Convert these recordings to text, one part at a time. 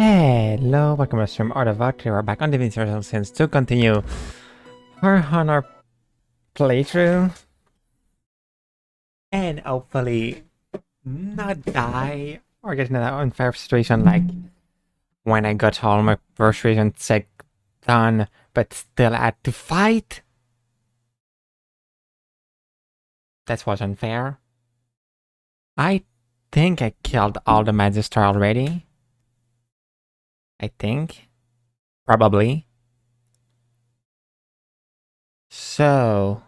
Hello, welcome to stream Art of Art. We're back on Divinity since to continue our playthrough and hopefully not die or get in an unfair situation like when I got all my persuasion check done but still had to fight. That was unfair. I think I killed all the Magister already. I think. Probably. So...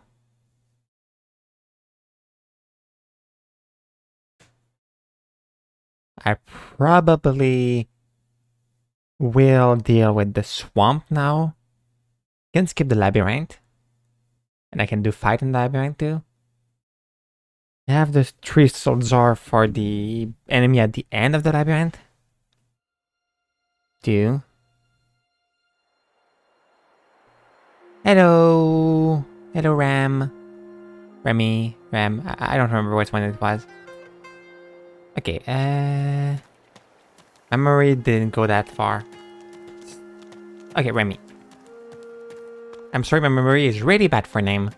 I probably will deal with the swamp now. Can skip the labyrinth. And I can do fight in the labyrinth too. I have the 3 Solzar for the enemy at the end of the labyrinth. Do. Hello. Hello, Ram. Ram. I don't remember which one it was. Okay, memory didn't go that far. Okay, Remy. I'm sorry, my memory is really bad for name.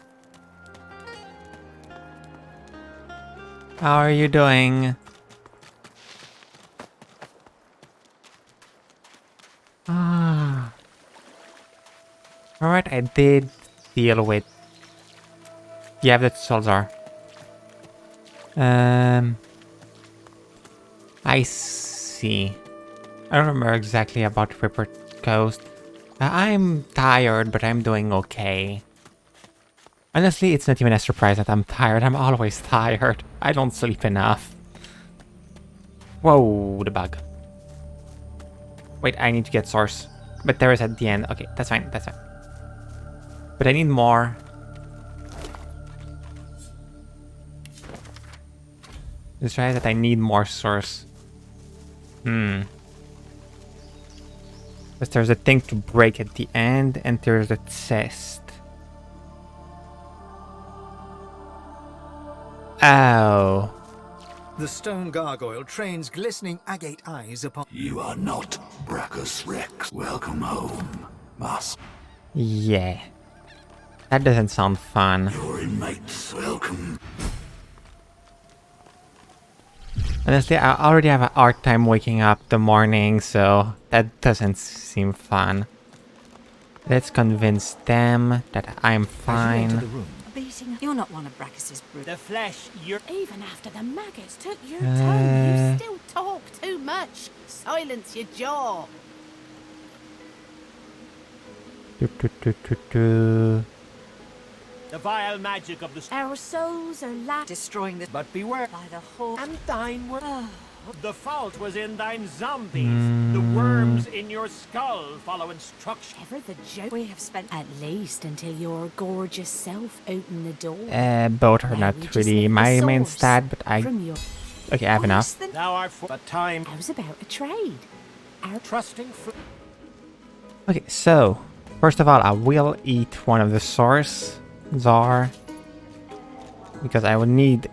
How are you doing? Ah. Alright, I did deal with... Yeah, that's Solzar. I see. I don't remember exactly about Ripper Coast. I'm tired, but I'm doing okay. Honestly, it's not even a surprise that I'm tired. I'm always tired. I don't sleep enough. Whoa, the bug. Wait, I need to get source. But there is at the end. Okay, that's fine, that's fine. But I need more. Just realize that I need more source. Because there's a thing to break at the end, and there's a chest. Oh. The stone gargoyle trains glistening agate eyes upon... You are not Brachus Rex. Welcome home, Master. Yeah. That doesn't sound fun. Your inmates, welcome. Honestly, I already have a hard time waking up the morning, so that doesn't seem fun. Let's convince them that I'm fine. You're not one of Brachus's brood. The flesh, you're... Even after the maggots took your tongue, you still talk too much. Silence your jaw. The vile magic of the... Our souls are destroying this. But beware. By the whole... And thine were... The fault was in thine zombies. The worms in your skull follow instructions. Ever the joke we have spent at least until your gorgeous self opened the door. Both are not really my main stat, but I... Okay, I have enough. Thou art for the time. How's about a trade? Our trusting... Okay, so... First of all, I will eat one of the source. Czar. Because I will need...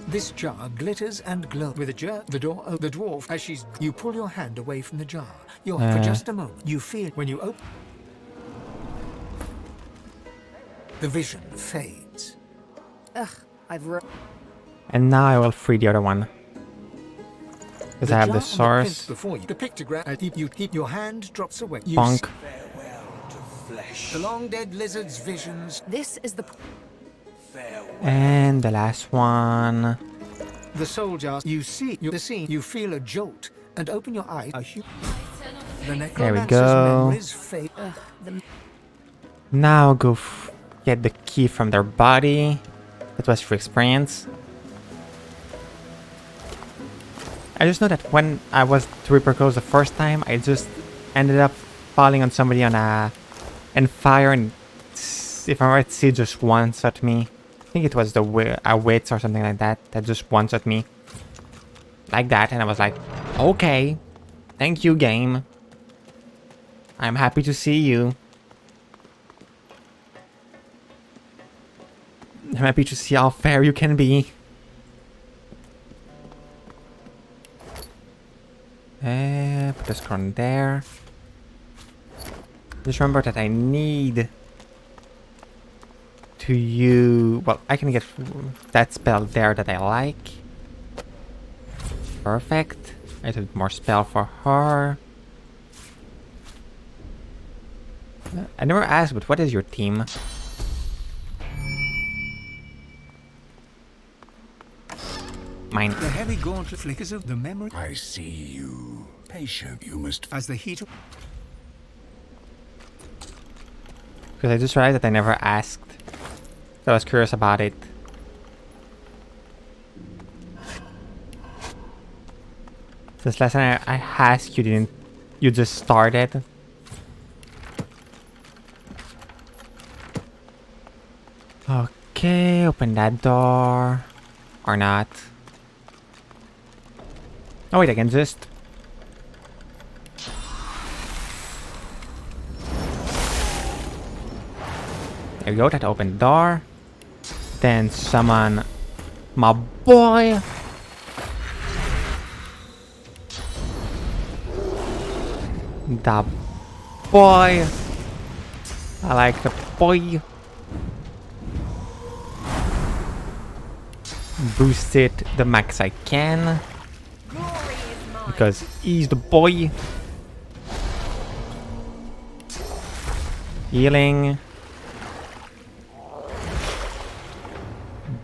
This jar glitters and glows. With the door of the dwarf, as you pull your hand away from the jar. For just a moment, you feel when you open... The vision fades. And now I will free the other one. Because I have the source. Before you, the pictogram, you keep your hand drops away. Bonk. The long dead lizard's visions. This is the... And the last one. The soul jar. You see the scene. You feel a jolt and open your eyes. There we go. Now go get the key from their body. That was for experience. I just know that when I was to Reaper Coast the first time, I just ended up falling on somebody on and fire, and if I'm right, see just once at me. I think it was the wits or something like that just once at me. Like that, and I was like, okay, thank you, game. I'm happy to see you. I'm happy to see how fair you can be. Put this card in there. Just remember that I need to use... Well, I can get that spell there that I like. Perfect. I did more spell for her. I never asked, but what is your team? Mine. The heavy gauntlet flickers of the memory. I see you. Patient, you must. As the heat. Because I just realized that I never asked. So I was curious about it. This lesson I asked, you didn't. You just started. Okay, open that door. Or not. Oh wait, I can just... There we go, that opened the door. Then summon my boy. The boy. I like the boy. Boost it the max I can. Because he's the boy. Healing.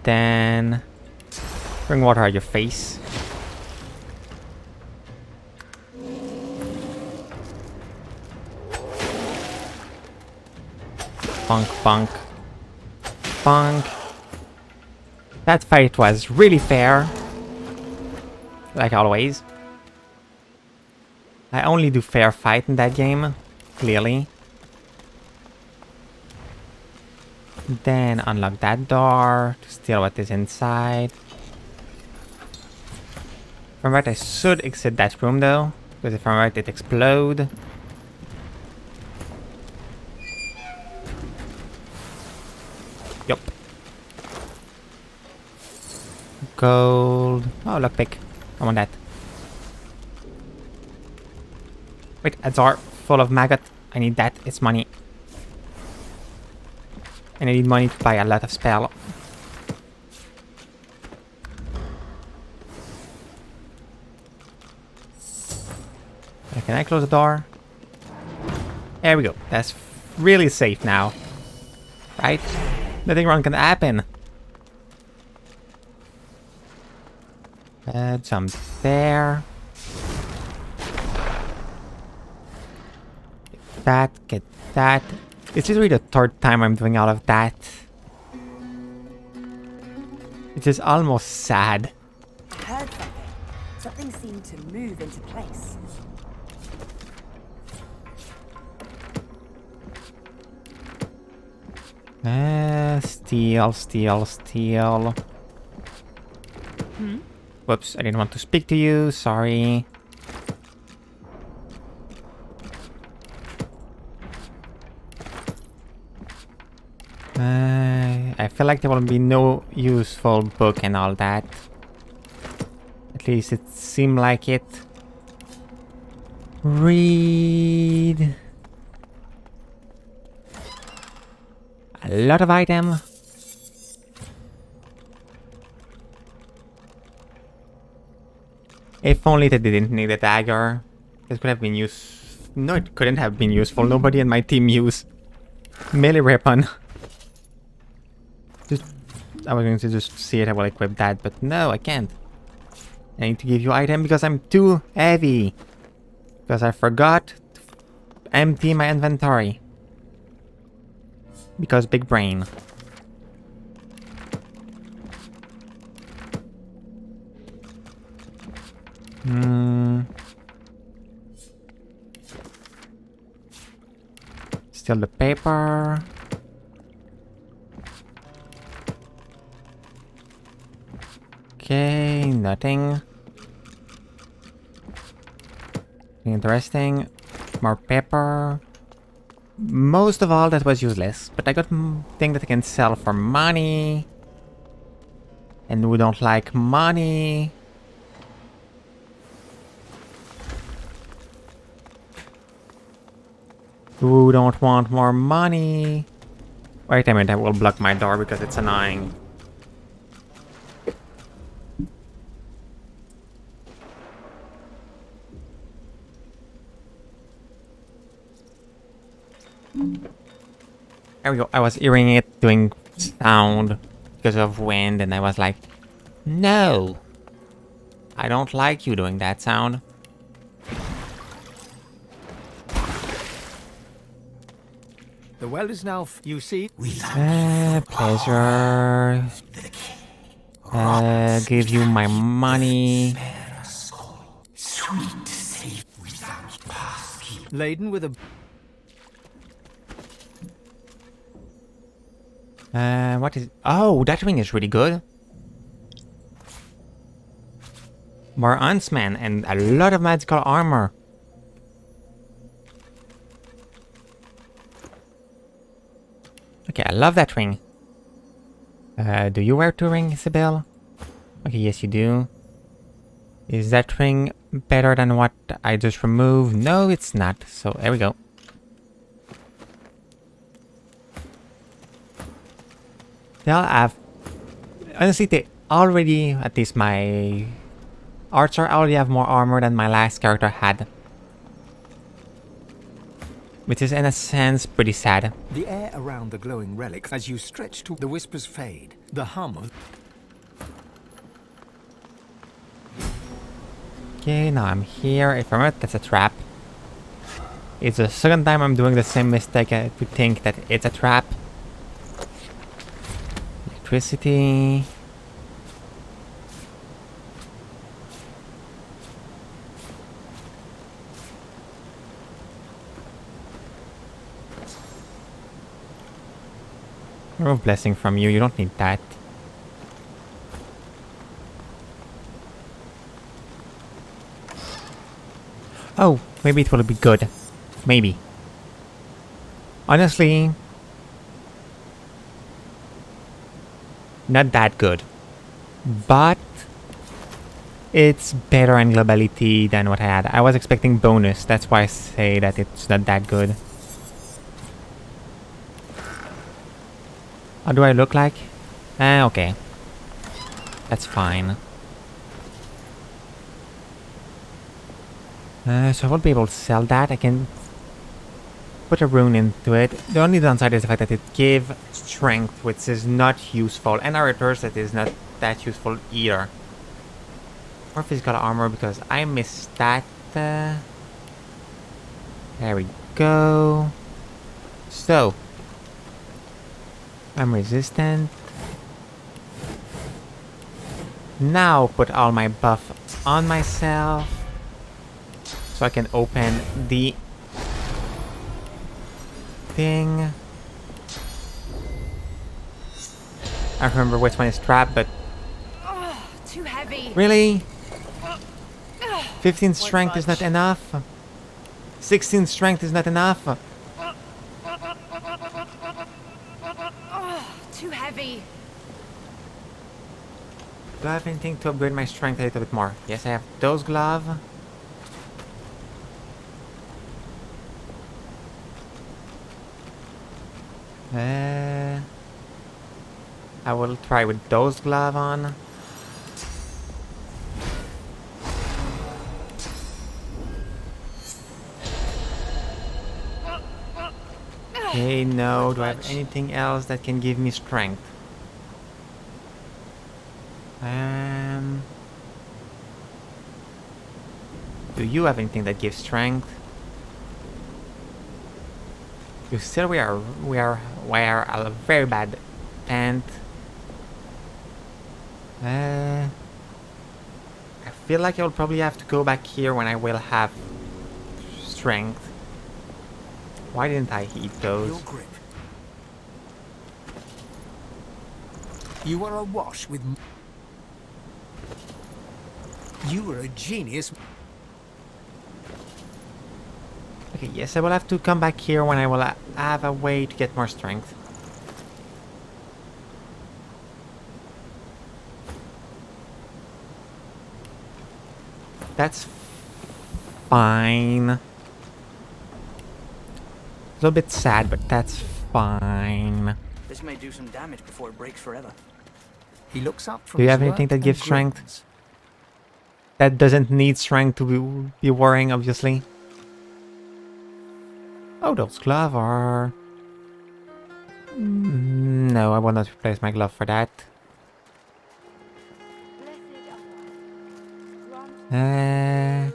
Then bring water at your face. Bonk, bonk, bonk. That fight was really fair. Like always. I only do fair fight in that game, clearly. Then unlock that door to steal what is inside. If I'm right, I should exit that room though, because if I'm right, it explode. Yup. Gold. Oh, lockpick. I want that. Wait, a jar full of maggot. I need that. It's money. And I need money to buy a lot of spell. Can I close the door? There we go. That's really safe now. Right? Nothing wrong can happen. Jump there. Get that, get that. It's literally the third time I'm doing all of that. It is almost sad. Heard something. Something seemed to move into place. Steal, steal, steal. Whoops, I didn't want to speak to you, sorry. I feel like there will be no useful book and all that. At least it seemed like it. Read. A lot of item. If only they didn't need a dagger. This could have been used. No, it couldn't have been useful. Nobody in my team used melee weapon. I was going to just see it, I will equip that, but no, I can't. I need to give you item because I'm too heavy. Because I forgot to empty my inventory. Because big brain. Still the paper. Okay, nothing. Interesting. More paper. Most of all that was useless, but I got thing that I can sell for money. And we don't like money. Who don't want more money? Wait a minute, I will block my door because it's annoying. There we go. I was hearing it doing sound because of wind, and I was like, no, I don't like you doing that sound. The well is now, you see. Pleasure. Give you my money. Laden with a... What is... Oh, that ring is really good. More huntsmen and a lot of magical armor. Okay, I love that ring. Do you wear two rings, Isabel? Okay, yes you do. Is that ring better than what I just removed? No, it's not. So, there we go. They'll have... Honestly, they already... At least my... Archer already have more armor than my last character had. Which is in a sense pretty sad. The air around the glowing relic, as you stretch to the whispers fade. The hum of... Okay, now I'm here. If I'm right, that's a trap. It's the second time I'm doing the same mistake to think that it's a trap. Electricity. Remove blessing from you. You don't need that. Oh, maybe it will be good. Maybe. Honestly, not that good. But it's better in globality than what I had. I was expecting bonus. That's why I say that it's not that good. How do I look like? Okay. That's fine. So I won't be able to sell that. I can put a rune into it. The only downside is the fact that it gives strength, which is not useful, and a reverse that is not that useful either. Or physical armor, because I missed that. There we go. So, I'm resistant. Now put all my buff on myself. So I can open the thing. I don't remember which one is trapped, but... Too heavy. Really? 15 strength is not enough? 16 strength is not enough? Too heavy. Do I have anything to upgrade my strength a little bit more? Yes, I have those gloves. I will try with those gloves on. Okay, no. Do I have anything else that can give me strength? Do you have anything that gives strength? You still wear a very bad pant. I feel like I will probably have to go back here when I will have strength. Why didn't I eat those? Your grip. You are awash with... You are a genius. Okay, yes, I will have to come back here when I will have a way to get more strength. That's fine. little bit sad, but that's fine. This may do some damage before it breaks forever. He looks up from Do you his have anything work that and gives strength? grins. That doesn't need strength to be worrying, obviously. Oh, those gloves are... No, I will not replace my glove for that. Uh,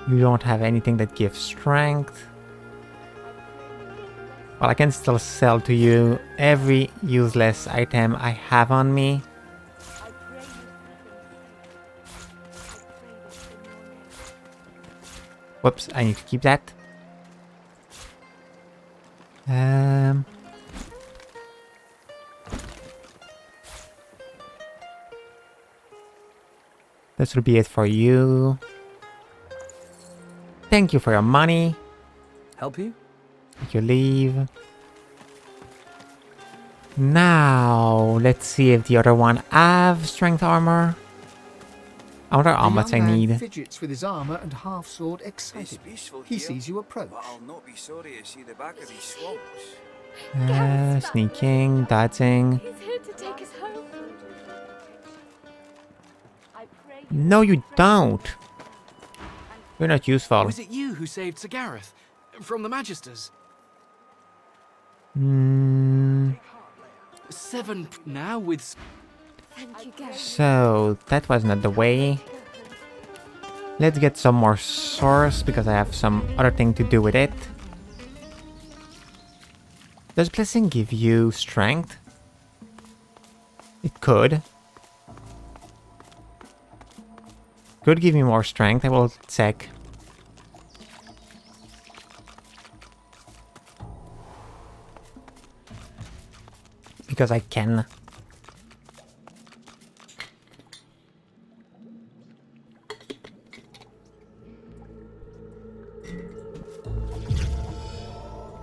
you don't have anything that gives strength. Well, I can still sell to you every useless item I have on me. Whoops, I need to keep that. This will be it for you. Thank you for your money. Help you? Take your leave. Now, let's see if the other one have strength armor. I wonder how The much I young man need. fidgets with his armor and half sword, It's excited. peaceful He here, sees you approach. but I'll not be sorry to see the back of these swamps. Sneaking, dodging. He's here to take us home. I pray you No, you don't. You're not useful. Was it you who saved Sir Gareth from the Magisters? Hmm. 7 now with... thank you, Gareth. So, that was not the way. Let's get some more source because I have some other thing to do with it. Does Blessing give you strength? It could. Could give me more strength. I will check. Because I can.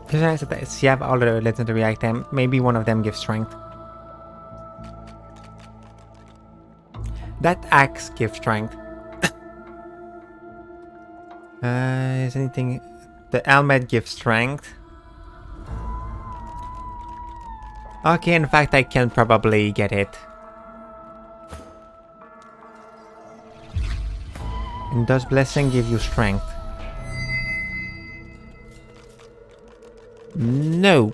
Because you have all the legendary item, maybe one of them gives strength. That axe gives strength. Is anything... The helmet gives strength. Okay, in fact, I can probably get it. And does Blessing give you strength? No.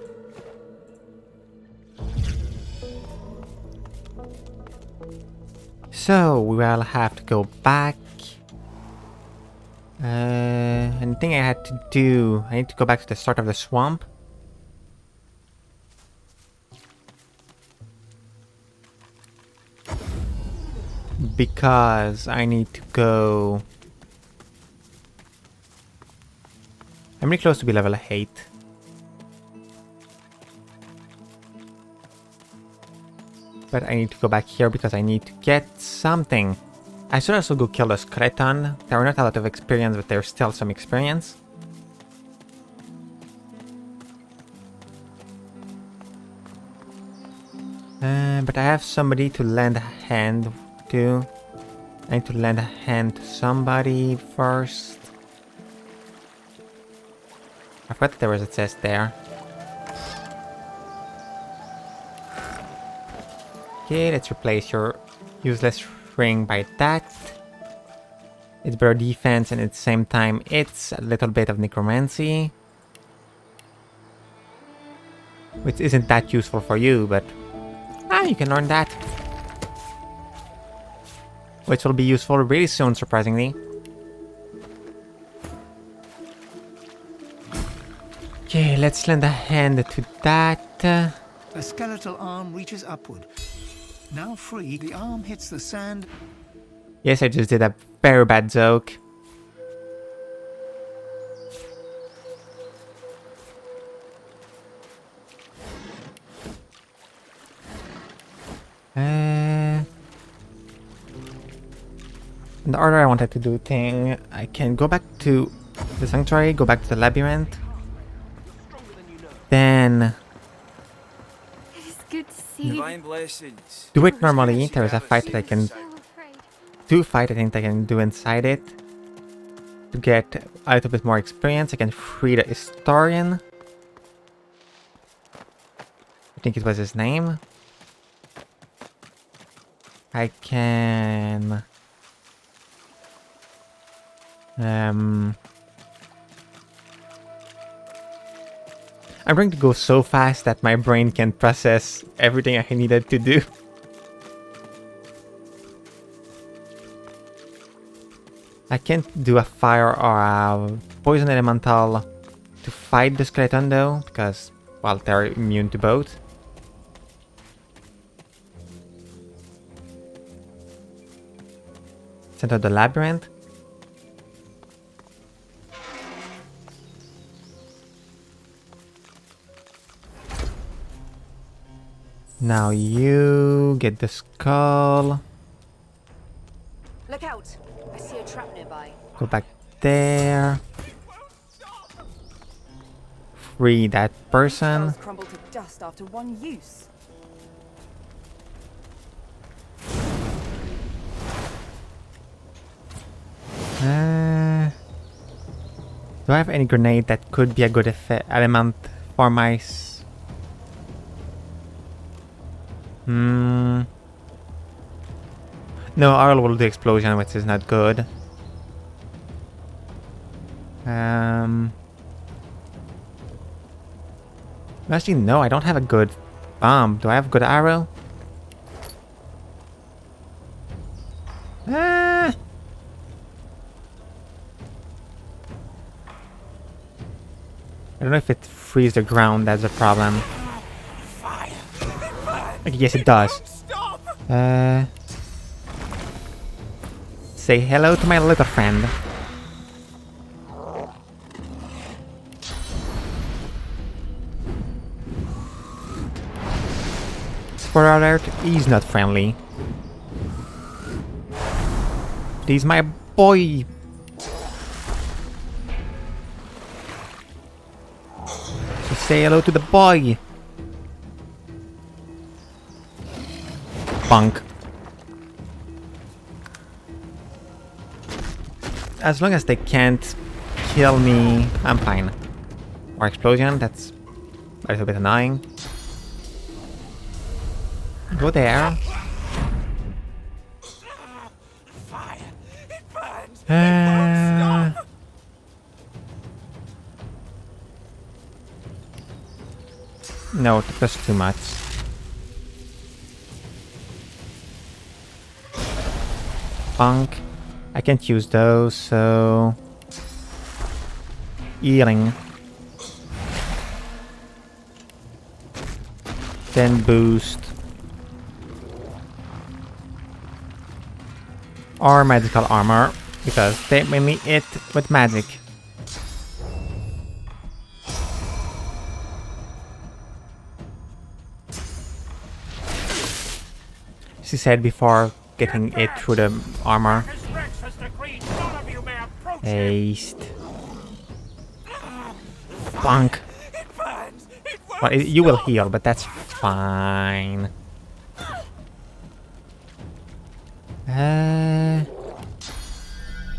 So, we will have to go back. And the thing I had to do... I need to go back to the start of the swamp. Because I need to go... I'm really close to be level 8. But I need to go back here because I need to get something. I should also go kill the skeleton. There are not a lot of experience, but there's still some experience. But I have somebody to lend a hand to. I need to lend a hand to somebody first. I forgot that there was a chest there. Okay, let's replace your useless ring by that. It's better defense and at the same time it's a little bit of necromancy. Which isn't that useful for you, but you can learn that. Which will be useful really soon, surprisingly. Okay, let's lend a hand to that. A skeletal arm reaches upward. Now free, the arm hits the sand. Yes, I just did a very bad joke. The order I wanted to do thing, I can go back to the sanctuary, go back to the labyrinth. Then It is good to see you. Divine blessings. do it normally. There is a fight that I can So afraid. 2 fight I think I can do inside it. To get a little bit more experience, I can free the historian. I think it was his name. I can... I'm going to go so fast that my brain can process everything I needed to do. I can't do a fire or a poison elemental to fight the skeleton though, because, well, they're immune to both. Center of the labyrinth. Now you get the skull. Look out! I see a trap nearby. Go back there. Free that person. Shells crumble to dust after one use. Do I have any grenade that could be a good element for my... No, Arl will do explosion, which is not good. Actually, no, I don't have a good bomb. Do I have a good arrow? I don't know if it frees the ground, that's a problem. Okay, yes, it does. Say hello to my little friend. Spoiler alert, he's not friendly. He's my boy. So say hello to the boy. Punk. As long as they can't kill me, I'm fine. Or explosion, that's a little bit annoying. Go there. No, that's too much. Punk. I can't use those, so... Healing. Then boost. Or magical armor, because they mainly hit with magic. She said before getting it through the armor. Haste. Bonk. Well, you will heal, but that's fine.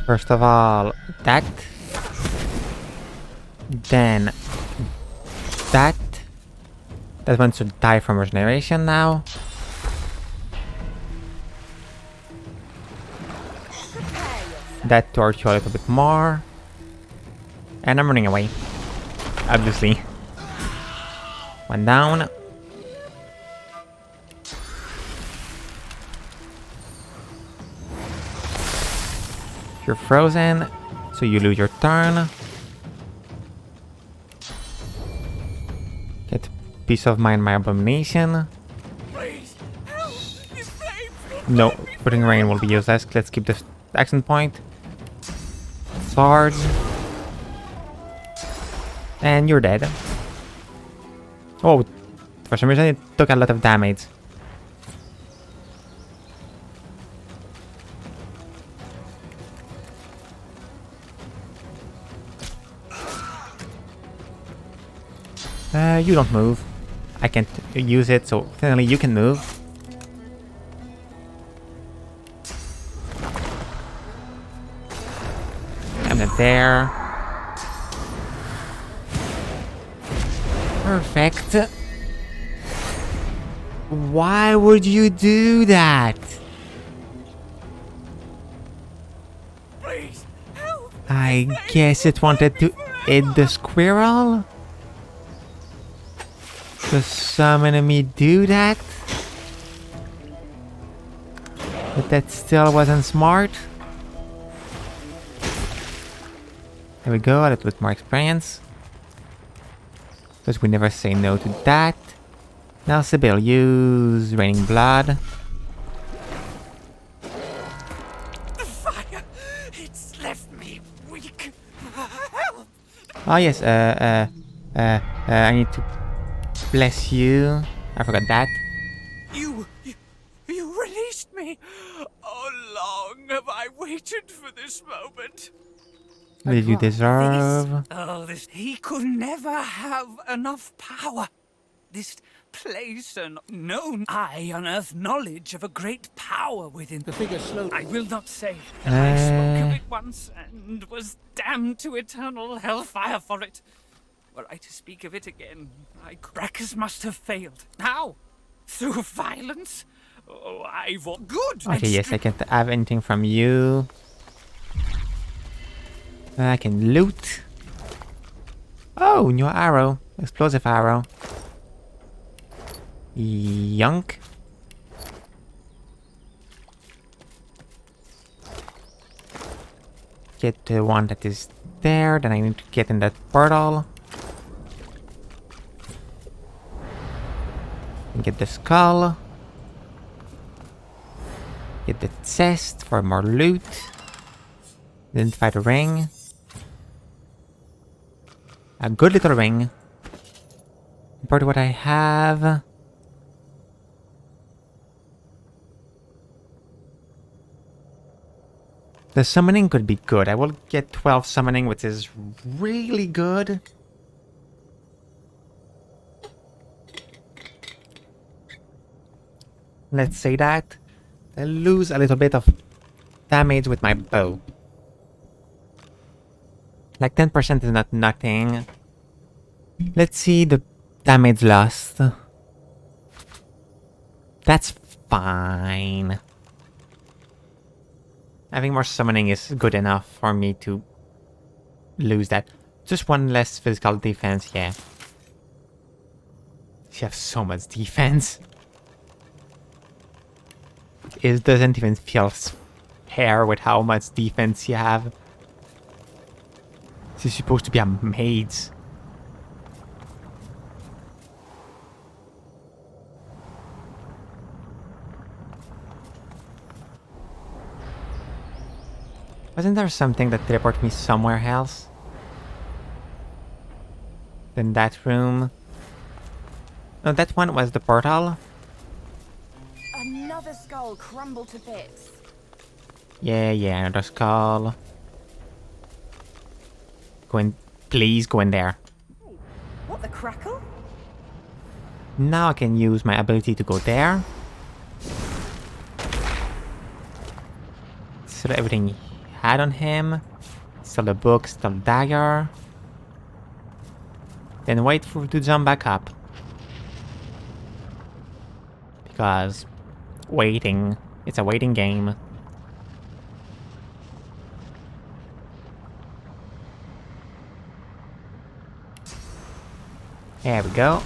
First of all, that. Then that. That one should die from regeneration now. That to hurt you a little bit more. And I'm running away. Obviously. One down. You're frozen, so you lose your turn. Get peace of mind, my abomination. No, putting rain will be useless. Let's keep this action point. Swords. And you're dead. Oh, for some reason it took a lot of damage. You don't move. I can't use it, so finally you can move. there. Perfect. Why would you do that? Please, help! I guess it wanted to eat the squirrel? To summon me do that? But that still wasn't smart. There we go, a little bit more experience. Because we never say no to that. Now Sibyl, use Raining Blood. The fire! It's left me weak. Help! Oh yes, I need to bless you. I forgot that. You released me. Oh, long have I waited for this moment. Did you deserve? This he could never have enough power. This place and known I unearthed knowledge of a great power within. The figure slowly. I will not say that I spoke of it once and was damned to eternal hellfire for it. Were I to speak of it again, Bracchus must have failed. How? Through violence? Oh, I've all good. Okay, yes, I can't have anything from you. I can loot. Oh, new arrow. Explosive arrow. Yunk. Get the one that is there, then I need to get in that portal. And get the skull. Get the chest for more loot. Identify the ring. A good little ring. Compared to what I have. The summoning could be good. I will get 12 summoning, which is really good. Let's say that. I lose a little bit of damage with my bow. Like 10% is not nothing. Let's see the damage lost. That's fine. Having more summoning is good enough for me to lose that. Just one less physical defense, yeah. She has so much defense. It doesn't even feel fair with how much defense you have. She's supposed to be a mage. Wasn't there something that teleported me somewhere else? In that room? No, that one was the portal. Another skull crumbled to bits. Yeah, another skull. Go in. Please go in there. What the crackle? Now I can use my ability to go there. So that everything he had on him. Still the book, still the dagger. Then wait for to jump back up. Because waiting. It's a waiting game. There we go.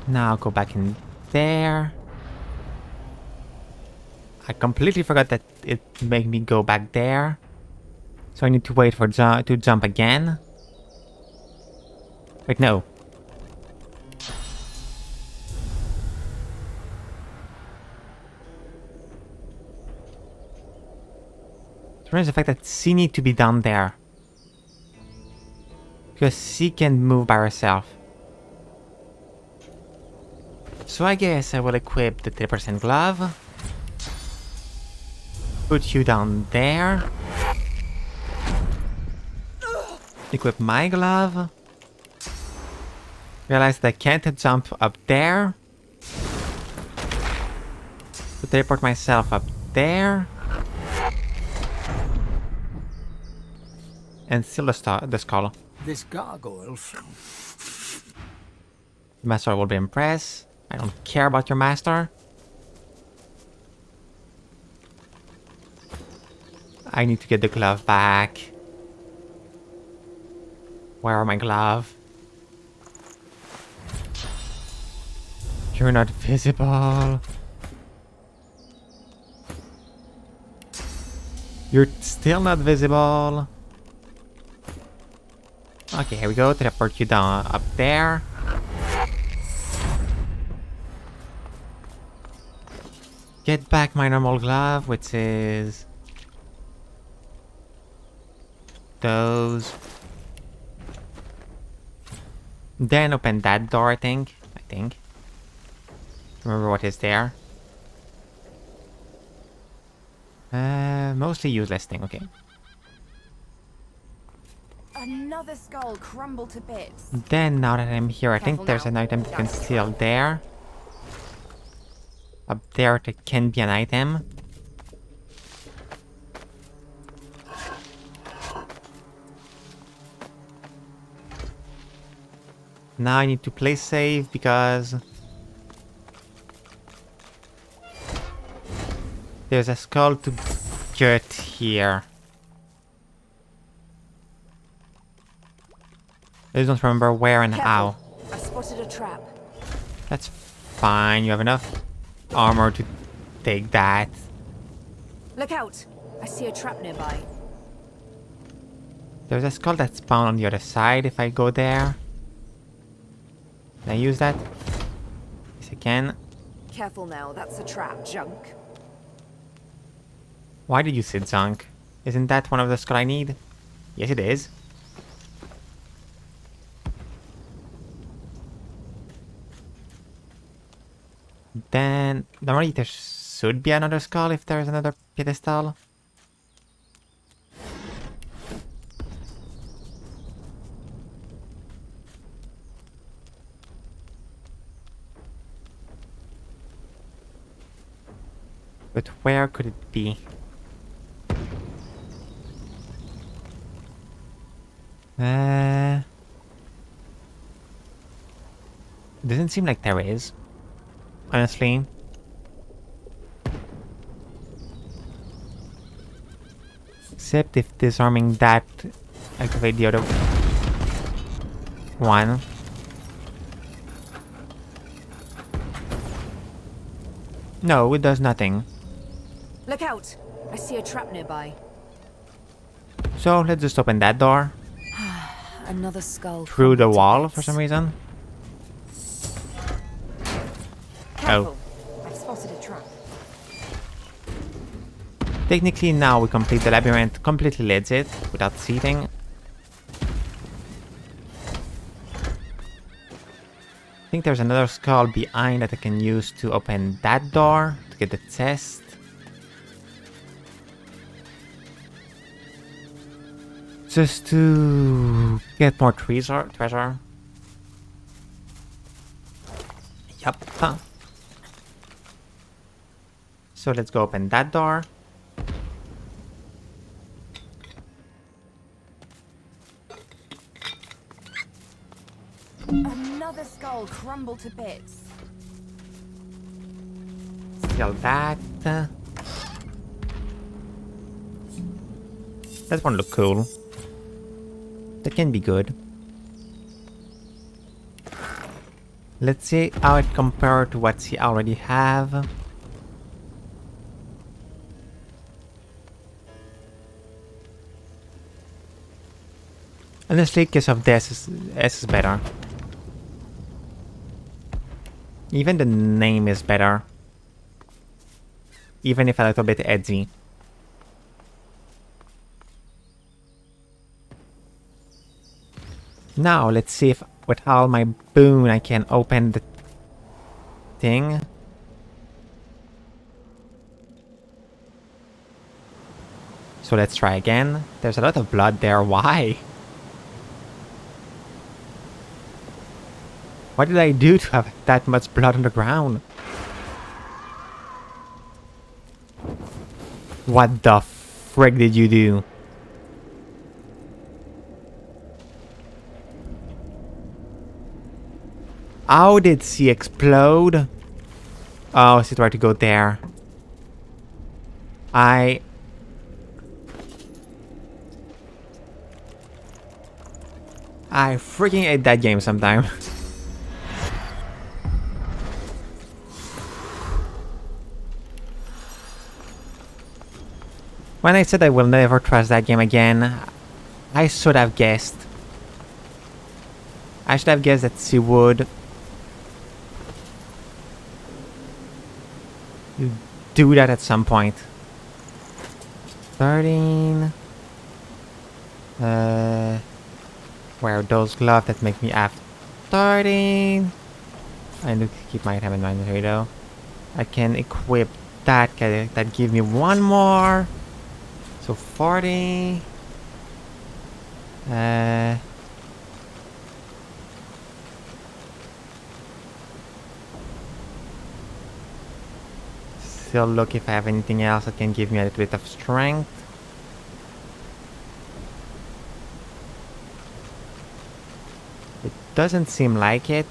Now I'll go back in there. I completely forgot that it made me go back there. So I need to wait for to jump again. Wait, no. There's the fact that she needs to be down there. Because she can move by herself. So I guess I will equip the 3% glove. Put you down there. Equip my glove. Realize that I can't jump up there. So teleport myself up there. And still the skull. This gargoyle. The master will be impressed. I don't care about your master. I need to get the glove back. Where are my glove? You're not visible. You're still not visible. Okay, here we go. Teleport you down up there. Get back my normal glove, which is those. Then open that door, I think. Remember what is there. Mostly useless thing, okay. Another skull crumbled to bits. Then, now that I'm here, I think Careful there's now. an item you can steal there. Up there, there can be an item. Now I need to play safe because there's a skull to get here. I just don't remember where and how. Careful. I spotted a trap. That's fine, you have enough armor to take that. Look out! I see a trap nearby. There's a skull that spawned on the other side if I go there. Can I use that? Yes, I can. Careful now, that's a trap, junk. Why did you say junk? Isn't that one of the skull I need? Yes, it is. Then, normally there should be another skull if there's another pedestal. But where could it be? Doesn't seem like there is. Honestly. Except if disarming that activate the other one. No, it does nothing. Look out! I see a trap nearby. So let's just open that door. Another skull. Through the crumbled to wall bits. for some reason. Careful. I've spotted a trap. Technically now we complete the labyrinth completely legit, without seating. I think there's another skull behind that I can use to open that door, to get the chest. Just to get more treasure. Yup. So let's go open that door. Another skull crumbled to bits. Steal that. That one look cool. That can be good. Let's see how it compares to what we already have. Honestly, Kiss of Death is better. Even the name is better. Even if a little bit edgy. Now, let's see if with all my boon I can open the thing. So let's try again. There's a lot of blood there. Why? What did I do to have that much blood on the ground? What the frick did you do? How did she explode? Oh, she tried to go there. I freaking hate that game sometimes. When I said I will never trust that game again, I should have guessed. I should have guessed that she would do that at some point. 13. Where are those gloves that make me have 13? I need to keep my item in my inventory though. I can equip that, that give me one more. So 40. Still look if I have anything else that can give me a little bit of strength. It doesn't seem like it.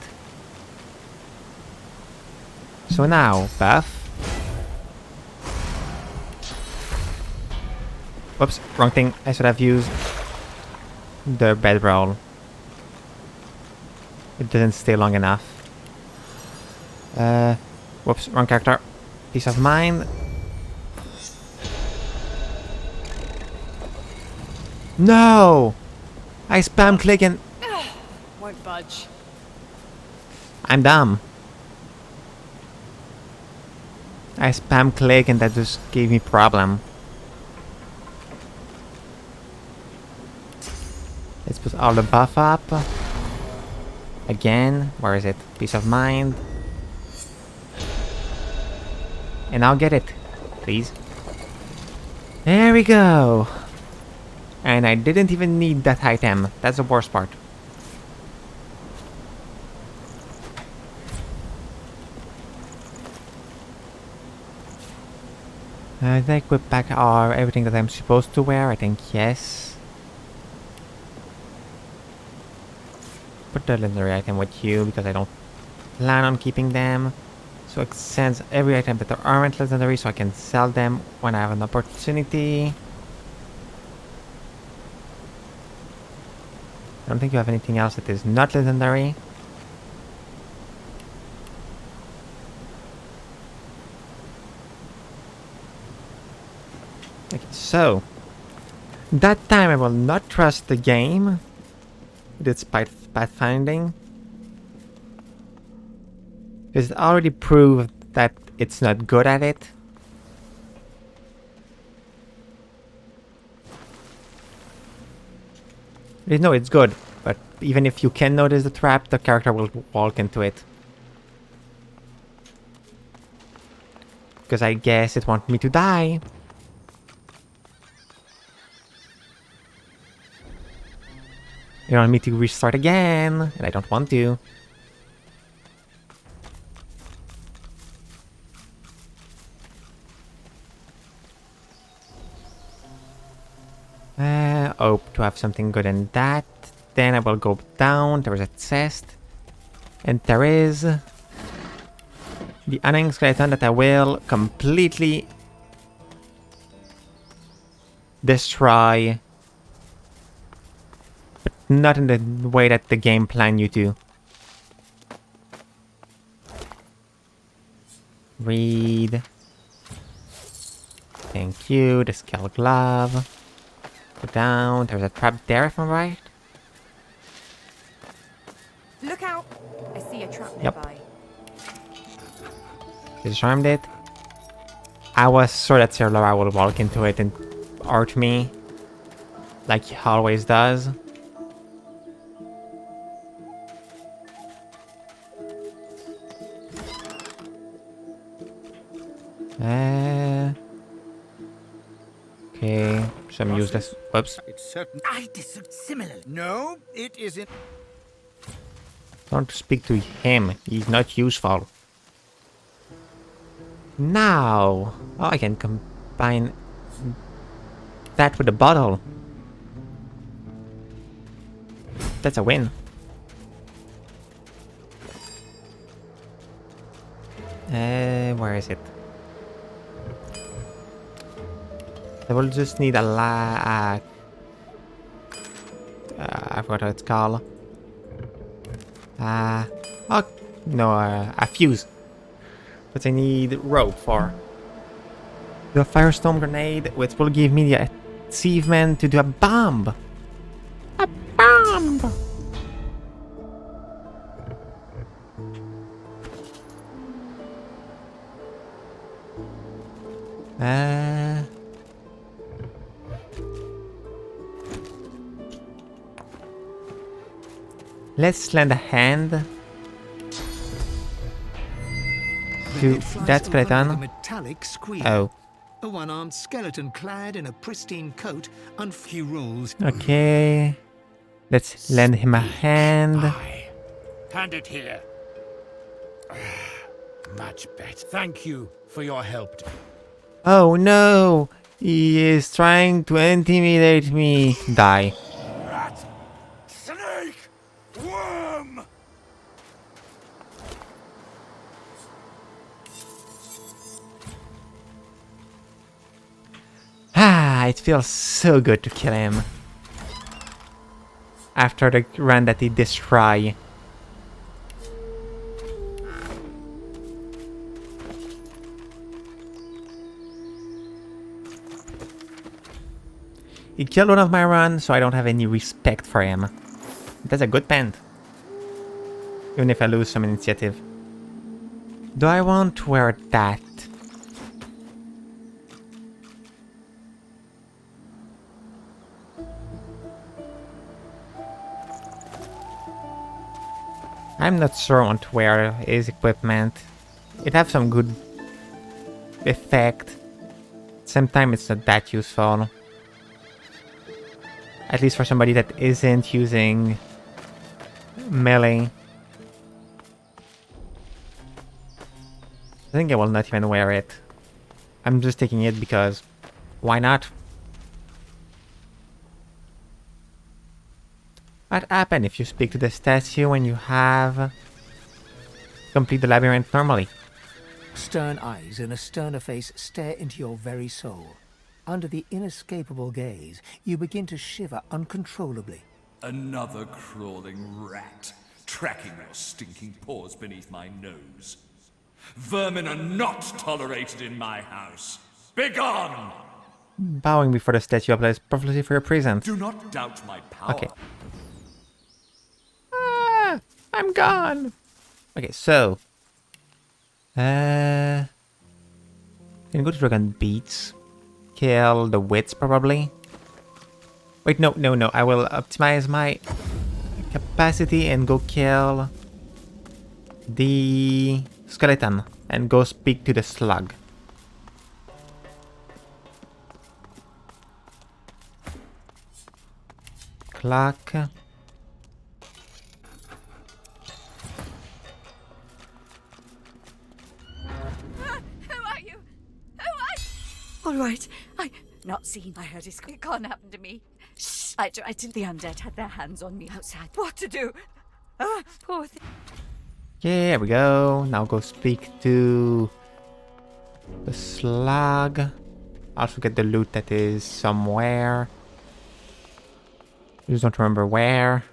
So now, buff. Whoops, wrong thing. I should have used the bedroll. It didn't stay long enough. Whoops, wrong character. Peace of mind. No! I spam click and... Won't budge. I'm dumb. I spam click and that just gave me problem. Let's put all the buff up. Again, where is it? Peace of mind. And I'll get it, please. There we go. And I didn't even need that item. That's the worst part. Did I equip back everything that I'm supposed to wear? I think yes. Put the legendary item with you because I don't plan on keeping them. So it sends every item that aren't legendary so I can sell them when I have an opportunity. I don't think you have anything else that is not legendary. Okay, so that time I will not trust the game with its pathfinding. Because it already proved that it's not good at it. No, it's good, but even if you can notice the trap, the character will walk into it. Because I guess it wants me to die. You want me to restart again, and I don't want to. Hope to have something good in that. Then I will go down. There is a chest. And there is the unhanged skeleton that I will completely destroy. But not in the way that the game planned you to. Read. Thank you. The skull glove. Go down. There's a trap there if I'm right. Look out! I see a trap Yep. nearby. Disarmed it. I was sure that Sir Laura will walk into it and hurt me. Like he always does. Okay, some useless. Whoops. It's certain. I disagree. Similarly. No, it isn't. Don't speak to him. He's not useful. Now, oh, I can combine that with the bottle. That's a win. Where is it? I will just need a I forgot how it's called. Oh, no, a fuse. But I need rope for. Do a firestorm grenade, which will give me the achievement to do a bomb. A bomb! Let's lend a hand to that skeleton. Metallic squeal. Oh, A one-armed skeleton clad in a pristine coat and few rules. okay. Let's lend him a hand. Hand it here. Much better. Thank you for your help. Oh no! He is trying to intimidate me. Die. Rat! Snake! Worm! Ah, it feels so good to kill him. After the run that he destroyed. He killed one of my runs, so I don't have any respect for him. That's a good band. Even if I lose some initiative. Do I want to wear that? I'm not sure I want to wear his equipment. It has some good effect. Sometimes it's not that useful. At least for somebody that isn't using melee. I think I will not even wear it. I'm just taking it because why not? What happens if you speak to the statue when you have complete the labyrinth normally? Stern eyes and a sterner face stare into your very soul. Under the inescapable gaze, you begin to shiver uncontrollably. Another crawling rat, tracking your stinking paws beneath my nose. Vermin are not tolerated in my house. Begone! Bowing before the statue applies prophecy for your present. Do not doubt my power. Okay. Ah, I'm gone. Okay, so. Can go to Dragon Beats. Kill the wits, probably. Wait, no. I will optimize my capacity and go kill the skeleton and go speak to the slug. Clock. All right. Not seen. I heard it can't happen to me. Shh. I tried to. The undead had their hands on me outside. What to do? Poor thing. Yeah, there we go. Now go speak to the slug. Also get the loot that is somewhere. Just don't remember where.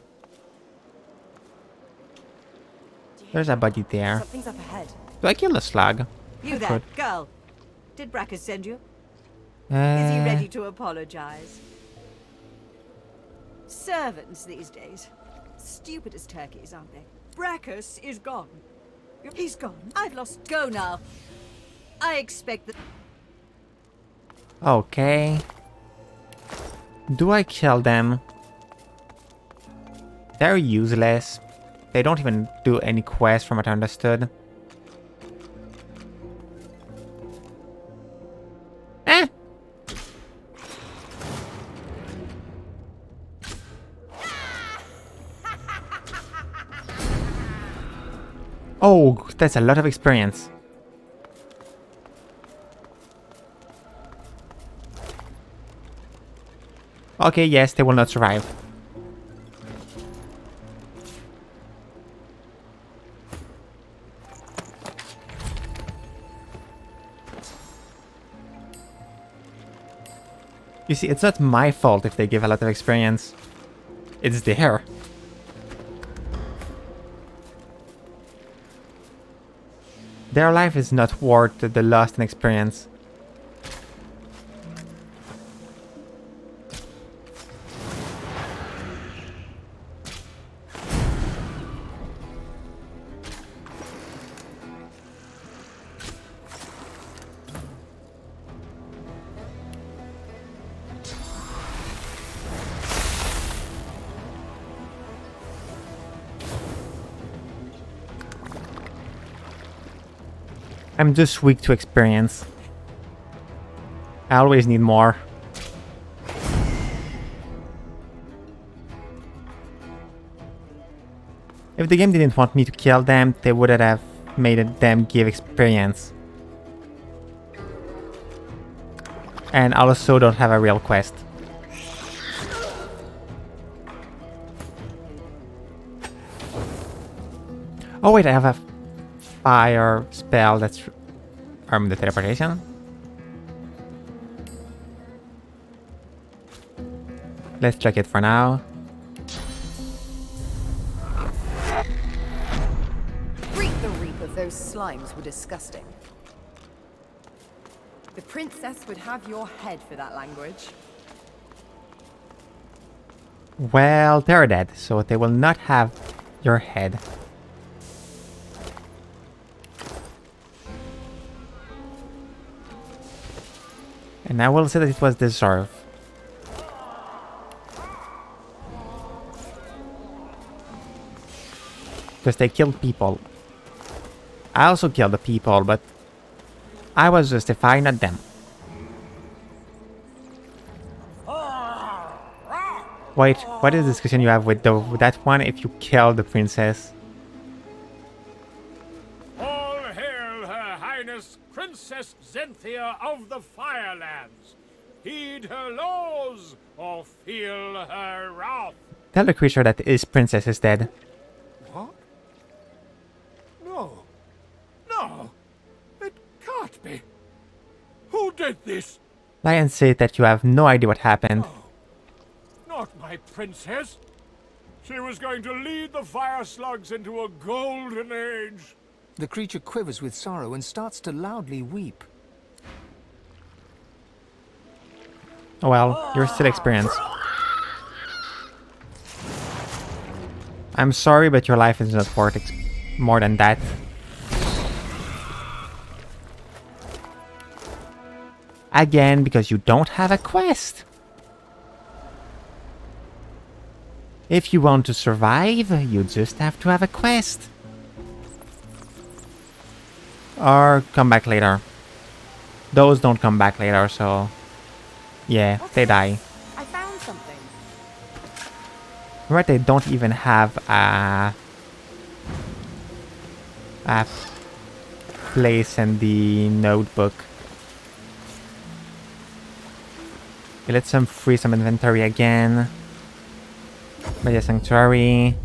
There's a body there. Something's up ahead. Do I kill the slug? You I there, could. girl. Did Brackus send you? Is he ready to apologize? Servants these days. Stupid as turkeys, aren't they? Brackus is gone. He's gone. I've lost. Go now. I expect that. Okay. Do I kill them? They're useless. They don't even do any quests from what I understood. Eh! Oh, that's a lot of experience. Okay, yes, they will not survive. You see, it's not my fault if they give a lot of experience. It's there. Their life is not worth the loss in experience. I'm just weak to experience. I always need more. If the game didn't want me to kill them, they would have made them give experience. And also don't have a real quest. Oh wait, I have a fire spell that's arm the teleportation. Let's check it for now. Reap the reap of those slimes were disgusting. The princess would have your head for that language. Well, they're dead, so they will not have your head. And I will say that it was deserved. Because they killed people. I also killed the people, but I was justified, not them. Wait, what is the discussion you have with that one if you kill the princess? All hail Her Highness Princess Zenthia of the Firelands. Heed her laws or feel her wrath. Tell the creature that his princess is dead. What? No. No. It can't be. Who did this? Lie and say that you have no idea what happened. Not my princess. She was going to lead the fire slugs into a golden age. The creature quivers with sorrow and starts to loudly weep. Well, you're still experienced. I'm sorry, but your life is not worth more than that. Again, because you don't have a quest. If you want to survive, you just have to have a quest. Or come back later. Those don't come back later, so... yeah, they die. I found something. Right, they don't even have a place in the notebook. Okay, let's free some inventory again. By the sanctuary.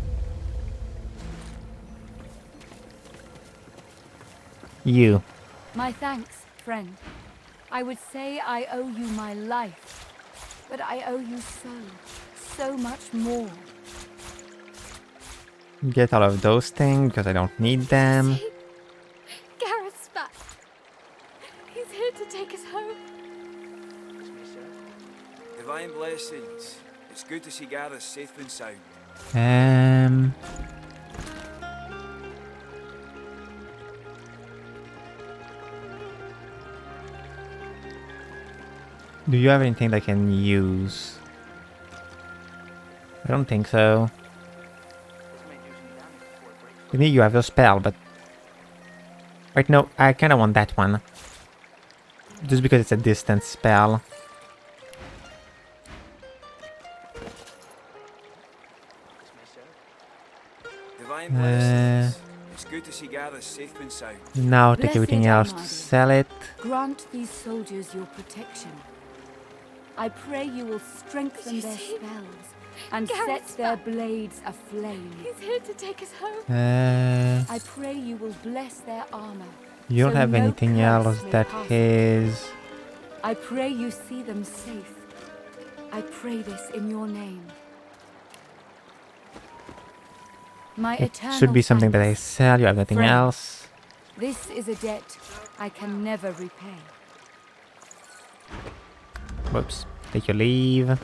You. My thanks, friend. I would say I owe you my life, but I owe you so much more. Get all of those things because I don't need them. See? Gareth's back. He's here to take us home. Divine blessings. It's good to see Gareth safe and sound. Do you have anything that I can use? I don't think so. I think you have your spell, but... right, no, I kind of want that one. Just because it's a distance spell. Divine blessings. It's good to see Gareth safe and sound. Now take everything else to sell it. Grant these soldiers your protection. I pray you will strengthen their spells and set their blades aflame. He's here to take us home. I pray you will bless their armor. You don't so have no anything curse else may that pass. is... I pray you see them safe I pray this in your name. My It eternal should be something that I thanks. sell. You have nothing Friend, else. This is a debt I can never repay. Whoops. Take your leave.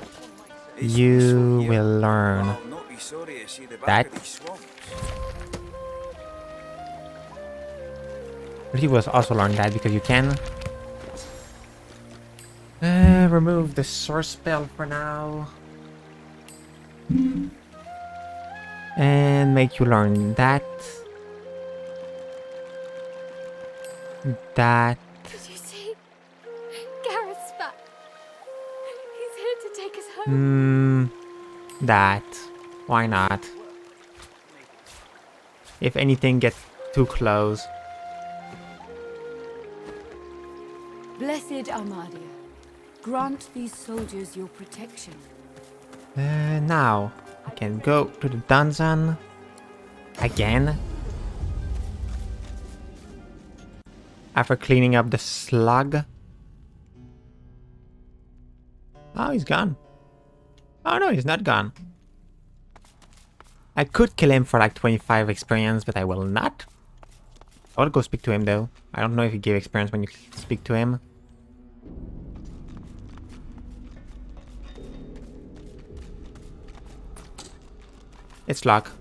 It's You peaceful here, will learn but I'll not be sorry to see the back that. of these swamps. But he will also learn that because you can. Remove the source spell for now. And make you learn that. That. Did you see? Gareth's back. He's here to take us home. That. Why not? If anything gets too close. Blessed Armadia, grant these soldiers your protection. Now, I can go to the dungeon. Again. After cleaning up the slug. Oh, he's gone. Oh no, he's not gone. I could kill him for like 25 experience, but I will not. I will go speak to him though. I don't know if he gave experience when you speak to him. It's locked.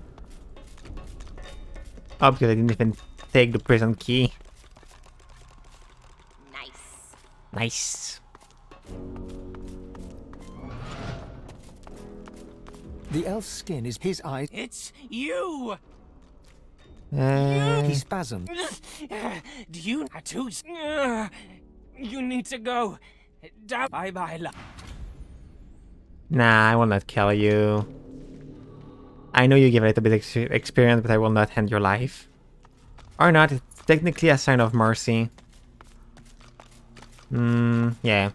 Oh, because I didn't even take the prison key. Nice. Nice. The elf's skin is his eye. It's you! He spasmed. Do you tattoos? You need to go. Bye bye, love. Nah, I will not kill you. I know you give a little bit of experience, but I will not end your life. Or not, it's technically a sign of mercy. Yeah.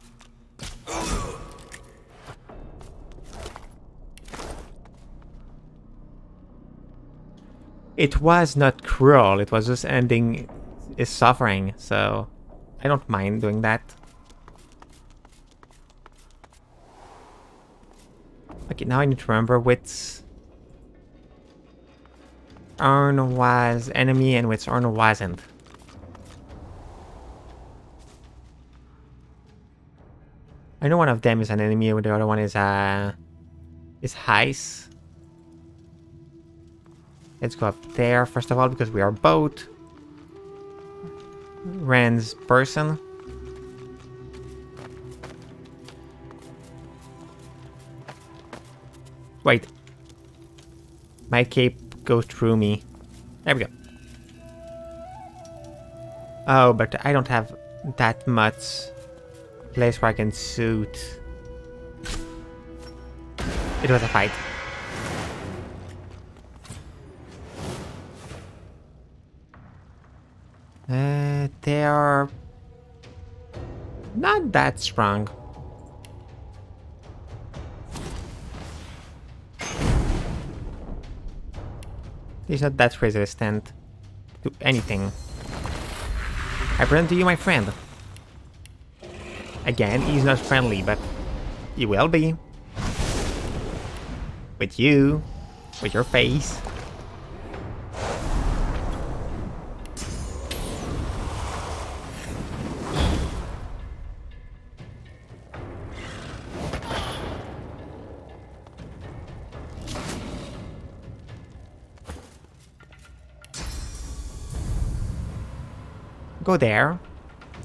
It was not cruel, it was just ending his suffering, so I don't mind doing that. Okay, now I need to remember which urn was enemy and which urn wasn't. I know one of them is an enemy, and the other one is Heis. Let's go up there first of all because we are both Rand's person. Wait. My cape goes through me. There we go. Oh, but I don't have that much place where I can shoot. It was a fight. They are not that strong. He's not that resistant to anything. I present to you my friend. Again, he's not friendly, but he will be. With you. With your face. Go there.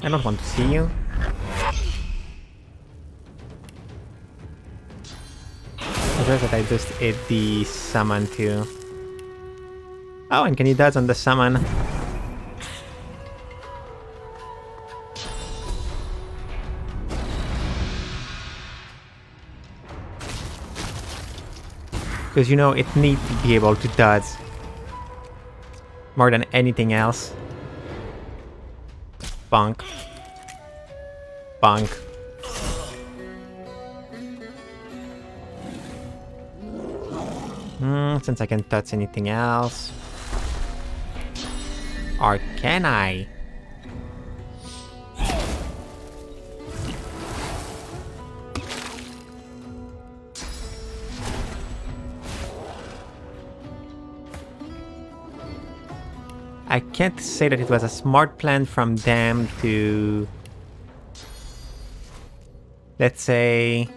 I don't want to see you. I guess that I just hit the summon too. Oh, and can he dodge on the summon? Because you know, it needs to be able to dodge more than anything else. Bonk. Bonk. Since I can touch anything else. Or can I? I can't say that it was a smart plan from them to, let's say,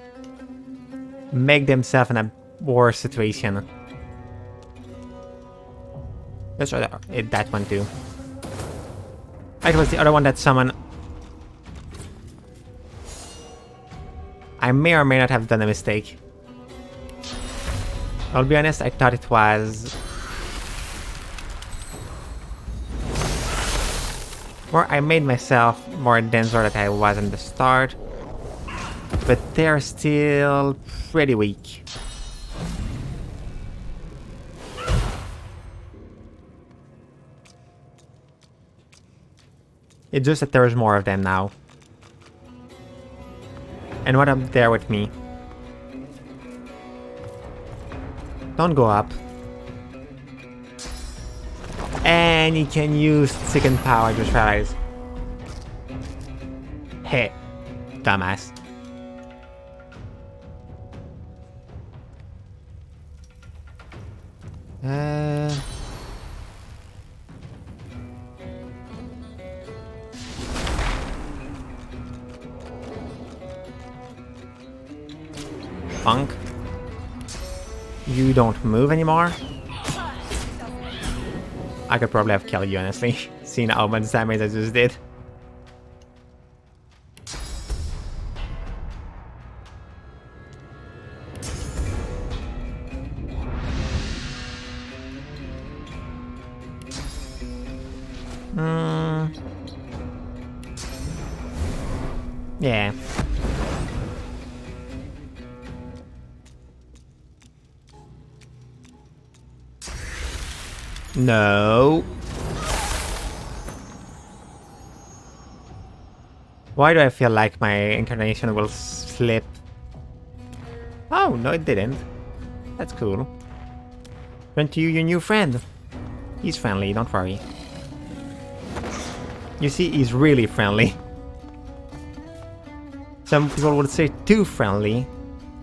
make themselves in a worse situation. Let's try that one too. It was the other one that summoned. I may or may not have done a mistake. I'll be honest, I thought it was... Or I made myself more denser than I was in the start. But they're still pretty weak. It's just that there's more of them now. And what up there with me? Don't go up. And you can use second power, just realize. Hey, dumbass. Punk. You don't move anymore? I could probably have killed you, honestly. Seeing how much damage I just did. Yeah. No. Why do I feel like my incarnation will slip? Oh, no it didn't. That's cool. Run to you, your new friend. He's friendly, don't worry. You see, he's really friendly. Some people would say too friendly.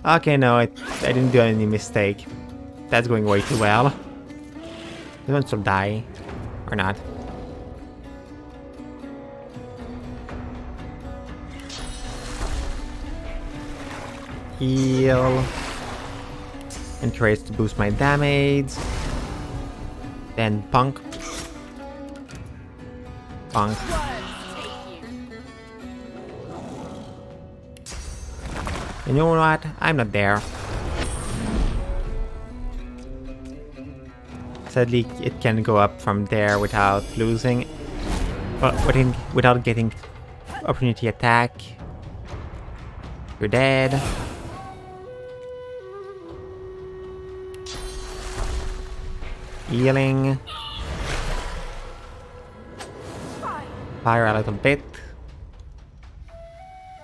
Okay, no, I didn't do any mistake. That's going way too well. This one will die. Or not. Heal. Encourage to boost my damage. Then punk. Punk. You know what? I'm not there. Sadly, it can go up from there without losing. But without getting opportunity attack. You're dead. Healing. Fire a little bit.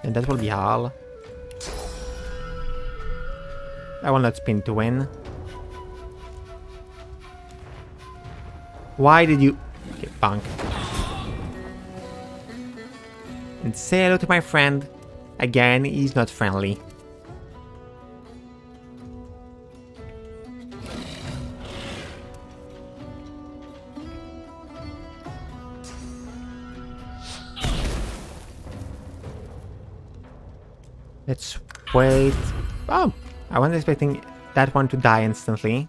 And that will be all. I will not spin to win. Why did you... Okay, bonk. And say hello to my friend. Again, he's not friendly. Let's wait. Oh, I wasn't expecting that one to die instantly.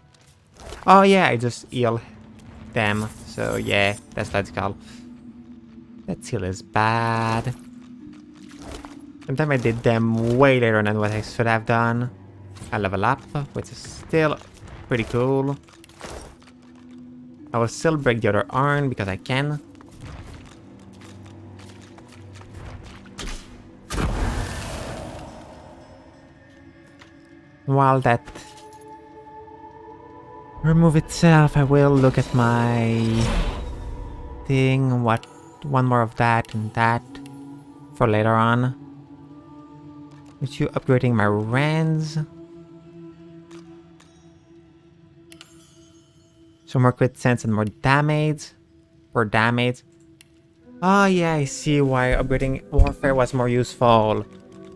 Oh yeah, I just heal them. So yeah, that's logical. That heal is bad. Sometimes I did them way later than what I should have done. I level up, which is still pretty cool. I will still break the other arm because I can. While that remove itself, I will look at my thing. What? One more of that and that for later on. With you upgrading my rands. So more crit sense and more damage. Per damage. Oh yeah, I see why upgrading warfare was more useful.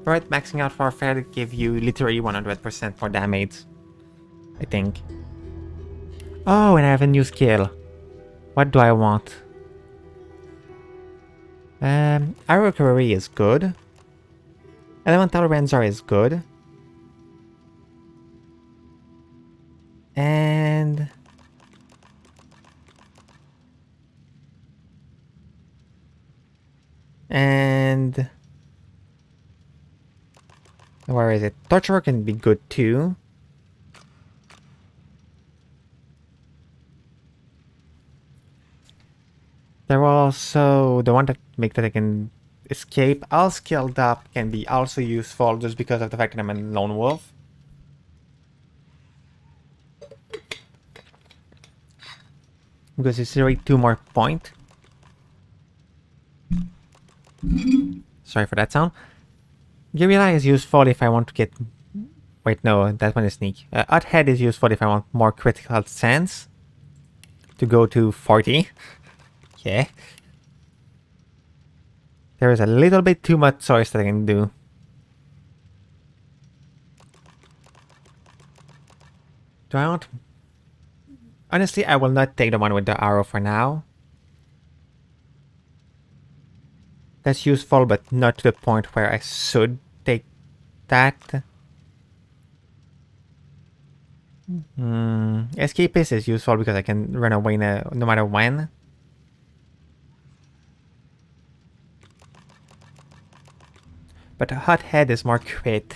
Right, maxing out warfare to give you literally 100% more damage. I think. Oh, and I have a new skill. What do I want? Arrow recovery is good. Elemental Renzor is good. And... Where is it? Torture can be good too. There are also the one that make that I can escape. All skilled up can be also useful just because of the fact that I'm a lone wolf. Because it's really 2 more point. Sorry for that sound. Guerrilla is useful if I want to get... Wait, no, that one is sneak. Odd Head is useful if I want more critical sense. To go to 40. Yeah. There is a little bit too much choice that I can do. Do I want... Honestly, I will not take the one with the arrow for now. That's useful, but not to the point where I should take that. Escapist is useful because I can run away no matter when. But the Hot Head is more crit.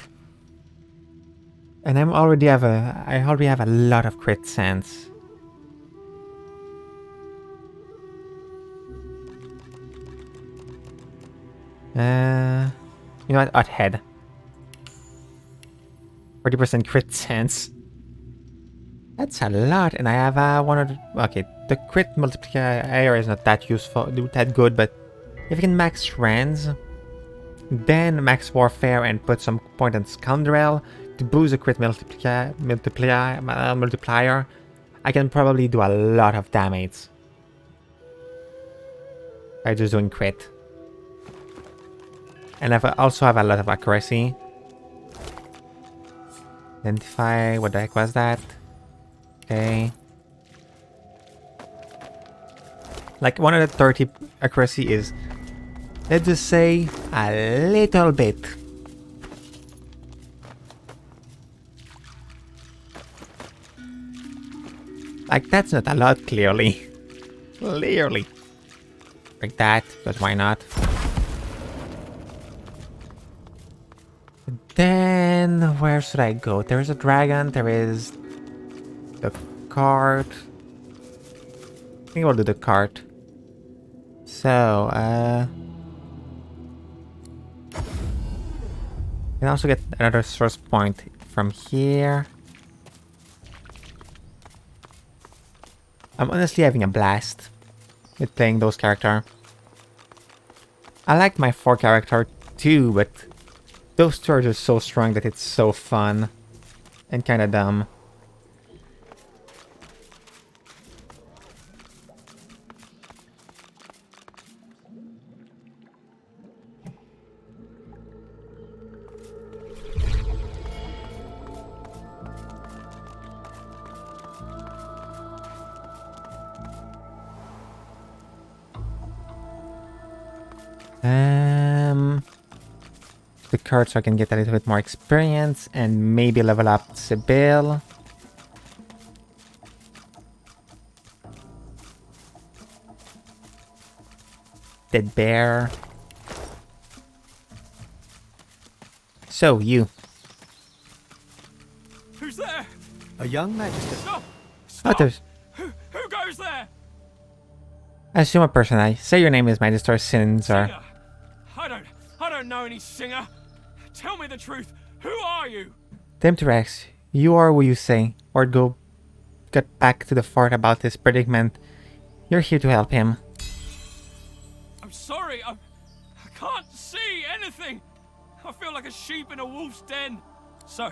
And I already have a lot of crit sense. You know what? Hot Head. 40% crit sense. That's a lot, and I have one of the... Okay, the crit multiplier is not that useful, that good, but if you can max Strands, then max Warfare and put some point on Scoundrel to boost the crit multiplier, I can probably do a lot of damage by just doing crit. And I also have a lot of accuracy. Identify, what the heck was that? Okay. Like 130 accuracy is, let's just say, a little bit. Like that's not a lot, clearly. Clearly. Like that, but why not? Then, where should I go? There is a dragon, there is the cart. I think we'll do the cart. So, you can also get another source point from here. I'm honestly having a blast with playing those characters. I like my 4 character too, but those 2 are just so strong that it's so fun and kind of dumb. The card so I can get a little bit more experience and maybe level up Sibyl. Dead bear. So, you. Who's there? A young magister. Stop! Oh, there's... Who goes there? Assume a person. I say your name is Magister Sinzar. Singer. I don't know any singer. Tell me the truth. Who are you? Temptrex, you are who you say, or get back to the fort about this predicament. You're here to help him. I'm sorry. I can't see anything. I feel like a sheep in a wolf's den. So,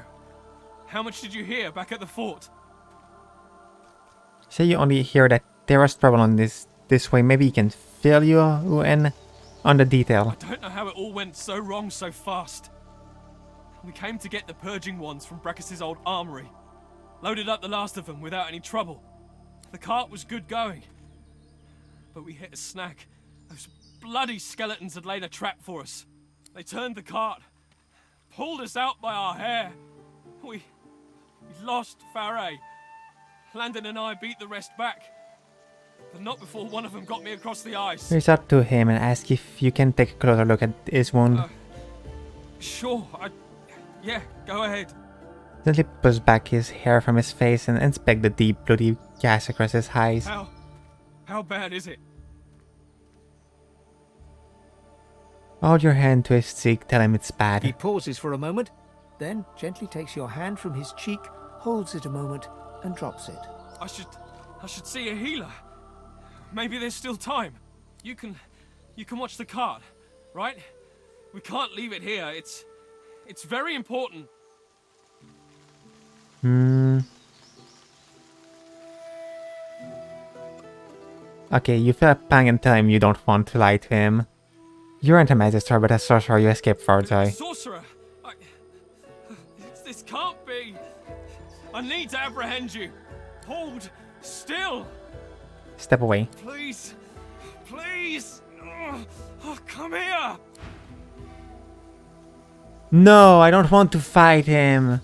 how much did you hear back at the fort? Say you only hear that there was trouble on this way. Maybe he can fill you in on the detail. I don't know how it all went so wrong so fast. We came to get the purging wands from Breckus's old armory. Loaded up the last of them without any trouble. The cart was good going. but we hit a snag. Those bloody skeletons had laid a trap for us. They turned the cart, pulled us out by our hair. We lost Faray. Landon and I beat the rest back, but not before one of them got me across the ice. Reach out to him and ask if you can take a closer look at his wound. Sure, yeah, go ahead. Gently push back his hair from his face and inspect the deep bloody gash across his eyes. How bad is it? Hold your hand to his cheek, tell him it's bad. He pauses for a moment, then gently takes your hand from his cheek, holds it a moment, and drops it. I should see a healer. Maybe there's still time. You can watch the cart, right? We can't leave it here. It's very important. Okay, you feel a pang and tell him you don't want to lie to him. You aren't a magister, but as sorcerer you escape for joy. Sorcerer! This can't be. I need to apprehend you. Hold still. Step away. Please, please. Oh, come here. No, I don't want to fight him.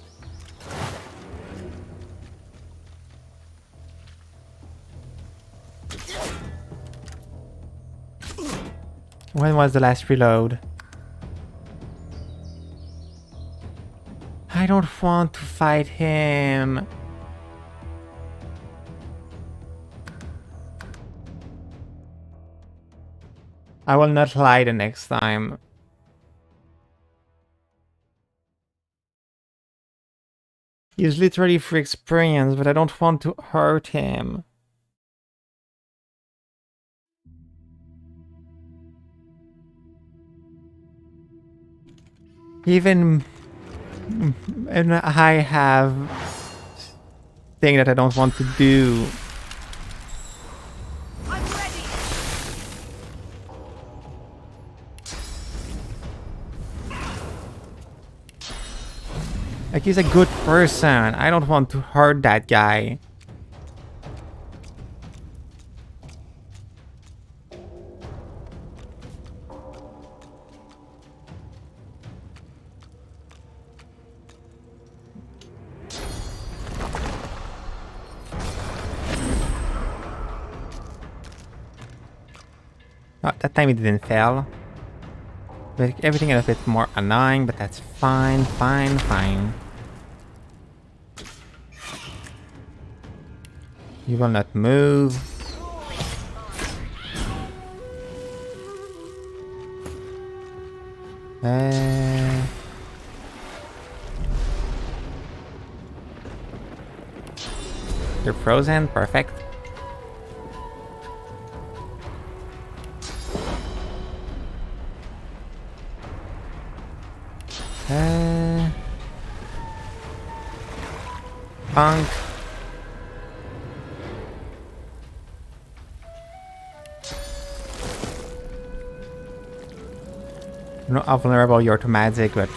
When was the last reload? I don't want to fight him. I will not lie the next time. He's literally free experience, but I don't want to hurt him. Even and I have thing that I don't want to do. I'm ready. Like, he's a good person. I don't want to hurt that guy. Oh, that time it didn't fail. But everything is a bit more annoying, but that's fine, fine, fine. You will not move. You're frozen, perfect. Punk. You're not vulnerable, you're to magic, but...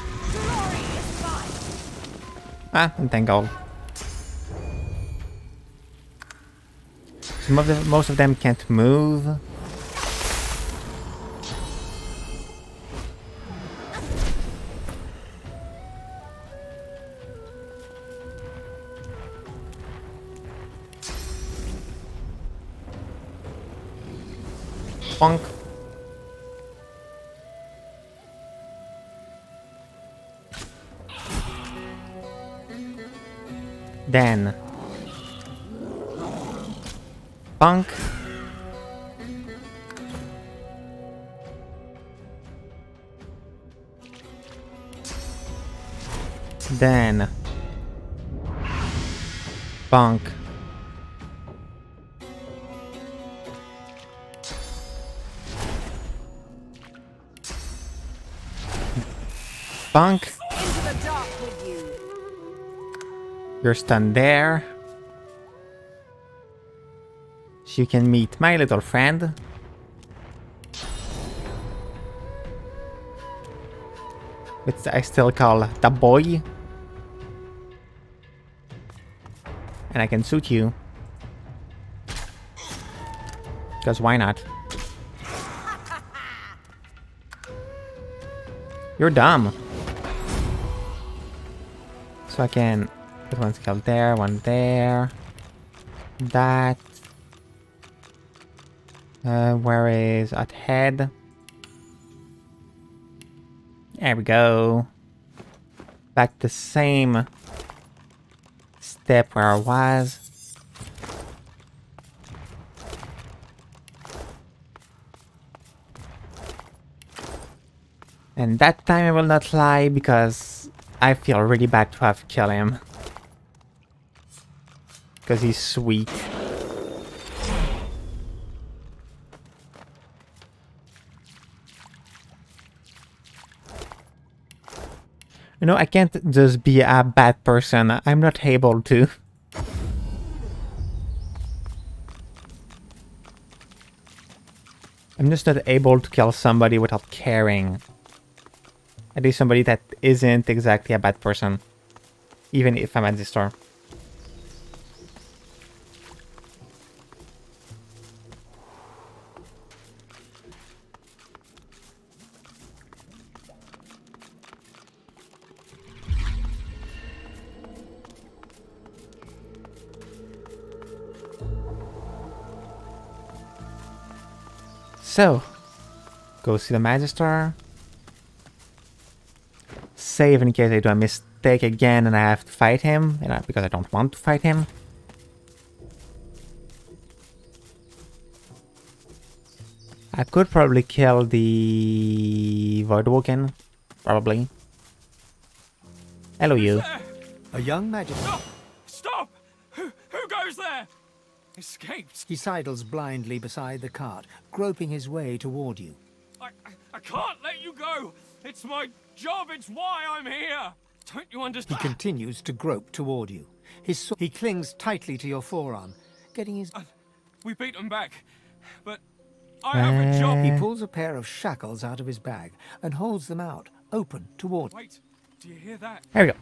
entangled. Most of them can't move. Bonk. Then bonk. Then bonk. Bonk. Into the dark with you. You're stunned there. So you can meet my little friend. Which I still call the boy. And I can shoot you. Because why not? You're dumb. So I can put one skill there, one there. That. Where is at head? There we go. Back the same step where I was. And that time I will not lie because I feel really bad to have killed him. Because he's sweet. You know, I can't just be a bad person. I'm not able to. I'm just not able to kill somebody without caring. At least somebody that isn't exactly a bad person. Even if I'm at the store. So, go see the Magister. Save in case I do a mistake again and I have to fight him, because I don't want to fight him. I could probably kill the Voidwoken. Probably. Hello, you. A young Magister. No! Stop! Who goes there? Escaped. He sidles blindly beside the cart, groping his way toward you. I can't let you go! It's my job, it's why I'm here! Don't you He understand? continues to grope toward you. He clings tightly to your forearm, getting his... We beat them back, but I have a job. He pulls a pair of shackles out of his bag and holds them out, open toward... Wait, do you hear that? There we go.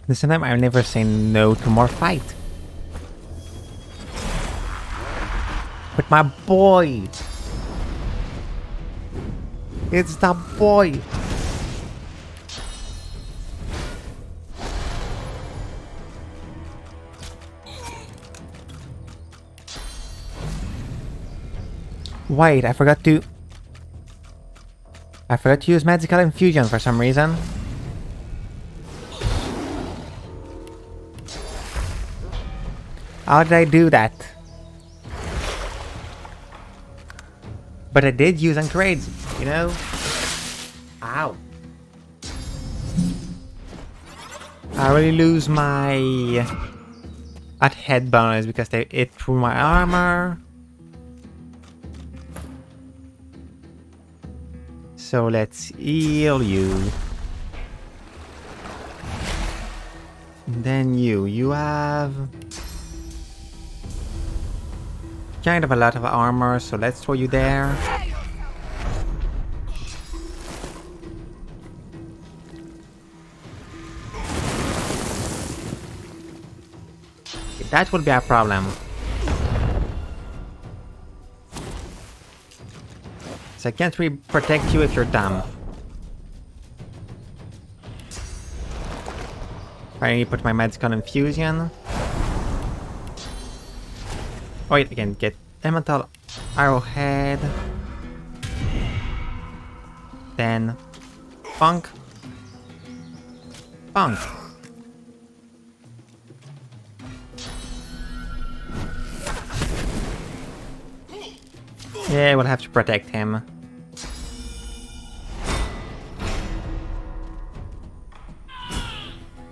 This time I'll never say no to more fight. With my boy. It's the boy. Wait, I forgot to use magical infusion for some reason. How did I do that? But I did use Anchorage, you know? Ow. I really lose my at head bonus because they hit through my armor. So let's heal you. And then you have kind of a lot of armor, so let's throw you there. That would be a problem. So I can't really protect you if you're dumb. Finally put my magical infusion. Oh wait, I can get elemental arrowhead. Then bonk. Bonk. Yeah, we'll have to protect him.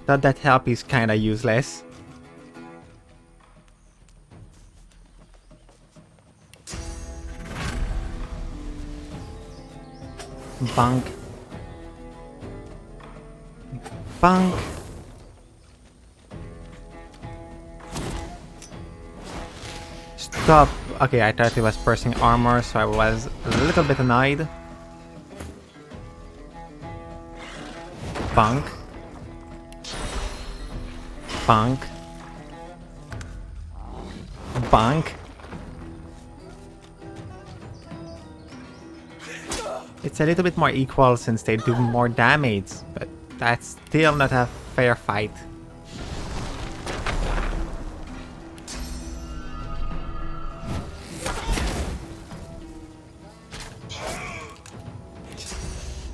Thought that help is kinda useless. Bonk. Bonk. Stop. Okay, I thought it was pressing armor, so I was a little bit annoyed. Bonk. Bonk. Bonk. It's a little bit more equal since they do more damage, but that's still not a fair fight.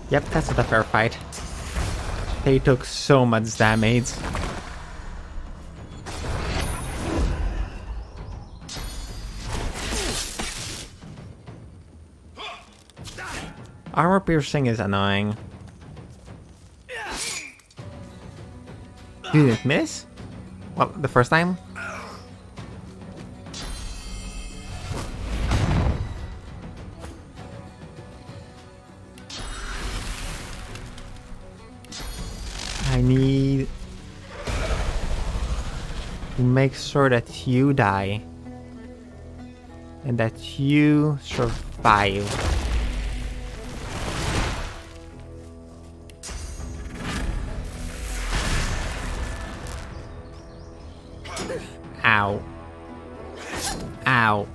Yep, that's not a fair fight. They took so much damage. Armor piercing is annoying. You didn't miss? Well, the first time? I need to make sure that you die and that you survive. Ow. Ow.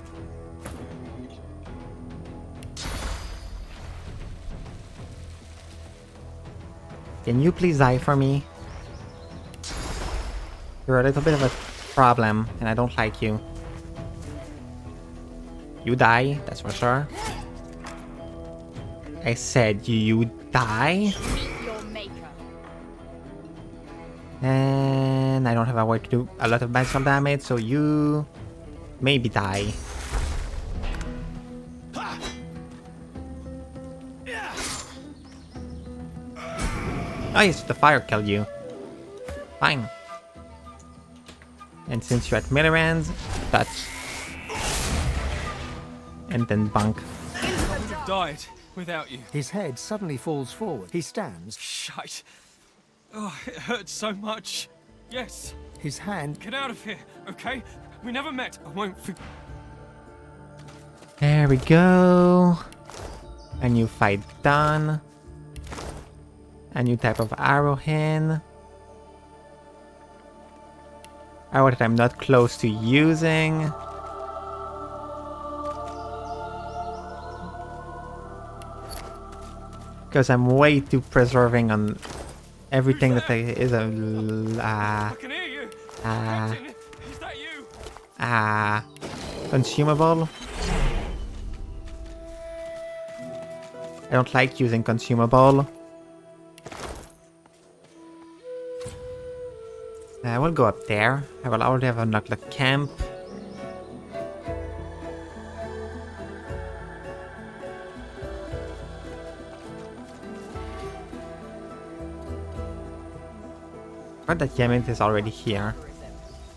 Can you please die for me? You're a little bit of a problem, and I don't like you. You die, that's for sure. I said you die. And I don't have a way to do a lot of magical damage, so you maybe die. Oh yes, the fire killed you. Fine. And since you're at millirands, touch. And then bunk. I would have died without you. His head suddenly falls forward. He stands. Shite. Oh, it hurts so much. Yes. His hand. Get out of here, okay? We never met. I won't There we go. A new fight done. A new type of arrow in. Arrow that I'm not close to using. Because I'm way too preserving on everything that is a I can hear you. Captain, is that you? Consumable. I don't like using consumable. I will go up there. I will already have unlocked the camp. But that Yemen is already here.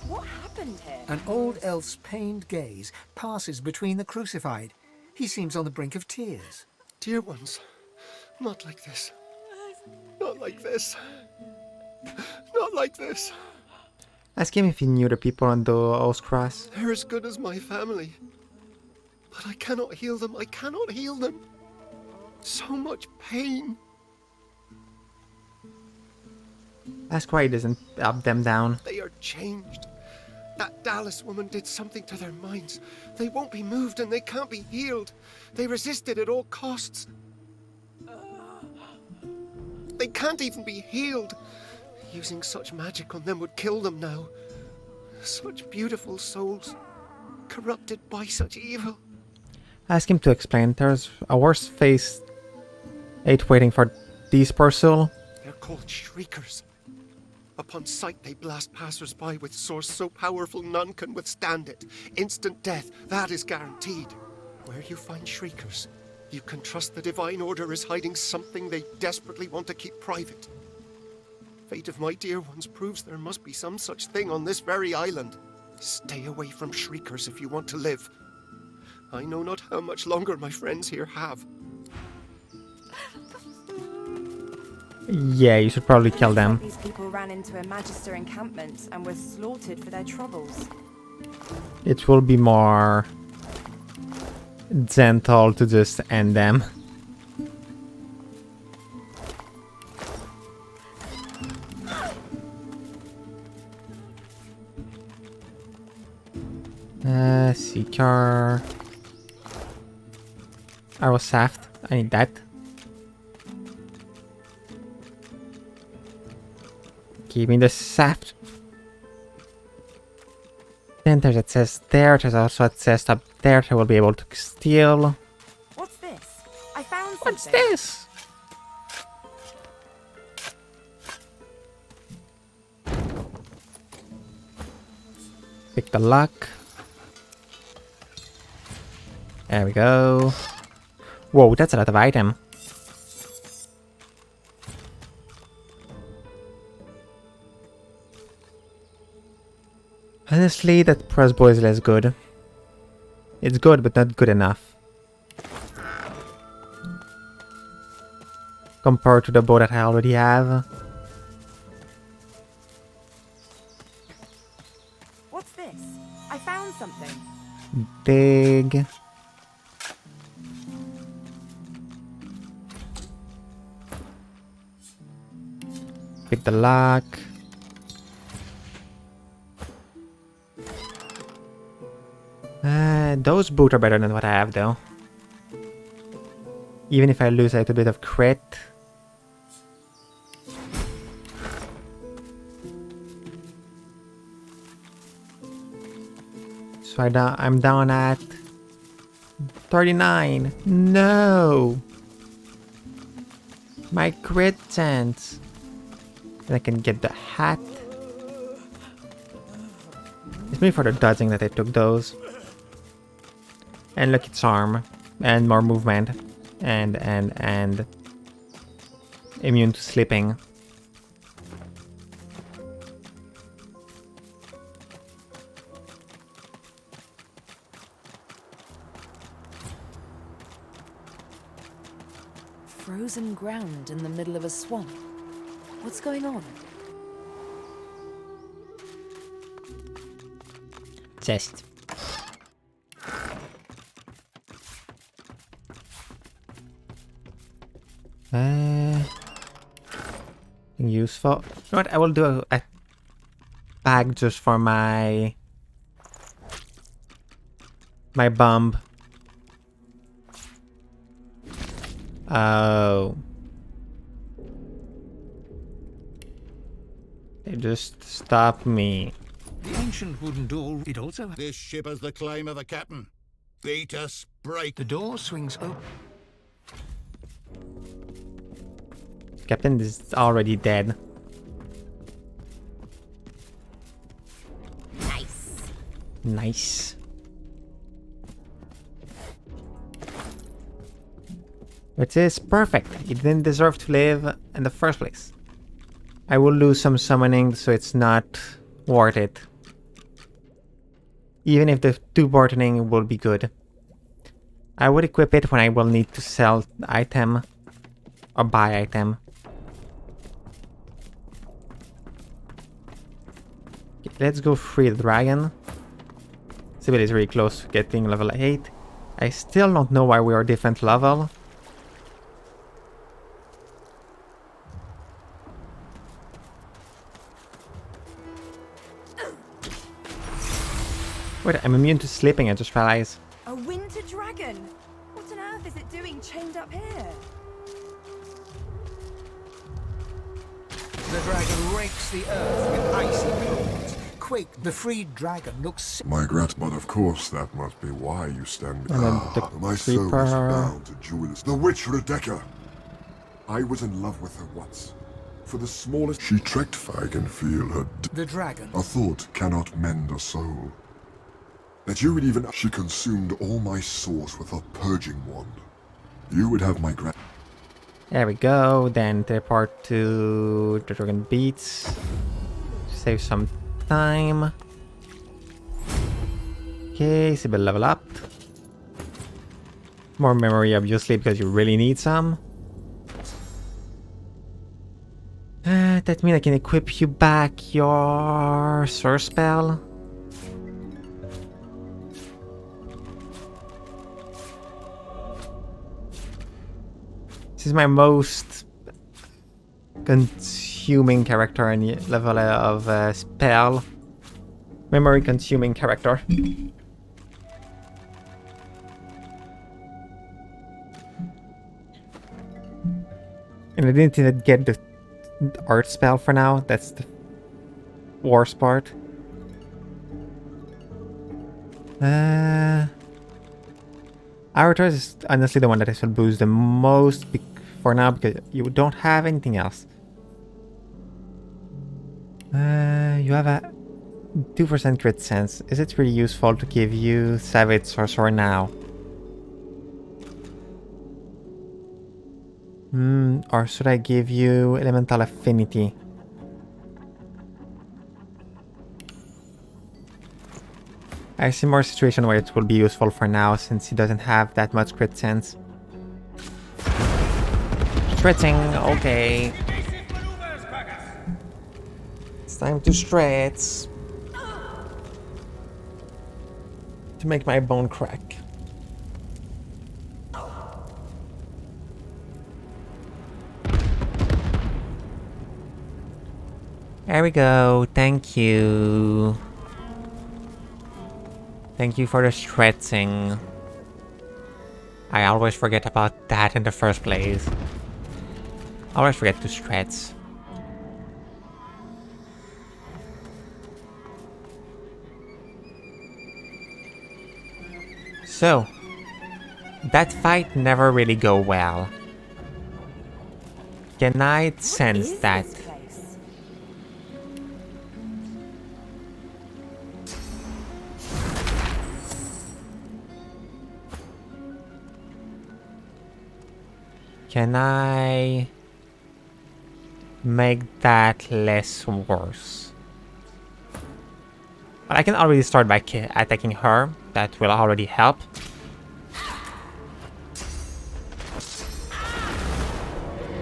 What happened here? An old elf's pained gaze passes between the crucified. He seems on the brink of tears. Dear ones, not like this. Not like this. Not like this. Ask him if he knew the people on the Oath Cross. They're as good as my family. But I cannot heal them. I cannot heal them. So much pain. Ask why he doesn't up them down. They are changed. That Dallas woman did something to their minds. They won't be moved and they can't be healed. They resisted at all costs. They can't even be healed. Using such magic on them would kill them now. Such beautiful souls, corrupted by such evil. Ask him to explain. There's a worse face 8 waiting for these poor soul. They're called Shriekers. Upon sight they blast passers-by with source so powerful none can withstand it. Instant death, that is guaranteed. Where you find Shriekers, you can trust the Divine Order is hiding something they desperately want to keep private. Fate of my dear ones proves there must be some such thing on this very island. Stay away from Shriekers if you want to live. I know not how much longer my friends here have. Yeah, you should probably kill them. These people ran into a Magister encampment and were slaughtered for their troubles. It will be more gentle to just end them. Seeker. Arrow Shaft. I need that. Give me the shaft. Then there's it says there. There's also a chest up there that I will be able to steal. What's this? I found something. What's this? Pick the lock. There we go. Whoa, that's a lot of item. Honestly, that crossbow is less good. It's good, but not good enough. Compared to the bow that I already have. What's this? I found something. Big. Pick the lock. Those boots are better than what I have though. Even if I lose a little bit of crit. So I'm down at 39. No! My crit chance. And I can get the hat. It's maybe for the dodging that I took those. And look, it's arm. And more movement. And immune to slipping. Frozen ground in the middle of a swamp. What's going on? Chest. Useful. You know what? I will do a bag just for my bomb. Oh. They just stopped me. The ancient wooden door, it also... This ship has the claim of the captain. Beat us, break. The door swings open. Captain is already dead. Nice. Nice. Which is perfect. He didn't deserve to live in the first place. I will lose some summoning, so it's not worth it. Even if the 2 bartering will be good. I would equip it when I will need to sell item or buy item. Okay, let's go free the dragon. Sibyl is really close to getting level 8. I still don't know why we are different level. Wait, I'm immune to sleeping, I just realized. A winter dragon? What on earth is it doing chained up here? The dragon rakes the earth with icy claws. Quake, the freed dragon looks... My but of course that must be why you stand... And then the my soul is creeper. bound to jewelers. The witch Rebecca! I was in love with her once. For the smallest... She trekked I can feel her... The dragon. A thought cannot mend a soul. That you would even... She consumed all my source with her purging wand. You would have my There we go. Then teleport to the dragon beats. Save some time. Okay, Sibyl level up. More memory, obviously, because you really need some. That means I can equip you back your Source spell. This is my most consuming character in level of spell. Memory consuming character. And I didn't even get the art spell for now. That's the worst part. Avatar is honestly the one that I should boost the most for now because you don't have anything else. You have a 2% crit sense. Is it really useful to give you Savage Sorcerer now? Or should I give you Elemental Affinity? I see more situation where it will be useful for now since he doesn't have that much crit sense. Stretching, okay. It's time to stretch. To make my bone crack. There we go, thank you. Thank you for the stretching. I always forget about that in the first place. I always forget to stretch. So, that fight never really go well. Can I sense that? Can I make that less worse? But I can already start by attacking her. That will already help.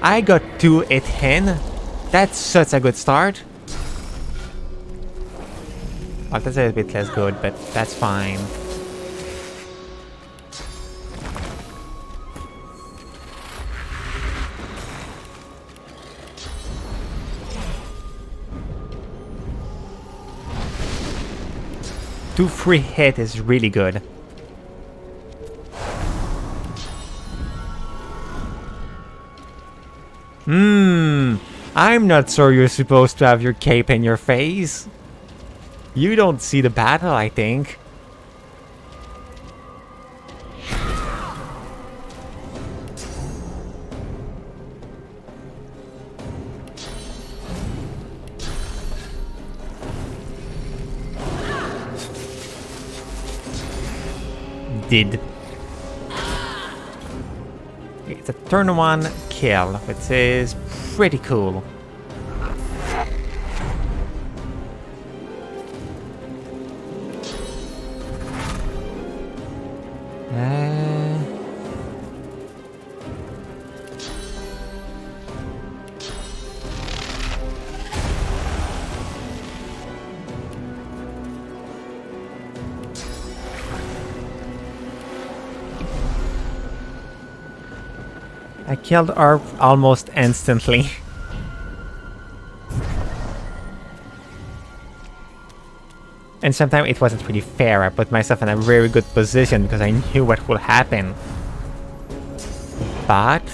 I got 2 hit in. That's such a good start. Well, that's a bit less good, but that's fine. Two free hit is really good. I'm not sure you're supposed to have your cape in your face. You don't see the battle, I think. Did. It's a turn 1 kill, which is pretty cool. I killed her almost instantly. And sometimes it wasn't really fair. I put myself in a very good position because I knew what would happen. But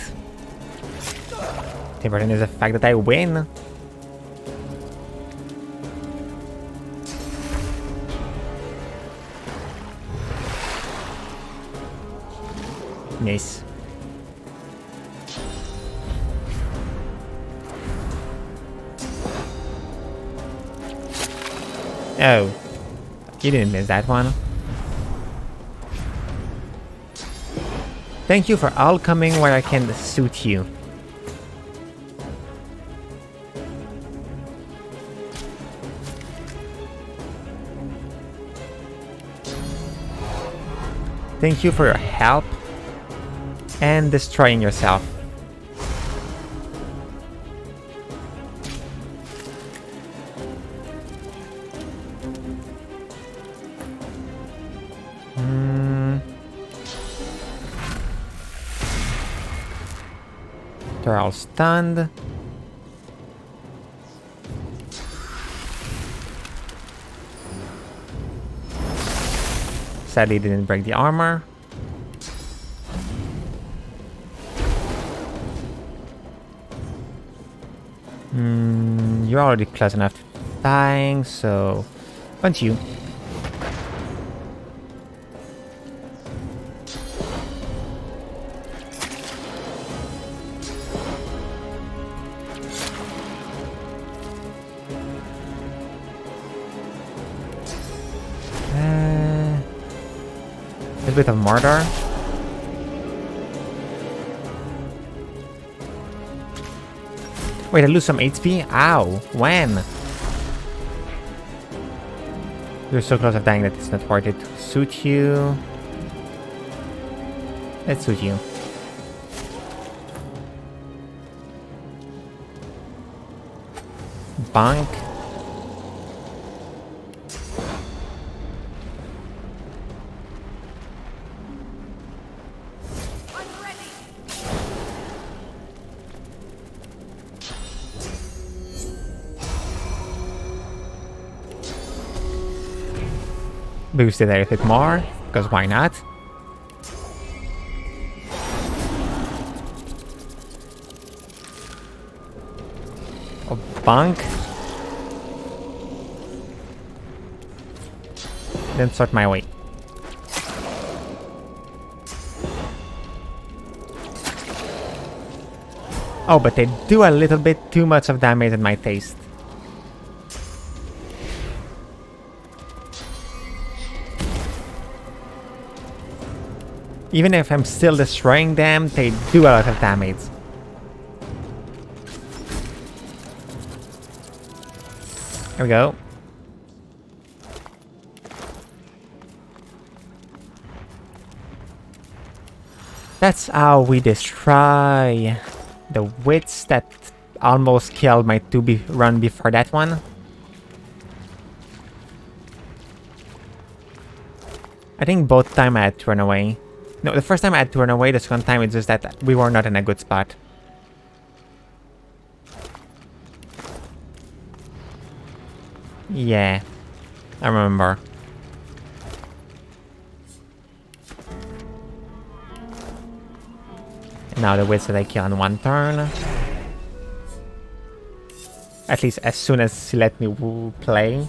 the important is the fact that I win. Nice. Oh, you didn't miss that one. Thank you for all coming where I can suit you. Thank you for your help and destroying yourself. They're all stunned. Sadly, didn't break the armor. You're already close enough to dying, so punch you. A bit of murder. Wait, I lose some HP? Ow. When? You're so close to dying that it's not worth it to suit you. Let's suit you. Bonk. Boost it a bit more, because why not? Oh, bonk. Then sort my way. Oh, but they do a little bit too much of damage in my taste. Even if I'm still destroying them, they do a lot of damage. There we go. That's how we destroy the wits that almost killed my 2B run before that one. I think both times I had to run away. No, the first time I had to run away, the second time it's just that we were not in a good spot. Yeah, I remember. And now the wits that I kill in one turn. At least as soon as he let me play.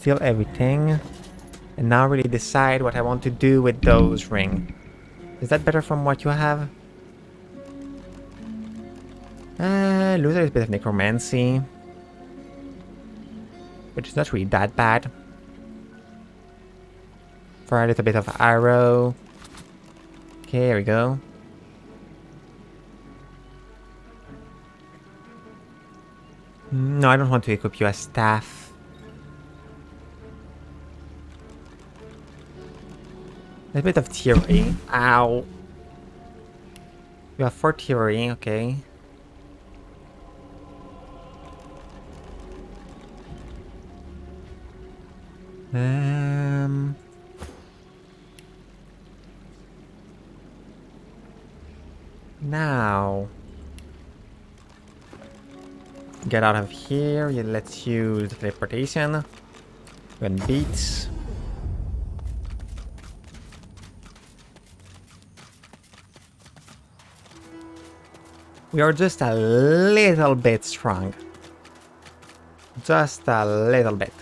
Steal everything. And now really decide what I want to do with those rings. Is that better from what you have? Loser is a bit of necromancy. Which is not really that bad. For a little bit of arrow. Okay, here we go. No, I don't want to equip you as staff. A bit of theory. Ow. You have 4 theory, okay. Now. Get out of here. Let's use teleportation. When beats. We are just a little bit strong. Just a little bit.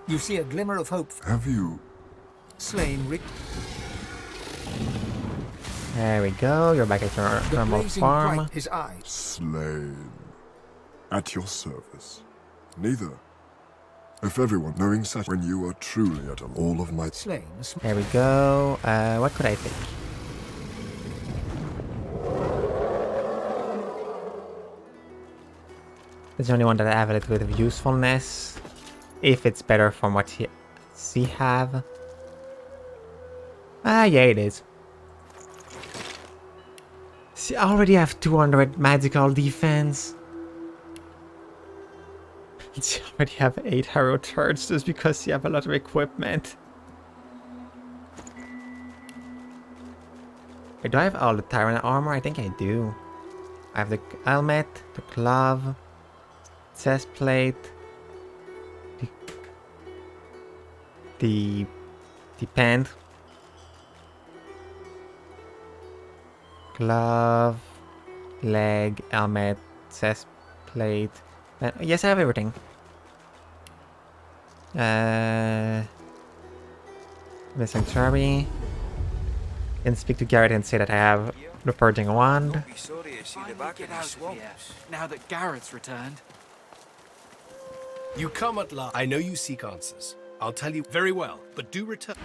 You see a glimmer of hope. Have you? Slain Rick. There we go. You're back at your normal farm. His eyes. Slain. At your service. Neither. If everyone knowing such when you are truly at all of my slain. There we go. What could I take? There's only one that I have a little bit of usefulness. If it's better from what he have. Ah, yeah, it is. See, I already have 200 magical defense. You already have 8 arrow charge just because you have a lot of equipment. Wait, do I have all the Tyrant armor? I think I do. I have the helmet, the glove, chest plate. The pant. Glove. Leg. Helmet. Chest plate. Yes, I have everything. Missing Charmy. Can speak to Garrett and say that I have the purging wand. Don't be sorry to see the back of these swamps. Now that Gareth's returned. You come at last. I know you seek answers. I'll tell you very well, but do return.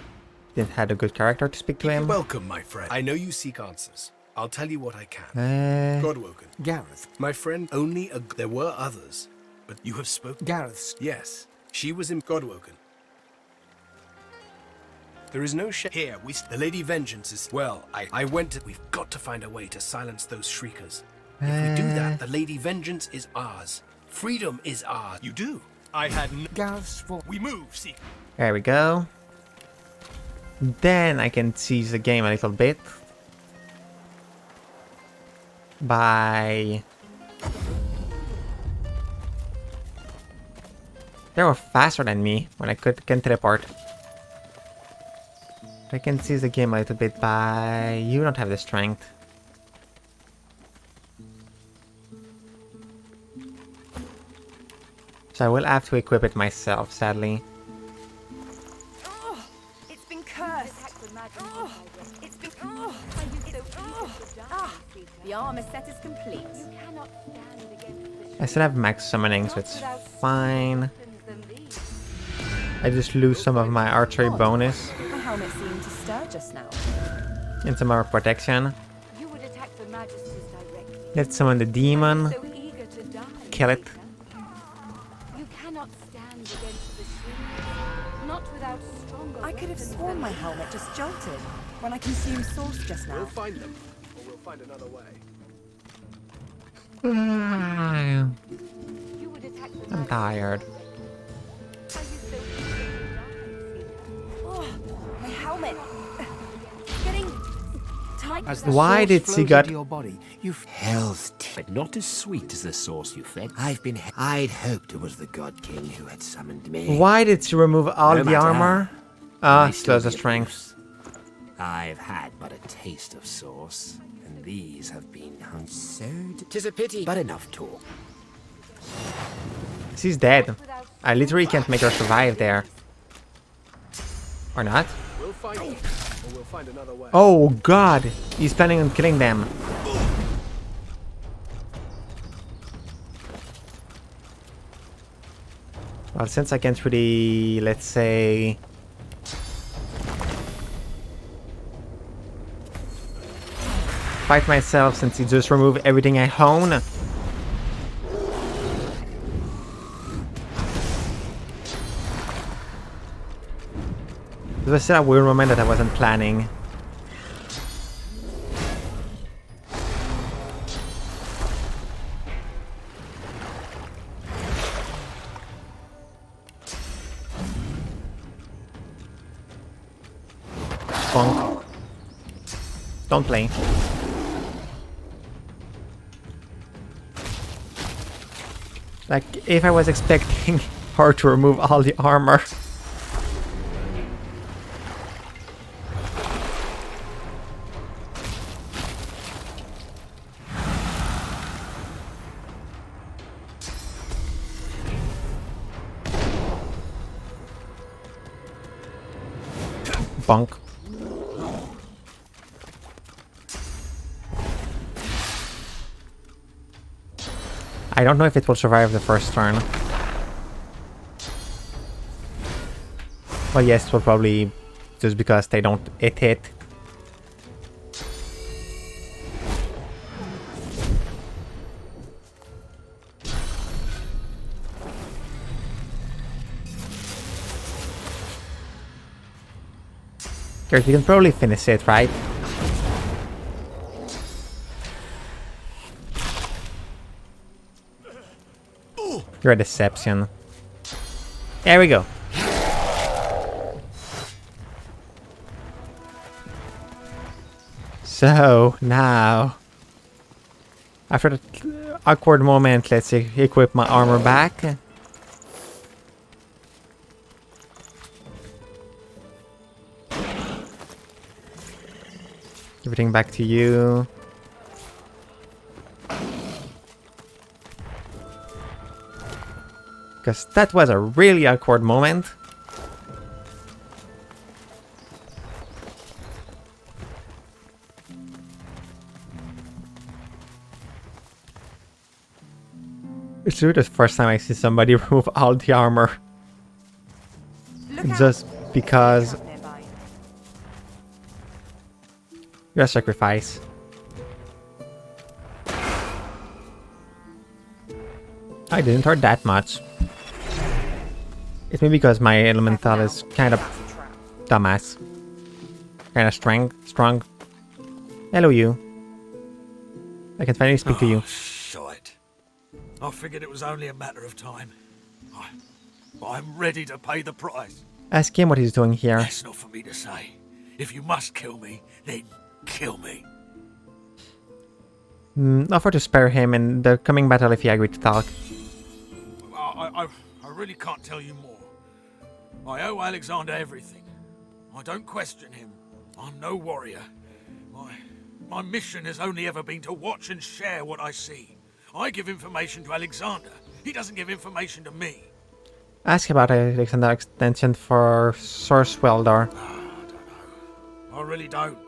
Didn't have a good character to speak to him. Welcome, my friend. I know you seek answers. I'll tell you what I can. Godwoken. Gareth. My friend, only a... There were others, but you have spoken. Gareth's. Yes, she was in Godwoken. There is no here. The Lady Vengeance is... Well, I went to... We've got to find a way to silence those shriekers. If we do that, the Lady Vengeance is ours. Freedom is ours. You do. I had no... Gareth's fault. We move, see. There we go. Then I can seize the game a little bit. By... They were faster than me when I can teleport. I can seize the game a little bit by... You don't have the strength. So I will have to equip it myself, sadly. Oh, it's been cursed. Oh, it's been... Oh, the armor set is complete. You cannot stand against I still have max summoning, so it's fine. I just lose some of my archery bonus. My helmet seemed to stir just now. And some more protection. You would attack the Magisters directly. Let's summon the demon. So eager to die. Kill it. You cannot stand against the shriek. Not without stronger I could have weapons sworn than my these. helmet just jolted when I consumed sauce just now. We'll find them, or we'll find another way. You would attack the I'm tired. Oh, my helmet. Getting tight. As the Why sauce did flows she got... into your body, you Hell's but not as sweet as the sauce you fed. I'd hoped it was the God King who had summoned me. Why did she remove all No the matter armor? how, I Ah, still slows the give strength. I've had but a taste of sauce, and these have been hung so... 'Tis a pity, but enough talk. She's dead. I literally can't make her survive there. Or not? We'll find them, or we'll find another way. Oh god! He's planning on killing them. Well, since I can't really, let's say... fight myself since he just removed everything I own. It was a weird moment that I wasn't planning. Bonk. Don't play. Like, if I was expecting her to remove all the armor. Bonk. I don't know if it will survive the first turn. Well, yes, it will probably, just because they don't hit. Garrett, you can probably finish it, right? You're a deception. There we go. So, now... after the awkward moment, let's equip my armor back. Everything back to you. Because that was a really awkward moment. It's really the first time I see somebody remove all the armor. Just because you're a sacrifice. I didn't hurt that much. It's maybe because my elemental is kind of dumbass. Kind of strong. Hello, you. I can finally speak to you. Shite. I figured it was only a matter of time. I'm ready to pay the price. Ask him what he's doing here. That's not for me to say. If you must kill me, then kill me. Offer to spare him in the coming battle if he agreed to talk. I really can't tell you more. I owe Alexander everything. I don't question him. I'm no warrior. My mission has only ever been to watch and share what I see. I give information to Alexander. He doesn't give information to me. Ask about Alexander extension for Source Weldor. I really don't.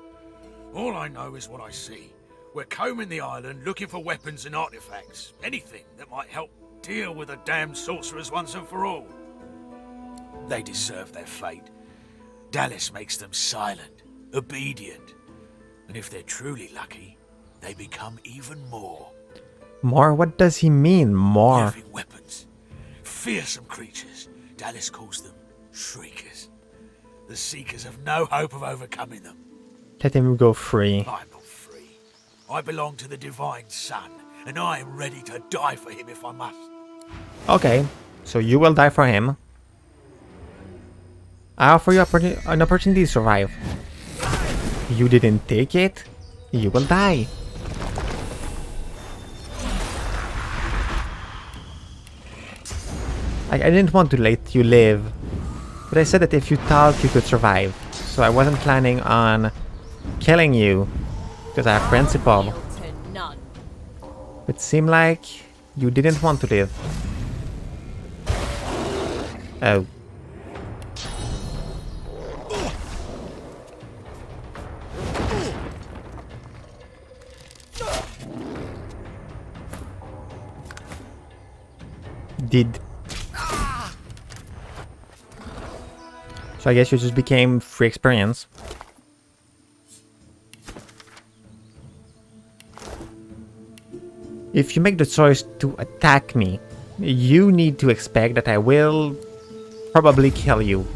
All I know is what I see. We're combing the island looking for weapons and artifacts. Anything that might help deal with the damned sorcerers once and for all. They deserve their fate. Dallas makes them silent, obedient. And if they're truly lucky, they become even more. More? What does he mean, more? Having weapons. Fearsome creatures. Dallas calls them shriekers. The Seekers have no hope of overcoming them. Let him go free. I'm not free. I belong to the Divine Son, and I am ready to die for him if I must. Okay, so you will die for him. I offer you an opportunity to survive. You didn't take it, you will die. I didn't want to let you live, but I said that if you talk, you could survive. So I wasn't planning on killing you, because I have principle. It seemed like you didn't want to live. Oh. Did. So I guess you just became free experience. If you make the choice to attack me, you need to expect that I will probably kill you.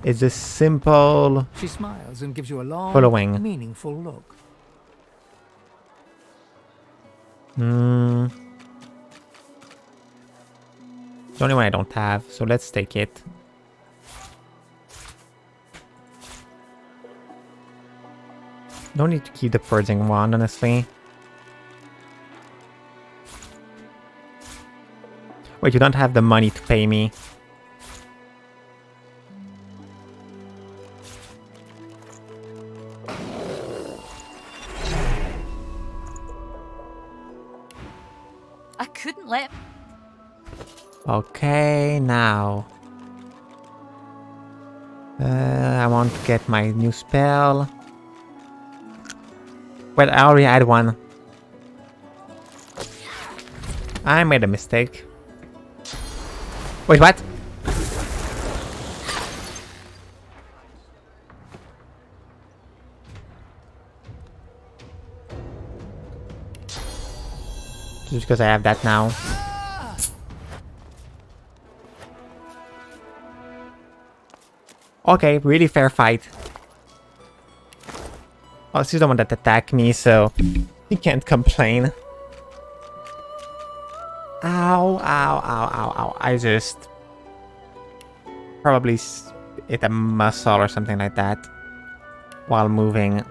It's a simple She smiles and gives you a long, following. meaningful look. The only one I don't have, so let's take it. Don't need to keep the purging wand, honestly. Wait, you don't have the money to pay me. I couldn't let... Okay, now. I want to get my new spell. Well, I already had one. I made a mistake. Wait, what? Just because I have that now. Okay, really fair fight. Oh, she's the one that attacked me, so you can't complain. Ow, ow, ow, ow, ow. I just probably hit a muscle or something like that while moving.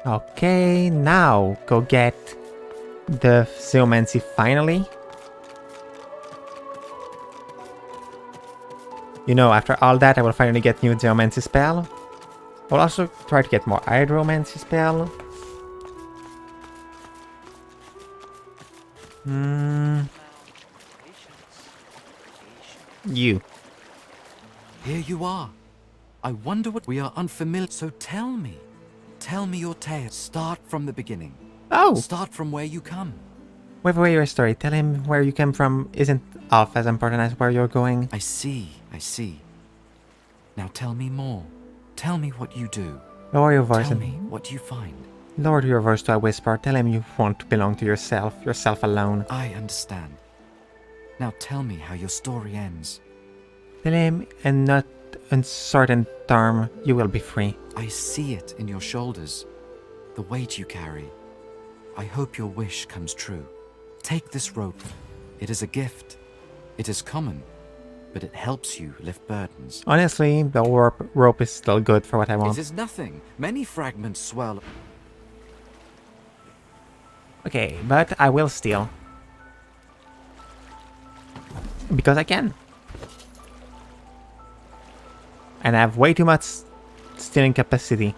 Okay, now go get the Zeomancy finally. You know, after all that, I will finally get new Geomancy spell. I'll also try to get more Hydromancy spell. You. Here you are. I wonder what we are unfamiliar. So tell me your tale. Start from the beginning. Oh! Start from where you come. Wait for your story. Tell him where you came from isn't half as important as where you're going. I see. Now tell me more. Tell me what you do. Lower your voice Tell and me what you find. lower your voice to a whisper. Tell him you want to belong to yourself alone. I understand. Now tell me how your story ends. Tell him in not uncertain term you will be free. I see it in your shoulders. The weight you carry. I hope your wish comes true. Take this rope. It is a gift. It is common, but it helps you lift burdens. Honestly, the rope is still good for what I want. It is nothing. Many fragments swirl. Okay, but I will steal. Because I can. And I have way too much stealing capacity.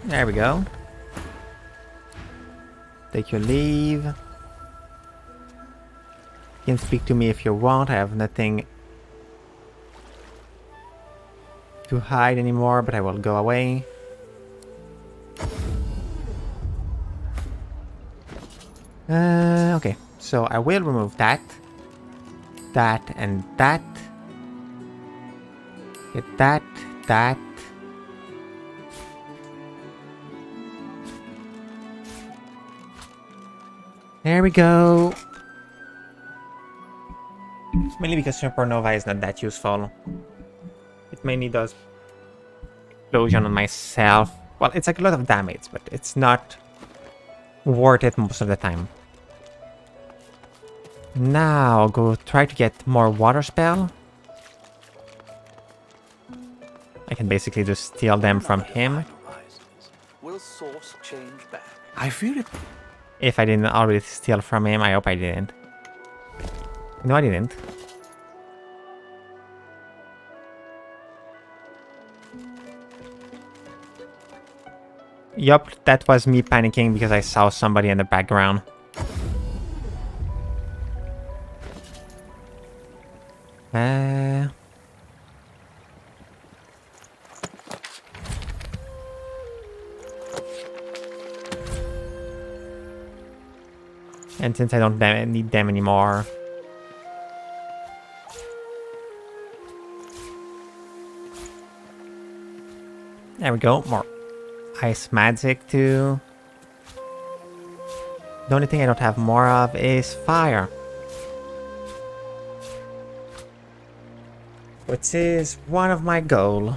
There we go. Take your leave. You can speak to me if you want. I have nothing to hide anymore, but I will go away. Okay, so I will remove that, and that. Get that. There we go. Mainly because Supernova is not that useful. It mainly does explosion on myself. Well, it's like a lot of damage, but it's not worth it most of the time. Now I'll go try to get more water spell. I can basically just steal them from him. Will source change back? I feel it. If I didn't already steal from him, I hope I didn't. No, I didn't. Yup, that was me panicking because I saw somebody in the background. And since I don't need them anymore... There we go, more ice magic too. The only thing I don't have more of is fire. Which is one of my goals.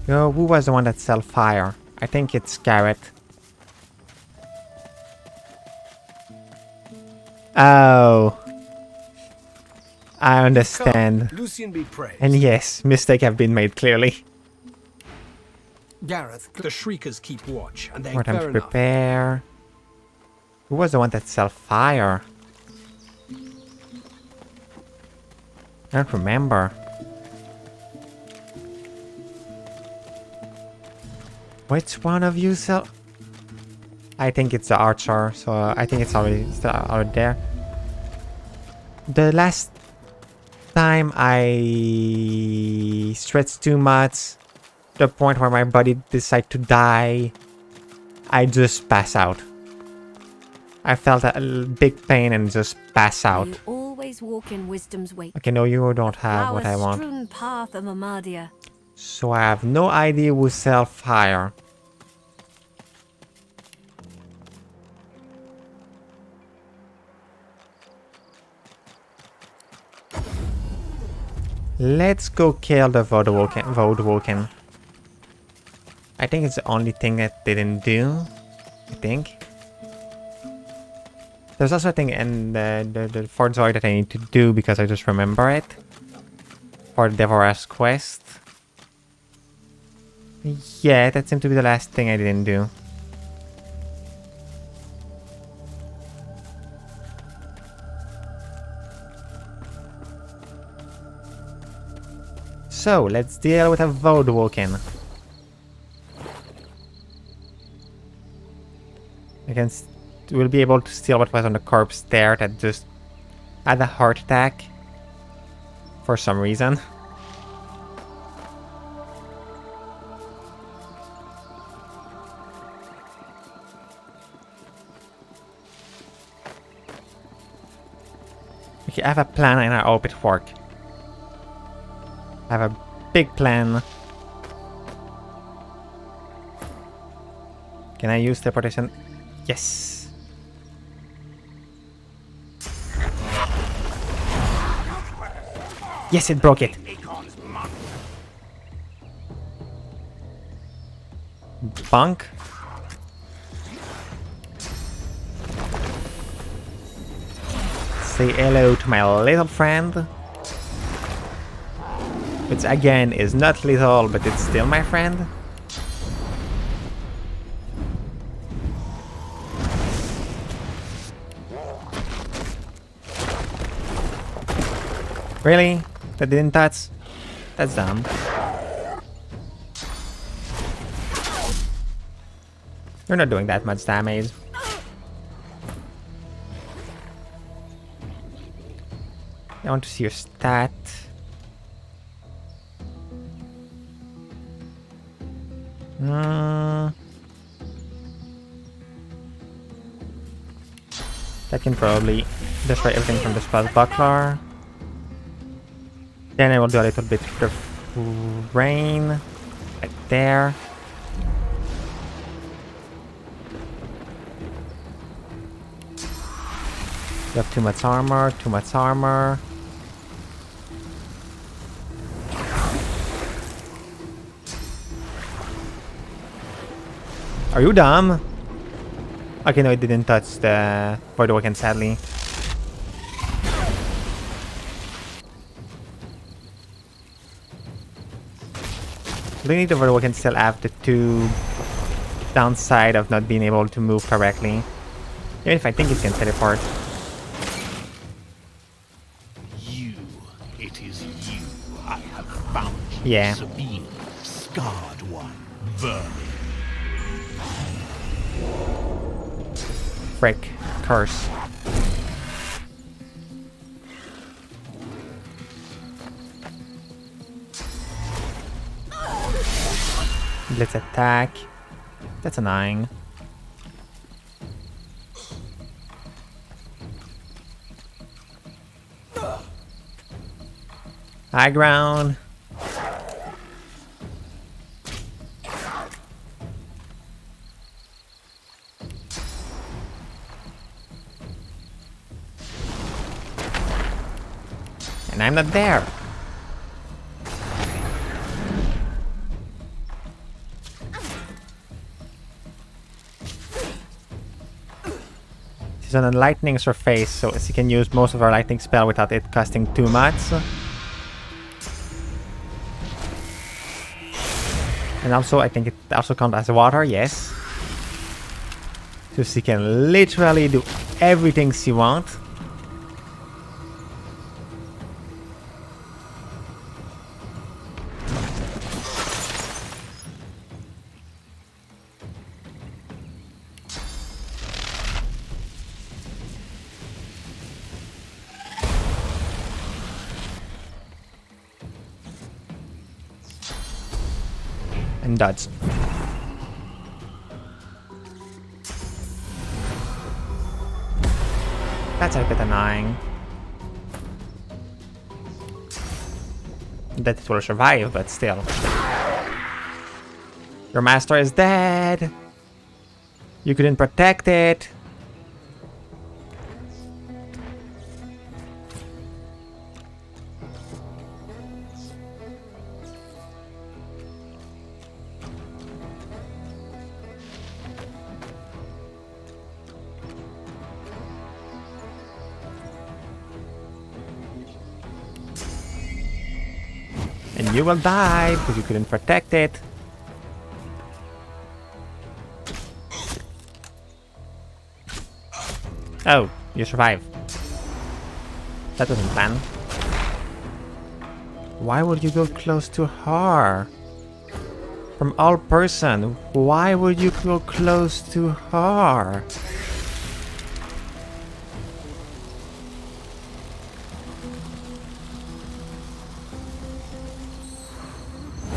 Yo, who was the one that sell fire? I think it's Garrett. Oh. I understand. Come, Lucian be praised. And yes, mistake have been made clearly. Gareth, the Shriekers keep watch, and they More time to fair enough. prepare. Who was the one that sell fire? I don't remember. Which one of you sell? I think it's the archer, so I think it's already there. The last time I stretched too much, to the point where my body decided to die, I just pass out. I felt a big pain and just pass out. You always walk in wisdom's wake. Okay, no, you don't have what I want. Flower-strewn path of Amadia. So I have no idea who sell fire. Let's go kill the Voidwoken. I think it's the only thing that didn't do. I think. There's also a thing in the Fort Zoid that I need to do because I just remember it. For the Devorah's quest. Yeah, that seemed to be the last thing I didn't do. So, let's deal with a Voidwoken. We'll be able to steal what was on the corpse there that just had a heart attack. For some reason. Okay, I have a plan and I hope it works. I have a big plan. Can I use teleportation? Yes. Yes, it broke it. Bunk. Say hello to my little friend. Which again is not little, but it's still my friend. Really? That didn't touch? That's dumb. You're not doing that much damage. I want to see your stat. That can probably destroy everything from the spell buckler. Then I will do a little bit of rain right there. You have too much armor, too much armor. Are you dumb? Okay, no, it didn't touch the Voidwoken, sadly. Do you need the Voidwoken still have the two downside of not being able to move correctly? Even if I think it can teleport. It is you I have found. Yeah. Sabine, scarred one, vermin. Frick. Curse. Blitz attack. That's annoying. High ground. And I'm not there. She's on a lightning surface, so she can use most of her lightning spell without it costing too much. And also, I think it also counts as water, yes. So she can literally do everything she wants. And dodge. That's a bit annoying. That it will survive, but still. Your master is dead. You couldn't protect it. And you will die because you couldn't protect it. Oh, you survived. That wasn't planned. Why would you go close to her? From all person, why would you go close to her?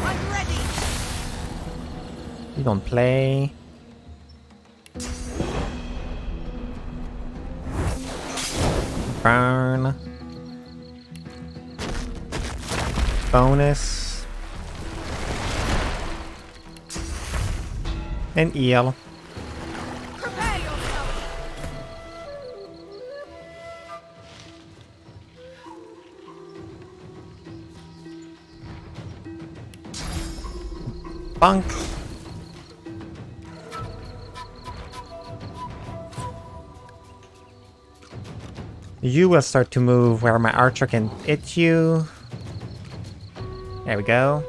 I'm ready. You don't play. Burn. Bonus. And eel. Prepare yourself. Bunk. You will start to move where my archer can hit you. There we go.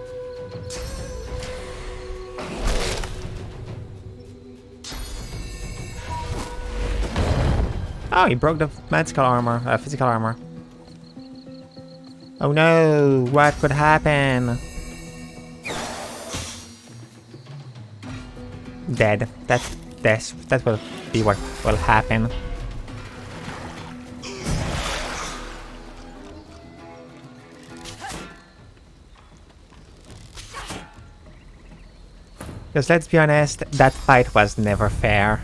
Oh, he broke the magical armor, physical armor. Oh no, what could happen? Dead. That will be what will happen. Because let's be honest, that fight was never fair.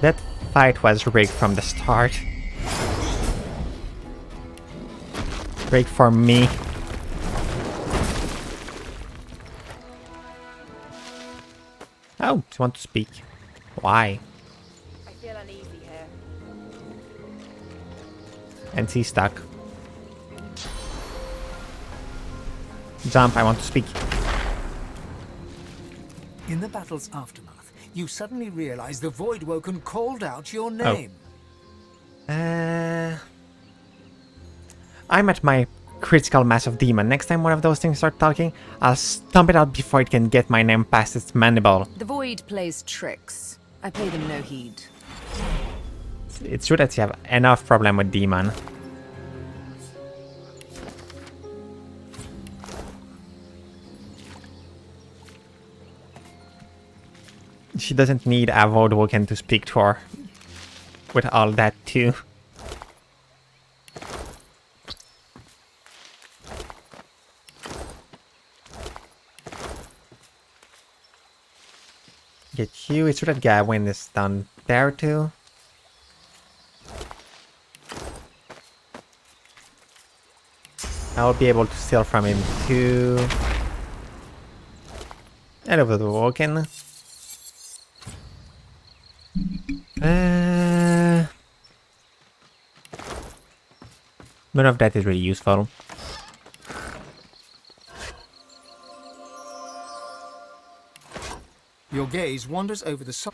That fight was rigged from the start. Rigged for me. Oh, you want to speak? Why? I feel uneasy here. And he's stuck. Jump, I want to speak. In the battle's aftermath, you suddenly realize the Voidwoken called out your name. I'm at my critical mass of demon. Next time one of those things start talking, I'll stomp it out before it can get my name past its mandible. The void plays tricks. I pay them no heed. It's true that you have enough problem with demon. She doesn't need a Voidwoken to speak to her. With all that too. Get you. It's true that Gawain is down there too. I'll be able to steal from him too. And over the Woken. None of that is really useful. Your gaze wanders over the side.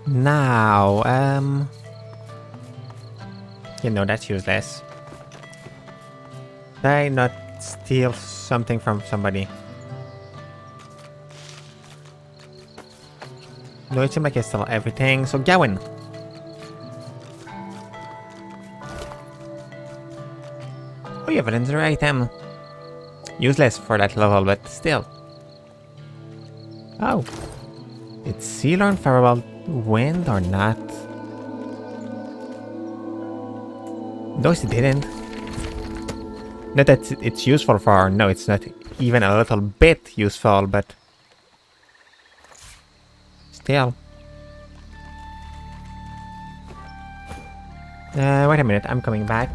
Now, you know, that's useless. Did I not steal something from somebody? No, it seems like I stole everything. So, Gawain. Oh, you have an injury item. Useless for that level, but still. Oh. Did she learn Farewell Wind or not? No, she didn't. Not that it's useful for her. No, it's not even a little bit useful, but... Still. Wait a minute, I'm coming back.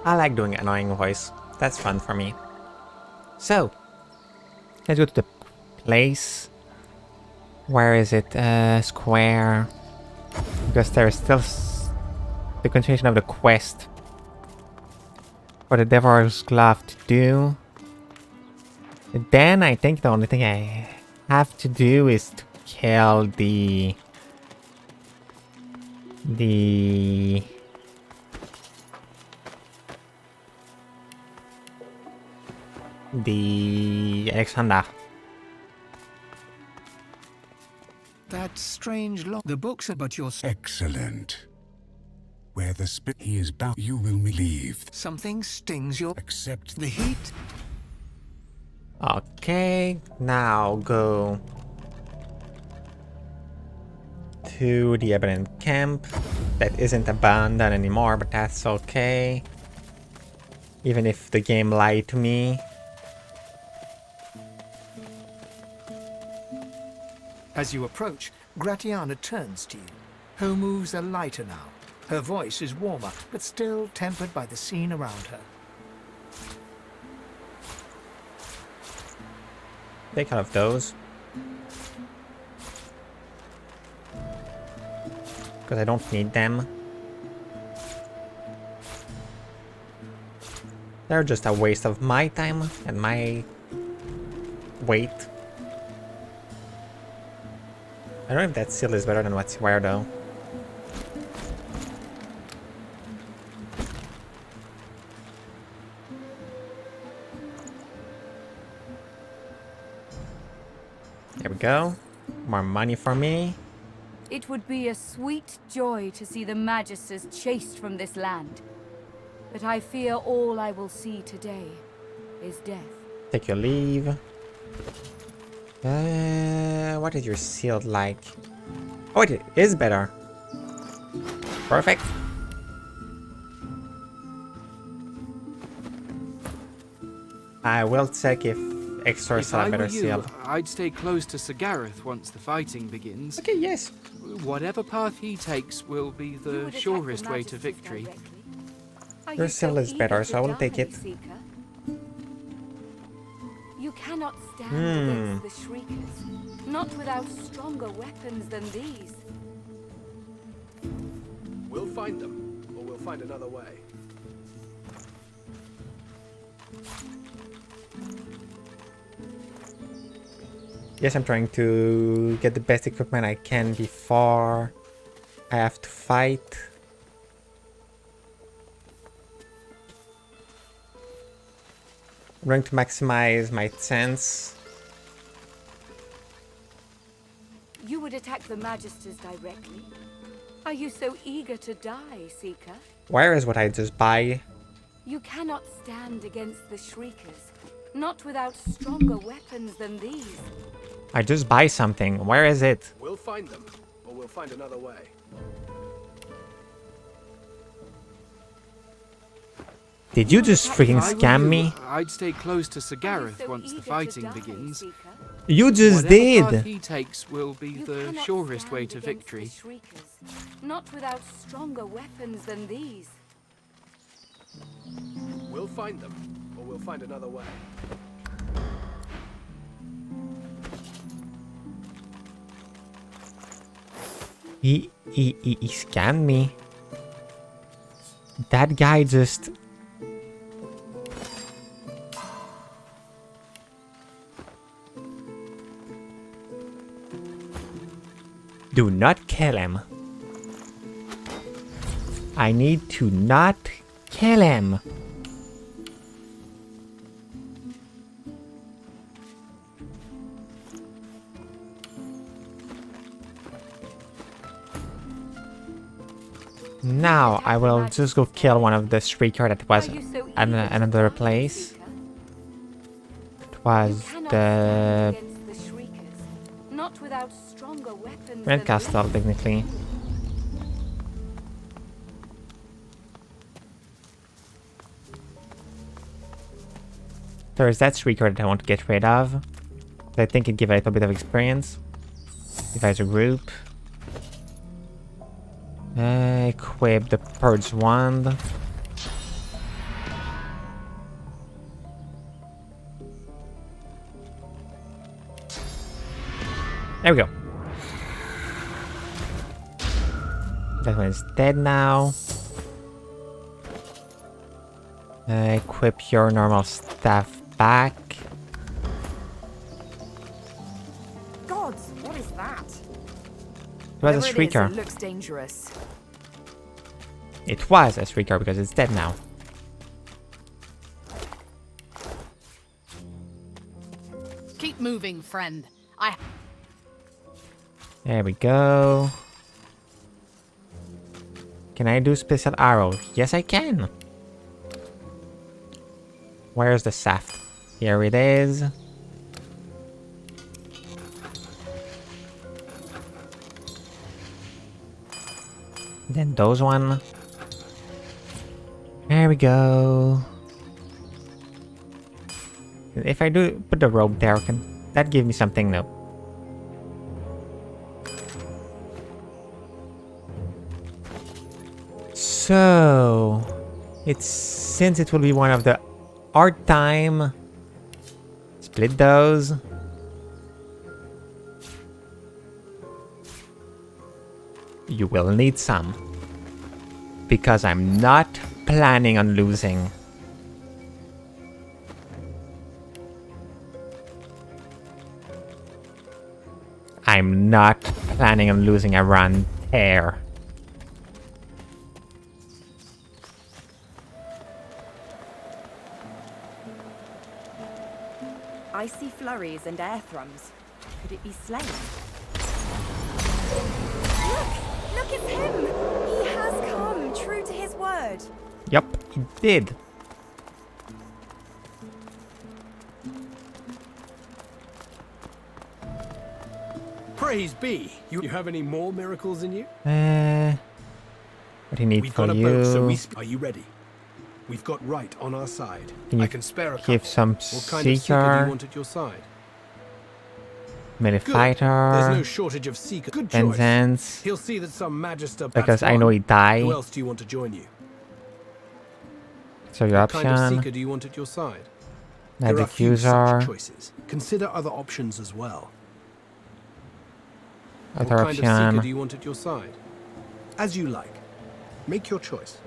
I like doing annoying voice. That's fun for me. So, let's go to the place. Where is it? Square. Because there is still the continuation of the quest for the Devourer's Glove to do. And then I think the only thing I have to do is to kill the Alexander. That strange lock. The books about your... Excellent. Where the spirit he is bound, you will leave. Something stings your... Accept the heat. Okay, now go to the abandoned camp. That isn't abandoned anymore, but that's okay. Even if the game lied to me. As you approach, Gratiana turns to you. Her moves are lighter now. Her voice is warmer, but still tempered by the scene around her. Take out of those. Because I don't need them. They're just a waste of my time and my weight. I don't know if that seal is better than what's where though. There we go. More money for me. It would be a sweet joy to see the Magisters chased from this land. But I fear all I will see today is death. Take your leave. What is your shield like? Oh, it is better. Perfect. I will check if extras have a better shield. I'd stay close to Sir Gareth once the fighting begins. Okay, yes. Whatever path he takes will be the surest way to victory. Your shield is better, so I will take it. You cannot stand against the Shriekers, not without stronger weapons than these. We'll find them, or we'll find another way. Yes, I'm trying to get the best equipment I can before I have to fight. I'm going to maximize my chance. You would attack the Magisters directly? Are you so eager to die, Seeker? Where is what I just buy? You cannot stand against the Shriekers, not without stronger weapons than these. I just buy something. Where is it? We'll find them, or we'll find another way. Did you just freaking scam me? I'd stay close to Sir Gareth once the fighting begins. You just Whatever path did. he takes will be the surest way to victory. Not without stronger weapons than these. We'll find them, or we'll find another way. He scammed me. That guy just... Do not kill him. I need to not kill him. Now I will just go kill one of the Shrieker that was at another place. It was the Not without stronger weapons Red Castle, technically. There is that Shrieker that I want to get rid of. I think it gives a little bit of experience. Devise a group. Equip the Purge Wand. There we go. That one is dead now. Equip your normal staff back. Gods, what is that? It was a Whatever it is, shrieker. it looks dangerous. It was a shrieker because it's dead now. Keep moving, friend. There we go. Can I do special arrow? Yes, I can. Where's the shaft? Here it is. Then those one. There we go. If I do put the rope there, can that give me something new? So, since it will be one of the art time, split those. You will need some, because I'm not planning on losing. I'm not planning on losing a run there. I see flurries and air thrums. Could it be slain? Look, it's him! He has come, true to his word. Yup, he did. Praise be. You have any more miracles in you? What do you need We've for got a you? boat, so are you ready? We've got right on our side. Can you I can spare a couple. give some What kind of seeker do seeker? you want at your side? Melee Good. fighter. There's no shortage of seekers. Good choice. Vengeance. He'll see that some magister Because bats I know one. he died. Who else do you want to join you? So your What kind of option. seeker do you want at your side? There are Magic few user. such choices. Consider other options as well. Other What kind of seeker option. do you want at your side? As you like. Make your choice.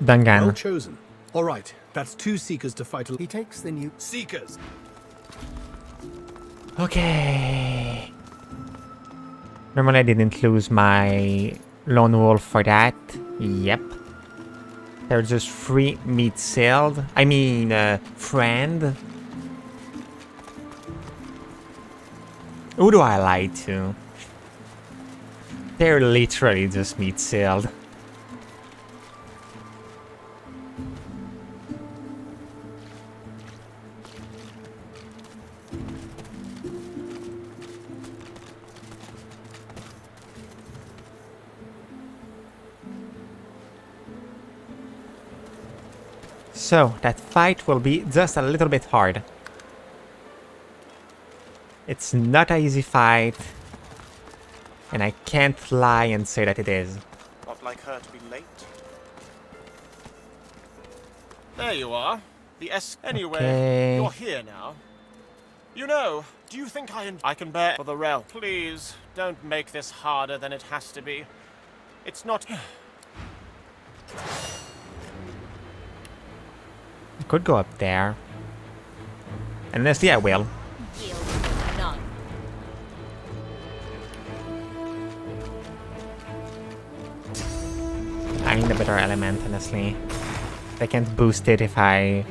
Dungan. Well chosen. All right, that's 2 seekers to fight. He takes the new seekers. Okay. Normally I didn't lose my lone wolf for that. Yep. They're just free meat sealed. I mean, friend. Who do I lie to? They're literally just meat sealed. So, that fight will be just a little bit hard. It's not an easy fight, and I can't lie and say that it is. Not like her to be late. There you are. Anyway, Okay. you're here now. You know, do you think I can bear for the realm? Please, don't make this harder than it has to be. It's not... I could go up there. Honestly, I will. None. I need a better element, honestly. I can't boost it if I...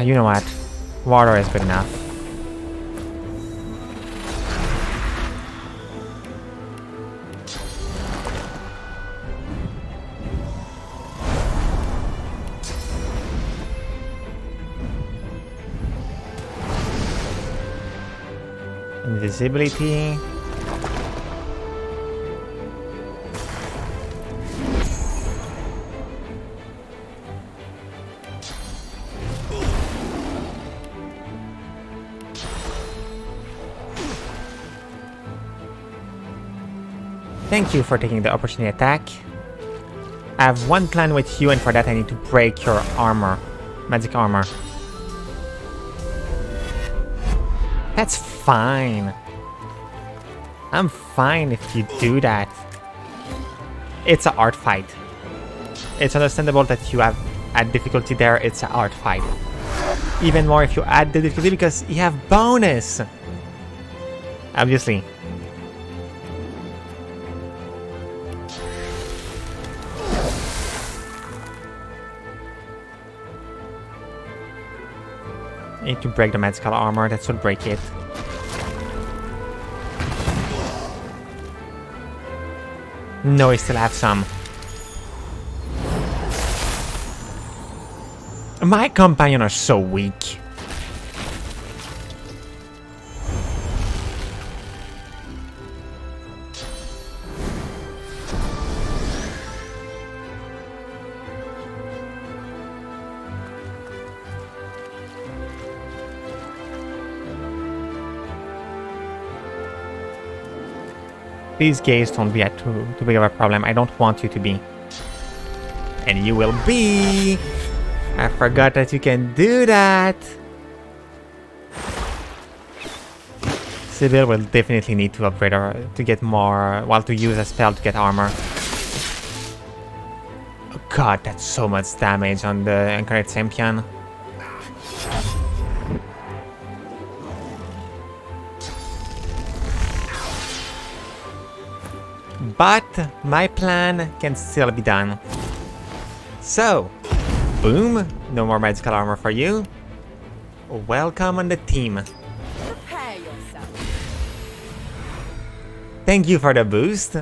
you know what? Water is good enough. Invisibility. Thank you for taking the opportunity attack. I have one plan with you, and for that I need to break your armor. Magic armor. That's fine. I'm fine if you do that. It's an art fight. It's understandable that you have add difficulty there. It's an art fight. Even more if you add the difficulty because you have bonus. Obviously. Need to break the magical armor. That should break it. No, I still have some. My companions are so weak. Please, gays, don't be at too big of a problem. I don't want you to be. And you will be. I forgot that you can do that. Sybil will definitely need to upgrade her to get more, well, to use a spell to get armor. Oh god, that's so much damage on the Incarnate Champion. But my plan can still be done. So, boom, no more magical armor for you. Welcome on the team. Prepare yourself. Thank you for the boost.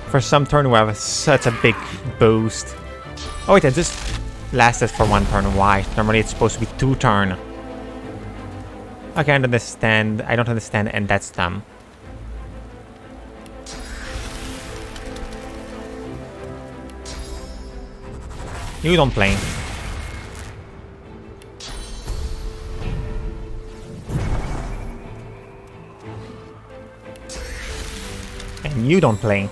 For some turn we have such a big boost. Oh wait, it just lasted for 1 turn. Why? Normally it's supposed to be 2 turn. Okay, I don't understand. I don't understand, and that's dumb. You don't play. And you don't play.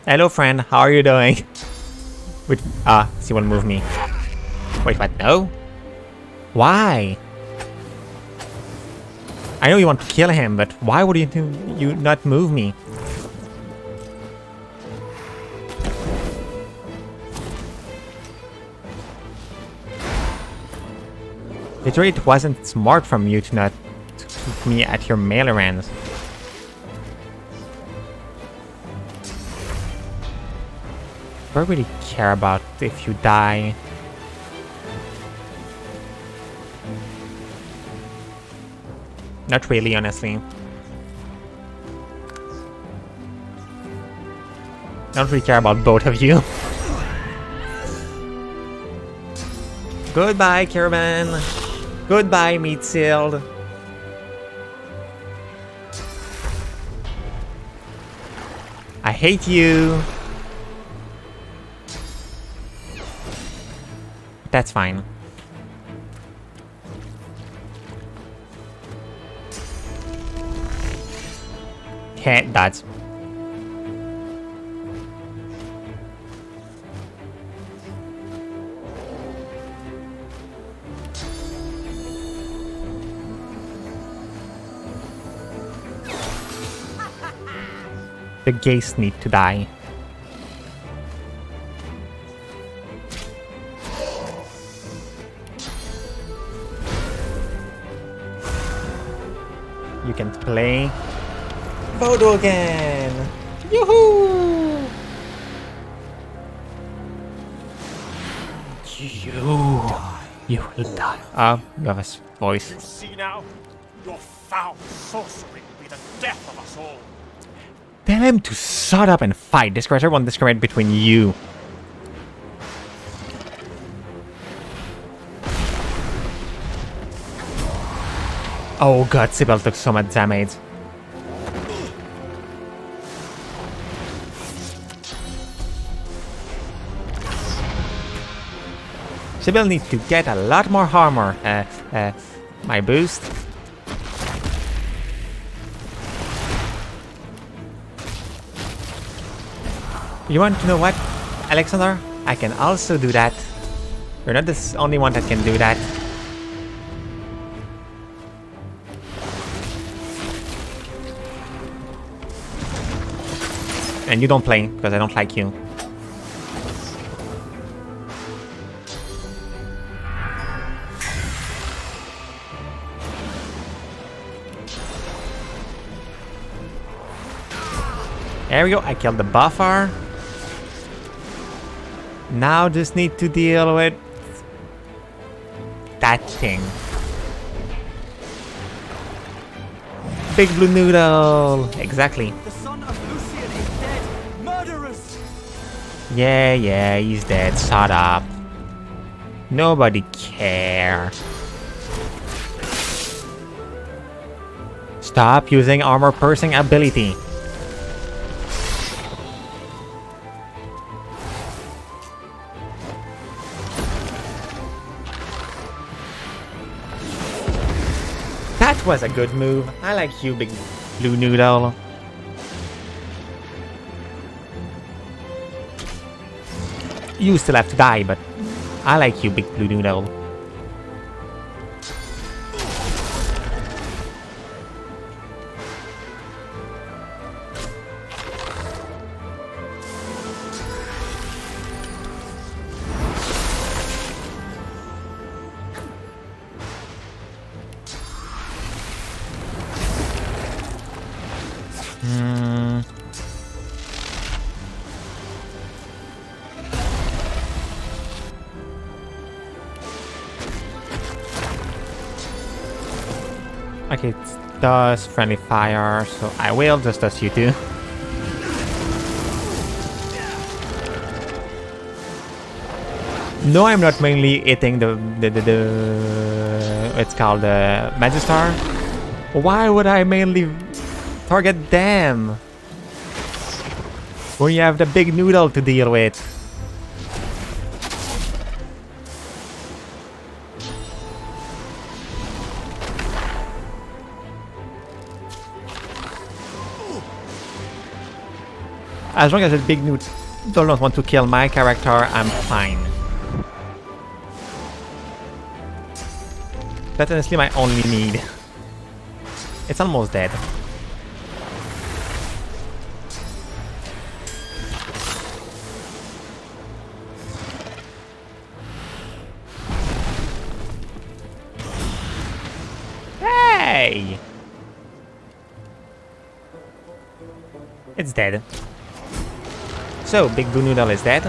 Hello friend, how are you doing? Wait, she won't move me. Wait, what? No? Why? I know you want to kill him, but why would you not move me? Literally, it wasn't smart from you to not keep me at your melee range. Do I really care about if you die? Not really, honestly. I don't really care about both of you. Goodbye, Caravan. Goodbye, Meat Sealed. I hate you. That's fine. Okay, that's... The gays need to die. You can play Voodoo again! Yoo-hoo! You will die. You have a voice. You see now? Your foul sorcery will be the death of us all. Tell him to shut up and fight. This creature won't discriminate between you. Oh god, Sybil took so much damage. Sybil needs to get a lot more armor. My boost. You want to know what, Alexander? I can also do that. You're not the only one that can do that. And you don't play, because I don't like you. There we go, I killed the buffer. Now just need to deal with that thing. Big blue noodle. Exactly. The son of Lucian is dead. Murderers. Yeah, he's dead. Shut up. Nobody care. Stop using armor piercing ability. That was a good move. I like you, big blue noodle. You still have to die, but I like you, big blue noodle. Okay, it does friendly fire, so I will just as you do. No, I'm not mainly hitting the it's called the Magister. Why would I mainly target them when you have the big noodle to deal with? As long as the big noodle don't want to kill my character, I'm fine. That's honestly my only need. It's almost dead. Hey! It's dead. So, Big Blue Noodle is dead.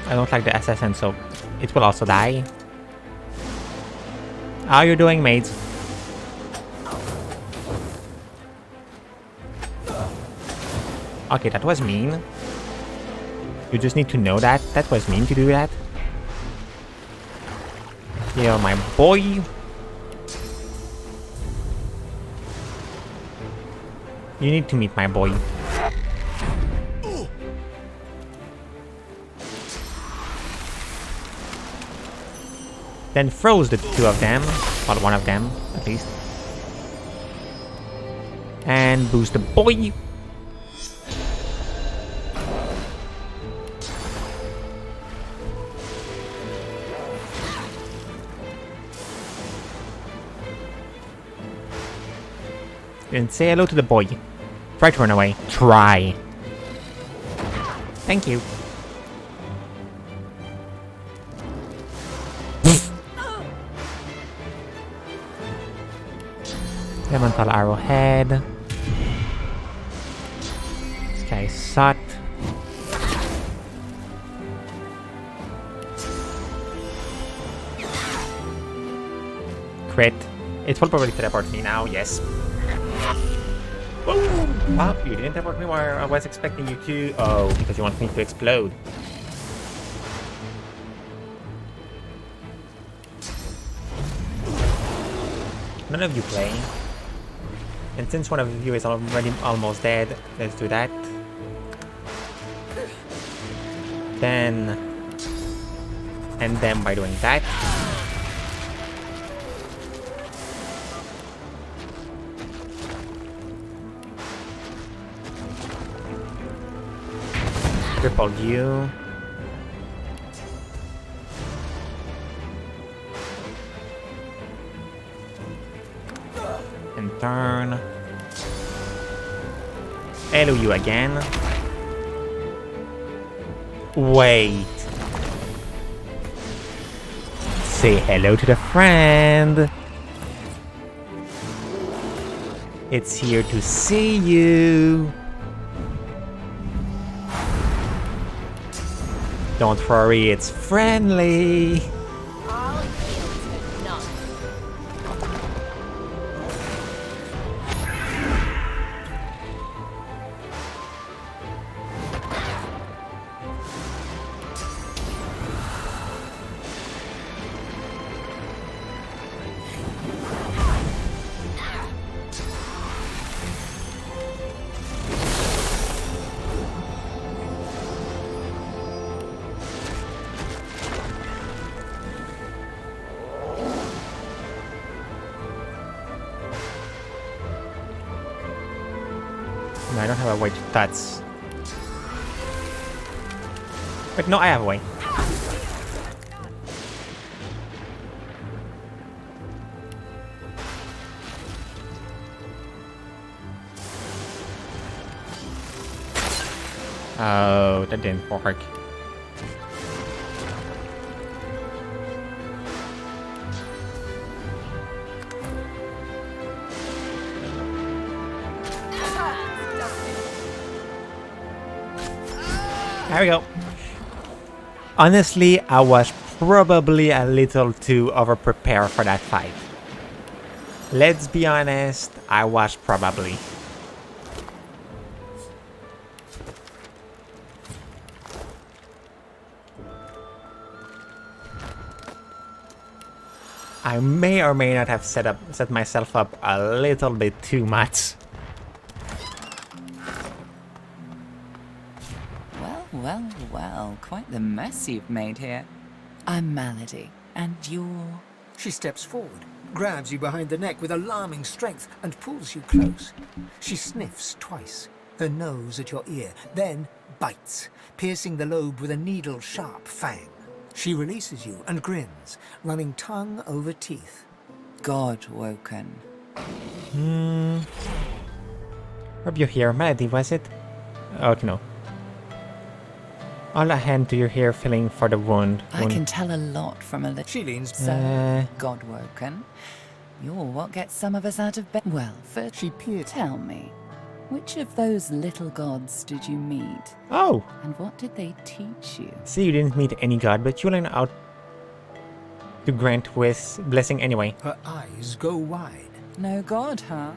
I don't like the assassin, so it will also die. How are you doing, mates? Okay, that was mean. You just need to know that. That was mean to do that. You're my boy. You need to meet my boy. Then froze the two of them. Well, one of them, at least. And boost the boy. And say hello to the boy. Try to run away. Try. Thank you. Elemental arrowhead. This guy sucked. Crit. It will probably teleport me now, yes. Boom! Wow, you didn't teleport me where I was expecting you to. Oh, because you want me to explode. None of you play. And since one of you is already almost dead, let's do that. Then end them by doing that. Crippled you. And turn. Hello you again. Wait. Say hello to the friend. It's here to see you. Don't worry, it's friendly. I'll yield to none. No, I don't have a way to touch. Wait, no, I have a way. Oh, that didn't work. There we go. Honestly, I was probably a little too over-prepared for that fight. Let's be honest, I was probably. I may or may not have set myself up a little bit too much. Well, well, quite the mess you've made here. I'm Malady, and you're... She steps forward, grabs you behind the neck with alarming strength, and pulls you close. She sniffs twice, her nose at your ear, then bites, piercing the lobe with a needle-sharp fang. She releases you and grins, running tongue over teeth. God-woken. Rub your hair, Melody, was it? Oh, no. All a hand to your hair, feeling for the wound. I can tell a lot from a little... She leans... So, God-woken. You're what gets some of us out of bed. Well, first... She peered... Tell me, which of those little gods did you meet? Oh! And what did they teach you? See, you didn't meet any god, but you learned out to grant with blessing anyway. Her eyes go wide. No god, huh?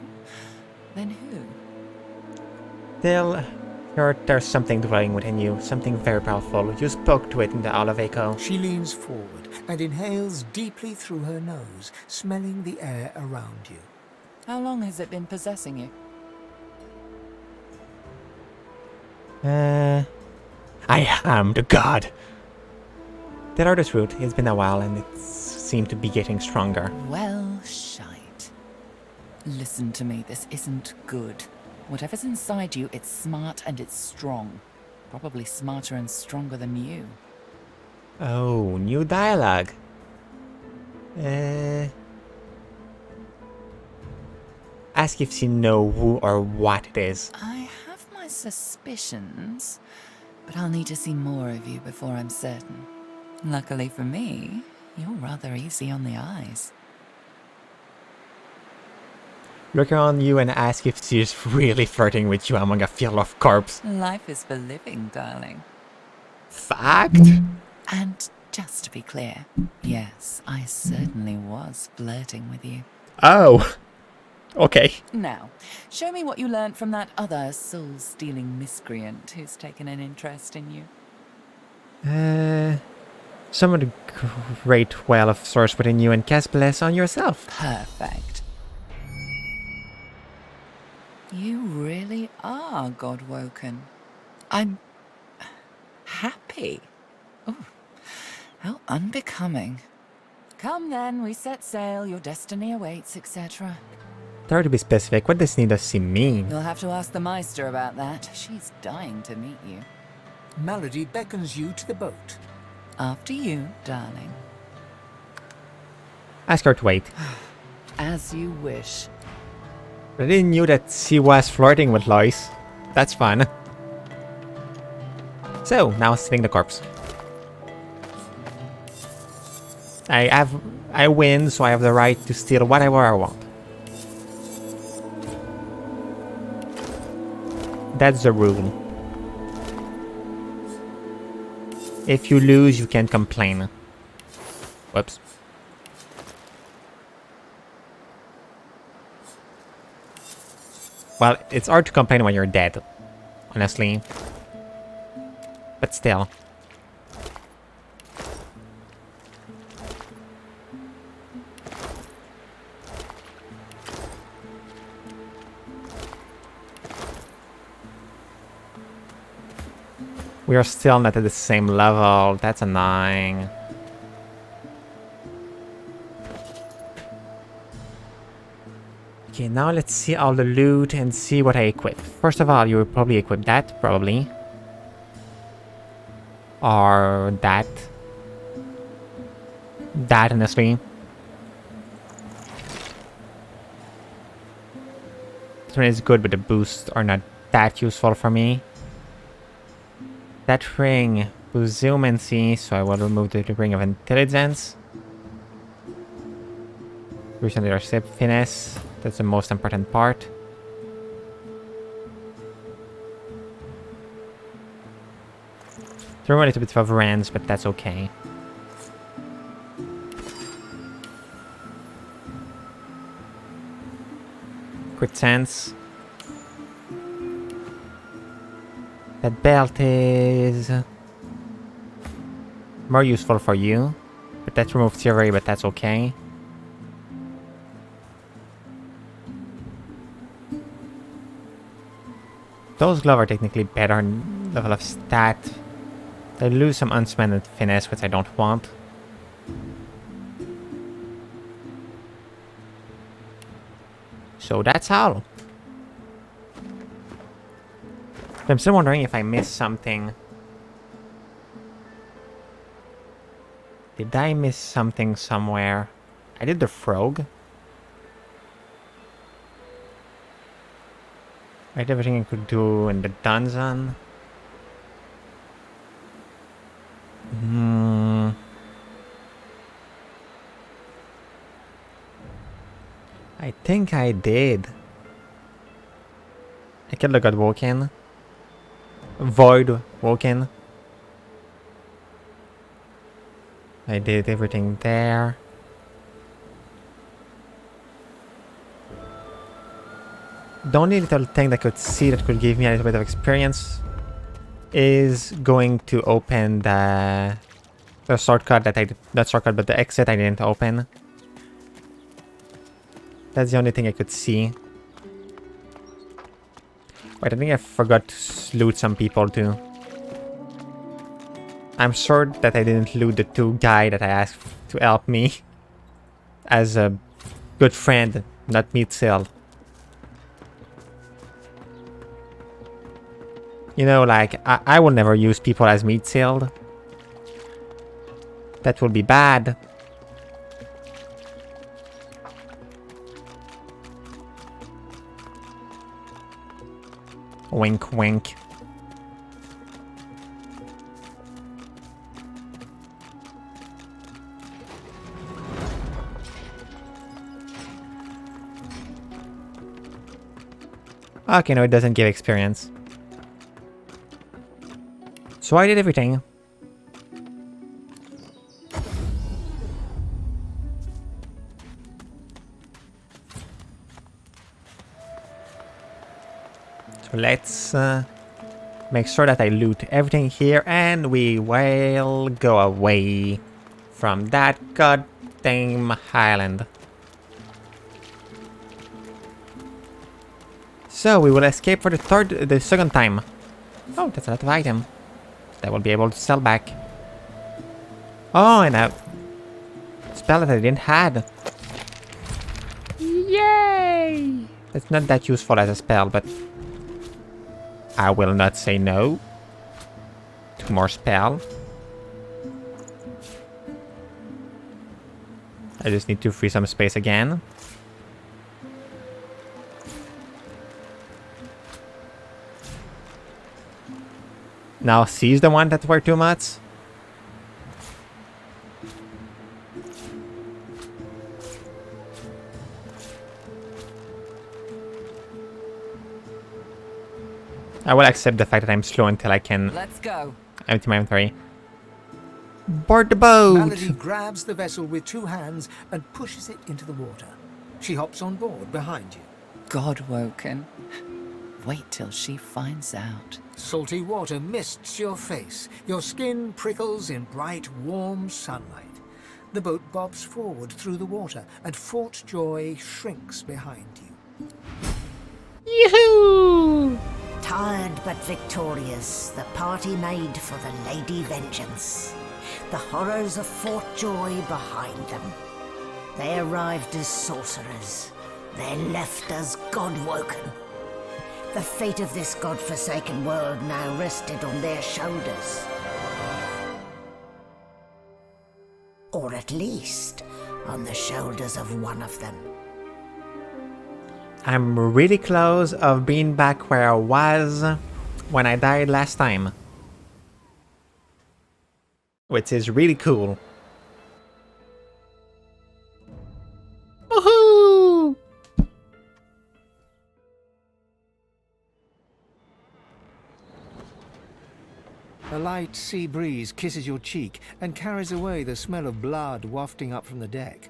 Then who? There's something dwelling within you, something very powerful. You spoke to it in the Olive Echo. She leans forward and inhales deeply through her nose, smelling the air around you. How long has it been possessing you? I am the god. Tell her the truth. It's been a while and it seemed to be getting stronger. Well, shite. Listen to me, this isn't good. Whatever's inside you, it's smart and it's strong. Probably smarter and stronger than you. Oh, new dialogue. Ask if you know who or what it is. I have my suspicions, but I'll need to see more of you before I'm certain. Luckily for me, you're rather easy on the eyes. Look around you and ask if she's really flirting with you among a field of corpses. Life is for living, darling. Fact? And just to be clear, yes, I certainly was flirting with you. Oh. Okay. Now, show me what you learned from that other soul-stealing miscreant who's taken an interest in you. Summon the great well of source within you and cast bless on yourself. Perfect. You really are God-woken. I'm happy. Oh, how unbecoming. Come then, we set sail, your destiny awaits, etc. Try to be specific. What does needlessly mean? You'll have to ask the Meister about that. She's dying to meet you. Malady beckons you to the boat. After you, darling. Ask her to wait. As you wish. I didn't knew that she was flirting with Lois. That's fun. So, now stealing the corpse. I win, so I have the right to steal whatever I want. That's the rule. If you lose, you can complain. Whoops. Well, it's hard to complain when you're dead, honestly. But still. We are still not at the same level. That's annoying. Okay, now let's see all the loot and see what I equip. First of all, you will probably equip that, probably. Or that. That, honestly. This one is good, but the boosts are not that useful for me. That ring boosts zoomancy, so I will remove the ring of intelligence. Boost leadership finesse. That's the most important part. Throw a little bit of rands, but that's okay. Quick sense. That belt is more useful for you, but that removes theory, but that's okay. Those gloves are technically better in level of stat. They lose some unspent finesse, which I don't want. So that's all. I'm still wondering if I missed something. Did I miss something somewhere? I did the frog. I did everything I could do in the dungeon. I think I did. I killed the god woken. Void woken. I did everything there. The only little thing that I could see that could give me a little bit of experience is going to open the shortcut that I did, not shortcut, but the exit I didn't open. That's the only thing I could see. Wait, I think I forgot to loot some people too. I'm sure that I didn't loot the two guys that I asked to help me as a good friend, not meat sale. You know, like, I will never use people as meat sealed. That will be bad. Wink, wink. Okay, no, it doesn't give experience. So I did everything. So let's make sure that I loot everything here and we will go away from that goddamn island. So we will escape for the second time. Oh, that's a lot of item that we'll be able to sell back. Oh, and a spell that I didn't had. Yay! It's not that useful as a spell, but I will not say no to more spell. I just need to free some space again. Now seize the one that were too much. I will accept the fact that I'm slow until I can. Let's go. Empty my inventory. Board the boat! Malady grabs the vessel with 2 hands and pushes it into the water. She hops on board behind you. God-woken. Wait till she finds out. Salty water mists your face. Your skin prickles in bright, warm sunlight. The boat bobs forward through the water, and Fort Joy shrinks behind you. Yoo-hoo! Tired but victorious, the party made for the Lady Vengeance. The horrors of Fort Joy behind them. They arrived as sorcerers. They left as God-woken. The fate of this God-forsaken world now rested on their shoulders. Or at least, on the shoulders of one of them. I'm really close of being back where I was when I died last time. Which is really cool. Woohoo! A light sea breeze kisses your cheek and carries away the smell of blood wafting up from the deck.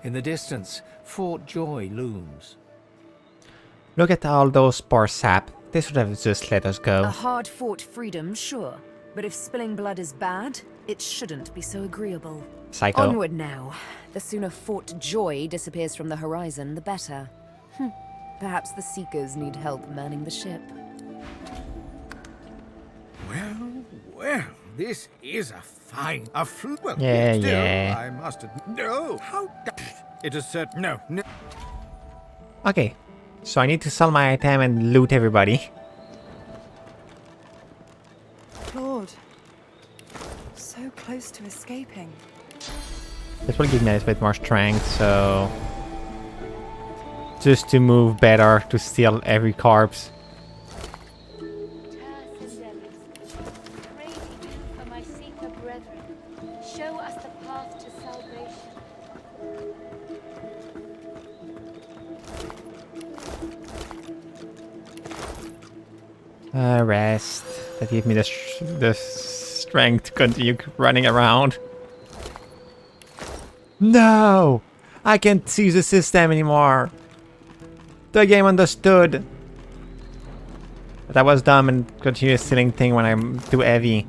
In the distance, Fort Joy looms. Look at all those poor sap. They should have just let us go. A hard-fought freedom, sure. But if spilling blood is bad, it shouldn't be so agreeable. Psycho. Onward now. The sooner Fort Joy disappears from the horizon, the better. Perhaps the Seekers need help manning the ship. Well, this is a fine... well, Yeah, still, yeah. I must admit... No, how... It is said... No. Okay. So I need to sell my item and loot everybody. Claude. So close to escaping. This will give me a little bit more strength, so... Just to move better, to steal every corpse. Show us the path to salvation. Rest. That gave me the strength to continue running around. No! I can't seize the system anymore. The game understood that I was dumb and continue stealing thing when I'm too heavy.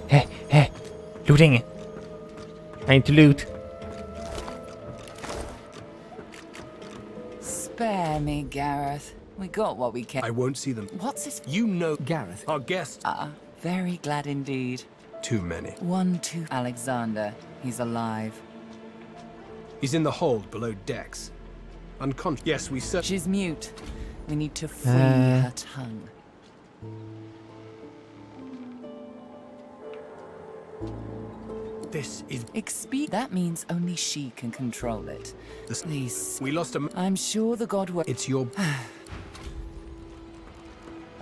Hey, looting. I need to loot. Spare me, Gareth. We got what we can. I won't see them. What's his... You know... Gareth. Our guest. Very glad indeed. Too many. 1, 2... Alexander. He's alive. He's in the hold below decks. Unconscious. Yes, we search. She's mute. We need to free her tongue. This is... That means only she can control it. Please. We lost a... I'm sure the god will... It's your...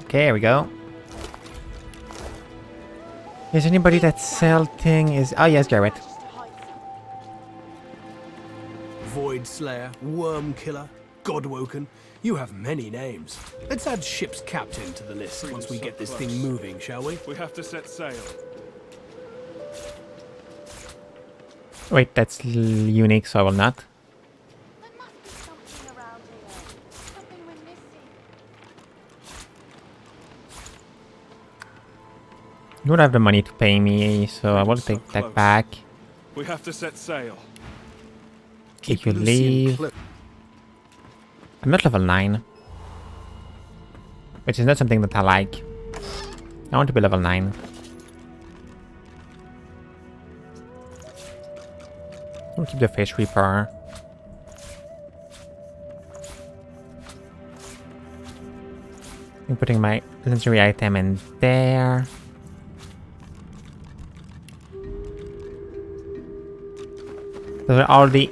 Okay, here we go. Is anybody that sell thing is... Oh yes, Garrett. Void Slayer, Worm Killer, Godwoken. You have many names. Let's add ship's captain to the list once we get this thing moving, shall we? We have to set sail. Wait, that's unique, so I will not. You don't have the money to pay me, so I will take that back. We have to set sail. If you leave... I'm not level 9. Which is not something that I like. I want to be level 9. I'll keep the Face Reaper. I'm putting my legendary item in there. Those are already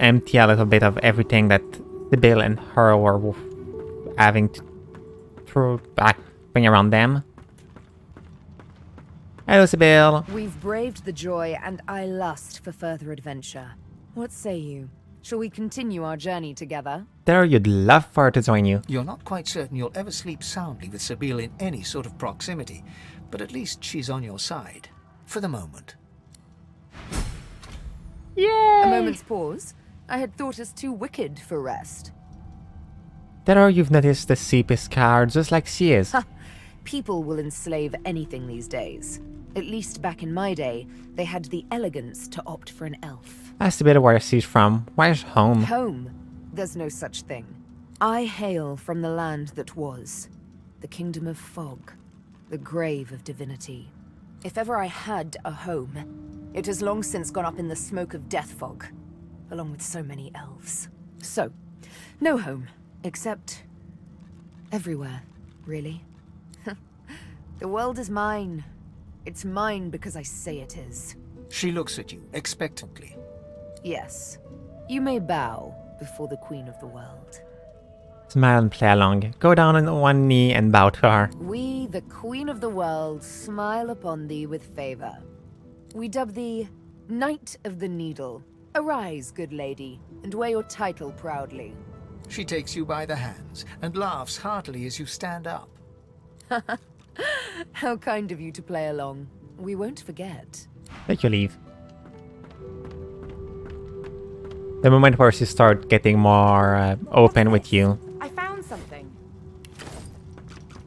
empty a little bit of everything that Sibyl and her were having to bring around them. Hello, Sibyl. We've braved the joy, and I lust for further adventure. What say you? Shall we continue our journey together? There, you'd love for her to join you. You're not quite certain you'll ever sleep soundly with Sibyl in any sort of proximity, but at least she's on your side. For the moment. Yay! A moment's pause. I had thought us too wicked for rest. There, you've noticed the Seep is scarred just like she is. Ha! People will enslave anything these days. At least back in my day, they had the elegance to opt for an elf. Ask a bit where she's from. Where's home? Home? There's no such thing. I hail from the land that was. The kingdom of fog. The grave of divinity. If ever I had a home, it has long since gone up in the smoke of death fog, along with so many elves. So, no home, except everywhere, really. The world is mine. It's mine because I say it is. She looks at you expectantly. Yes. You may bow before the queen of the world. Smile and play along. Go down on one knee and bow to her. We, the queen of the world, smile upon thee with favor. We dub thee Knight of the Needle. Arise, good lady, and wear your title proudly. She takes you by the hands and laughs heartily as you stand up. How kind of you to play along. We won't forget. Let you leave. The moment where she starts getting more open with you. I found something.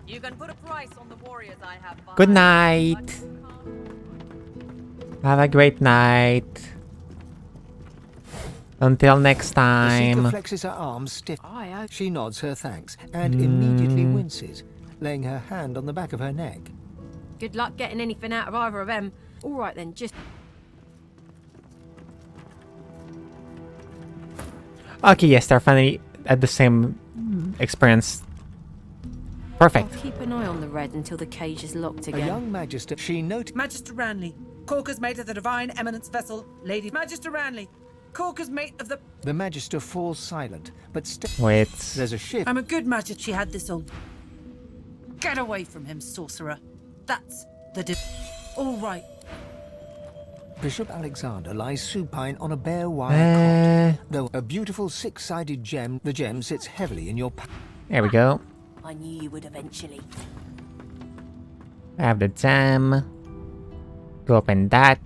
You can put a price on the warriors I have. Good night. Have a great night. Until next The time. Seeker flexes her arms stiff. She nods her thanks and immediately winces, laying her hand on the back of her neck. Good luck getting anything out of either of them. All right then, just... Okay, yes, they're finally at the same experience. Perfect. I'll keep an eye on the red until the cage is locked A again. young magister, she noted. Magister Ranley, Corker's mate of the Divine Eminence vessel, Lady Magister Ranley. Corker's mate of the... The magister falls silent, but still... Wait. There's a shift. I'm a good magister. She had this old... Get away from him, sorcerer. That's the... All right. Bishop Alexander lies supine on a bare wire cot, though a beautiful six-sided gem, the gem sits heavily in your... There we go. I knew you would eventually. I have the gem. Go open that.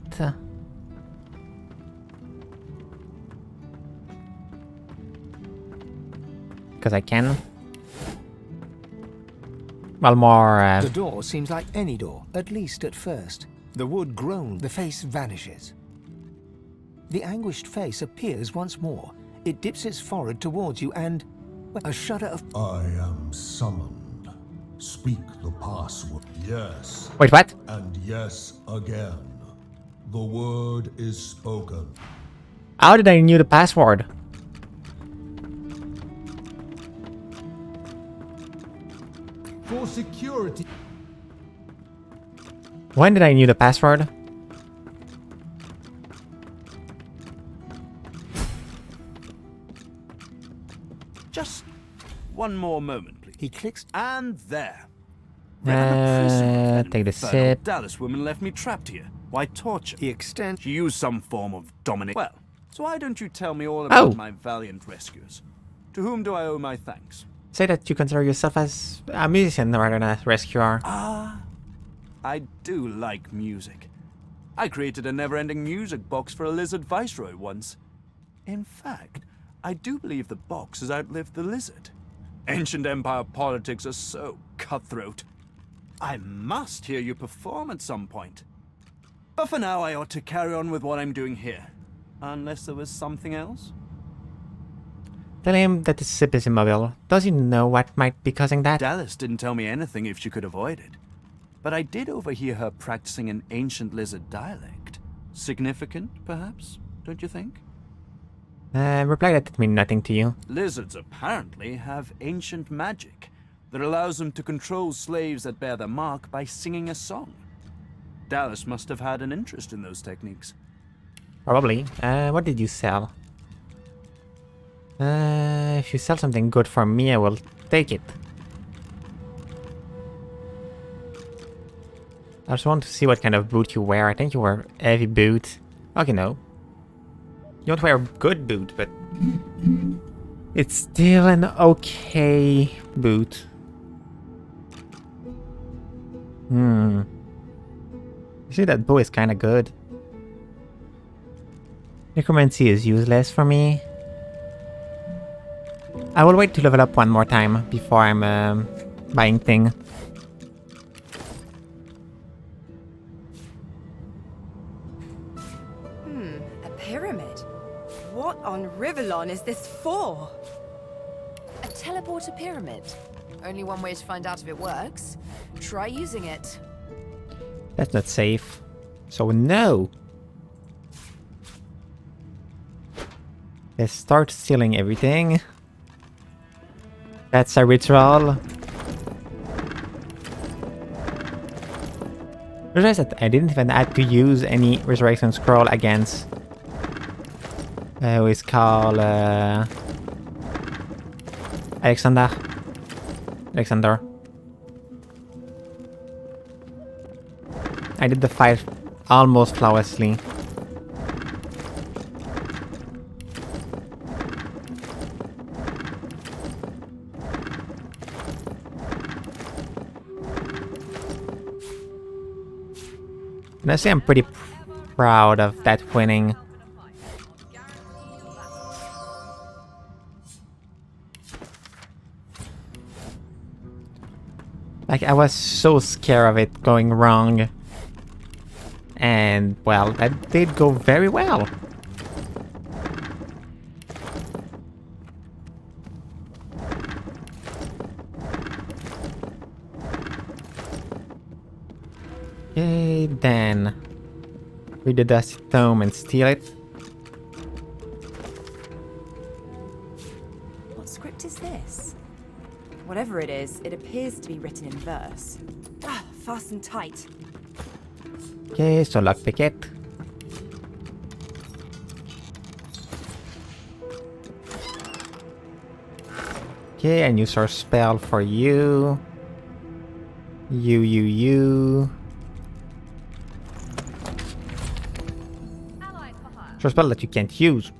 Because I can. Well, more... The door seems like any door, at least at first. The wood groans, the face vanishes. The anguished face appears once more. It dips its forehead towards you and... a shudder of... I am summoned. Speak the password. Yes. Wait, what? And yes again. The word is spoken. How did I knew the password? For security. When did I knew the password? Just one more moment, please. He clicks. And there. Take the sip. Dallas woman left me trapped here. Why torture? He extends. She used some form of domination. Well, so why don't you tell me all about Oh. my valiant rescuers? To whom do I owe my thanks? Say that you consider yourself as a musician rather than a rescuer. Ah, I do like music. I created a never-ending music box for a lizard viceroy once. In fact, I do believe the box has outlived the lizard. Ancient empire politics are so cutthroat. I must hear you perform at some point. But for now, I ought to carry on with what I'm doing here. Unless there was something else? Tell him that the ship is immobile. Does he know what might be causing that? Dallas didn't tell me anything if she could avoid it. But I did overhear her practicing an ancient lizard dialect. Significant, perhaps? Don't you think? Reply that it means nothing to you. Lizards apparently have ancient magic that allows them to control slaves that bear their mark by singing a song. Dallas must have had an interest in those techniques. Probably. What did you sell? If you sell something good for me, I will take it. I just want to see what kind of boot you wear. I think you wear heavy boot. Okay, no. You don't wear a good boot, but it's still an okay boot. You see, that bow is kind of good. Necromancy is useless for me. I will wait to level up one more time before I'm buying thing. A pyramid? What on Rivellon is this for? A teleporter pyramid. Only one way to find out if it works. Try using it. That's not safe. So no. Let's start stealing everything. That's a ritual. Realize that I didn't even have to use any resurrection scroll against who is called Alexander. I did the fight almost flawlessly. Honestly, I'm pretty proud of that winning. Like, I was so scared of it going wrong. And, well, that did go very well. Okay, then read the dusty tome and steal it. What script is this? Whatever it is, it appears to be written in verse. Ah, fasten tight. Okay, so lockpick it. Okay, and use our spell for you. You. Sure spell that you can't use,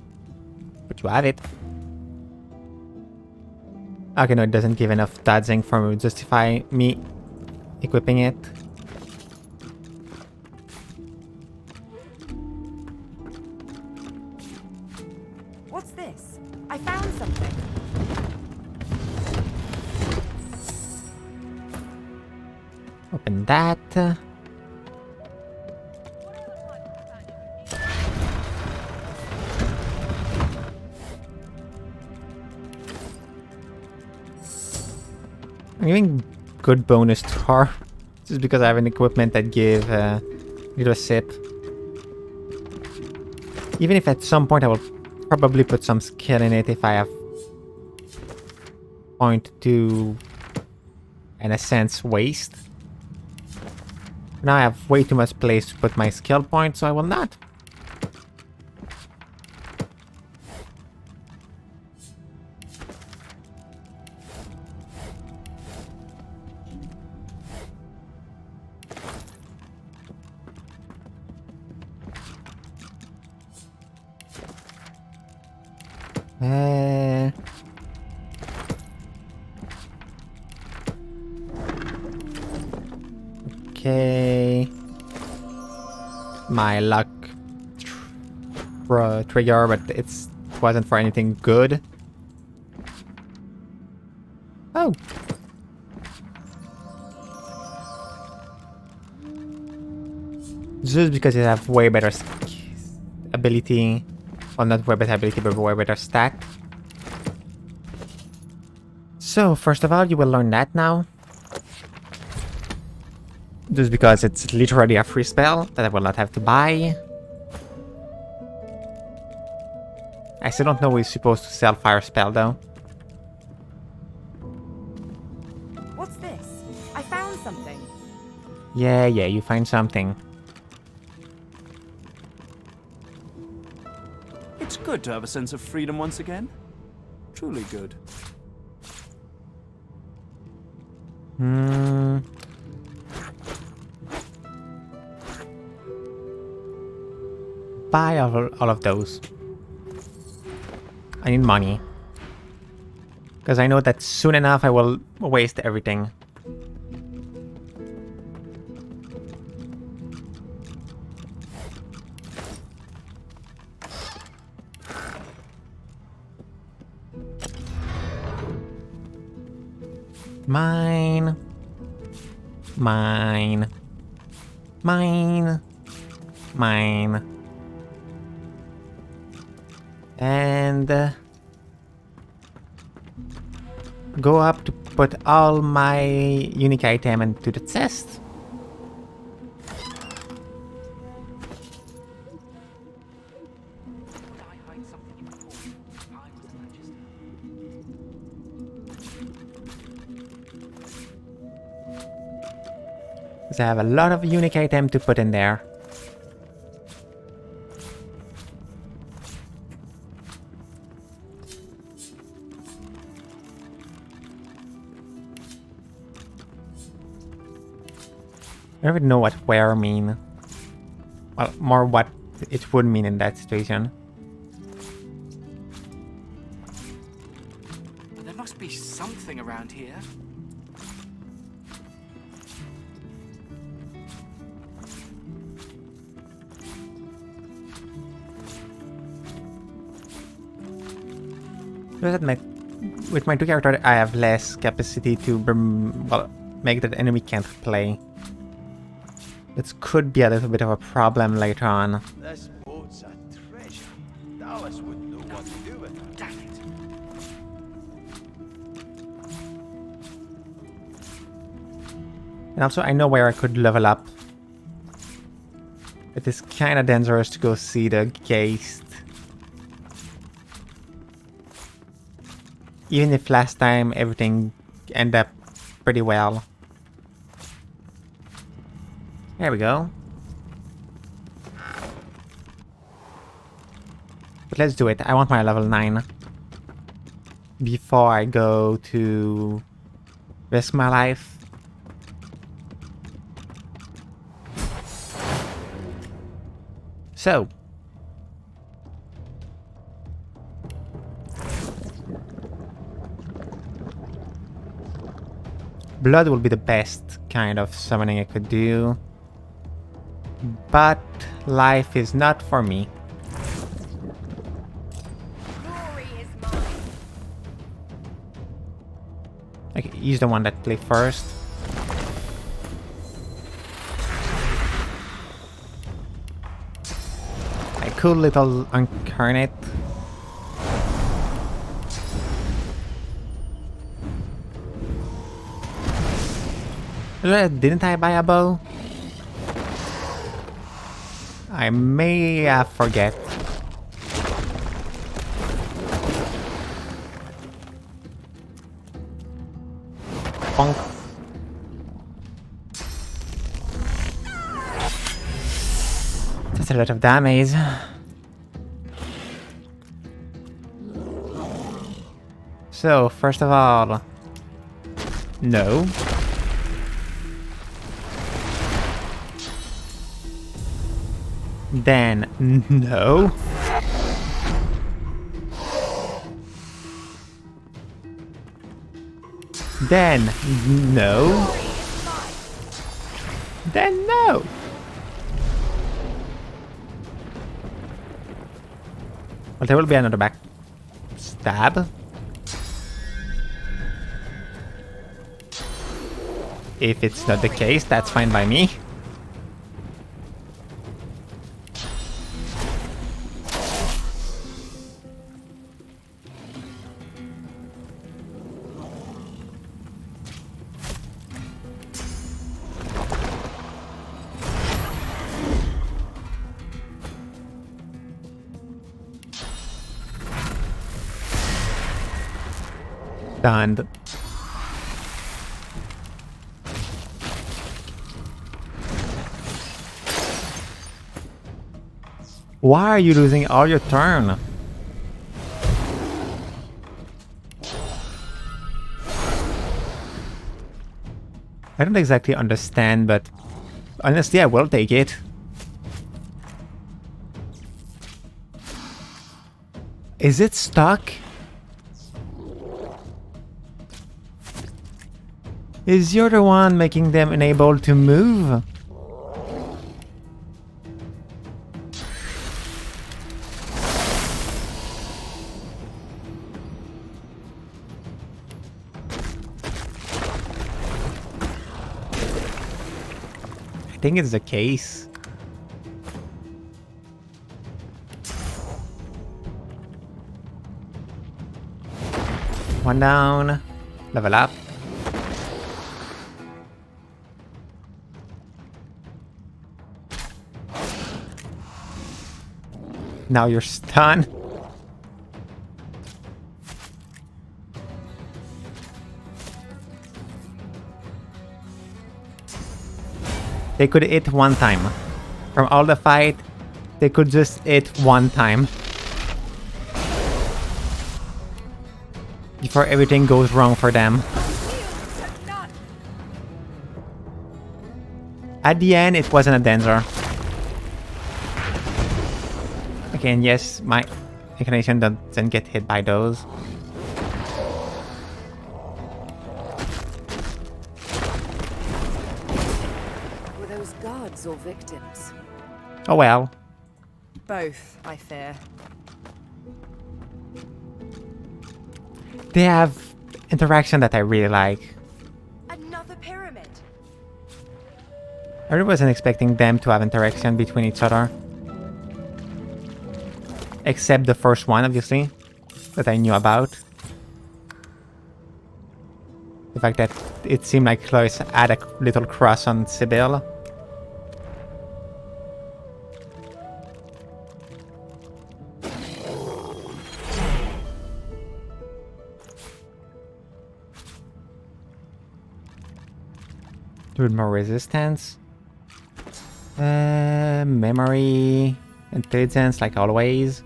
but you have it. Okay, no, it doesn't give enough dodging for me to justify me equipping it. What's this? I found something. Open that. I'm giving good bonus to her just because I have an equipment that give little sip. Even if at some point I will probably put some skill in it if I have point to, in a sense, waste. Now I have way too much place to put my skill point, so I will not. Okay. My luck trigger, but it wasn't for anything good. Oh. Just because you have way better ability. Well, not way better ability, but way better stat. So, first of all, you will learn that now. Just because it's literally a free spell that I will not have to buy. I still don't know we're supposed to sell fire spell though. What's this? I found something. Yeah, you find something. It's good to have a sense of freedom once again. Truly good. Buy all of those. I need money. Because I know that soon enough I will waste everything. Mine. Mine. Mine. Mine. And go up to put all my unique item into the chest. Because I have a lot of unique item to put in there. I don't even know what where mean. Well, more what it would mean in that situation. There must be something around here. Just that with my two characters, I have less capacity to well, make that enemy can't play. This could be a little bit of a problem later on. This boat's a treasure. Dallas wouldn't know what to do with it. Damn it. And also, I know where I could level up. It is kind of dangerous to go see the Geist. Even if last time everything ended up pretty well. There we go. But let's do it. I want my level 9. Before I go to risk my life. So. Blood will be the best kind of summoning I could do. But life is not for me. Okay, he's the one that played first. A cool little incarnate. Didn't I buy a bow? I may forget. Bonk. That's a lot of damage. So, first of all, no. Then, no. Then, no. Then, no. Well, there will be another back stab. If it's not the case, that's fine by me. stunned. Why are you losing all your turn? I don't exactly understand, but honestly, I will take it. Is it stuck? Is the other one making them unable to move? I think it's the case. One down. Level up. Now you're stunned. They could hit one time. From all the fight, they could just hit one time. Before everything goes wrong for them. At the end, it wasn't a danger. Okay, and yes, my inclination doesn't get hit by those. Were those guards or victims? Oh well. Both, I fear. They have interaction that I really like. Another pyramid. I really wasn't expecting them to have interaction between each other. Except the first one, obviously, that I knew about. The fact that it seemed like Chloe had a little crush on Sybil. With more resistance. Memory. Intelligence, like always.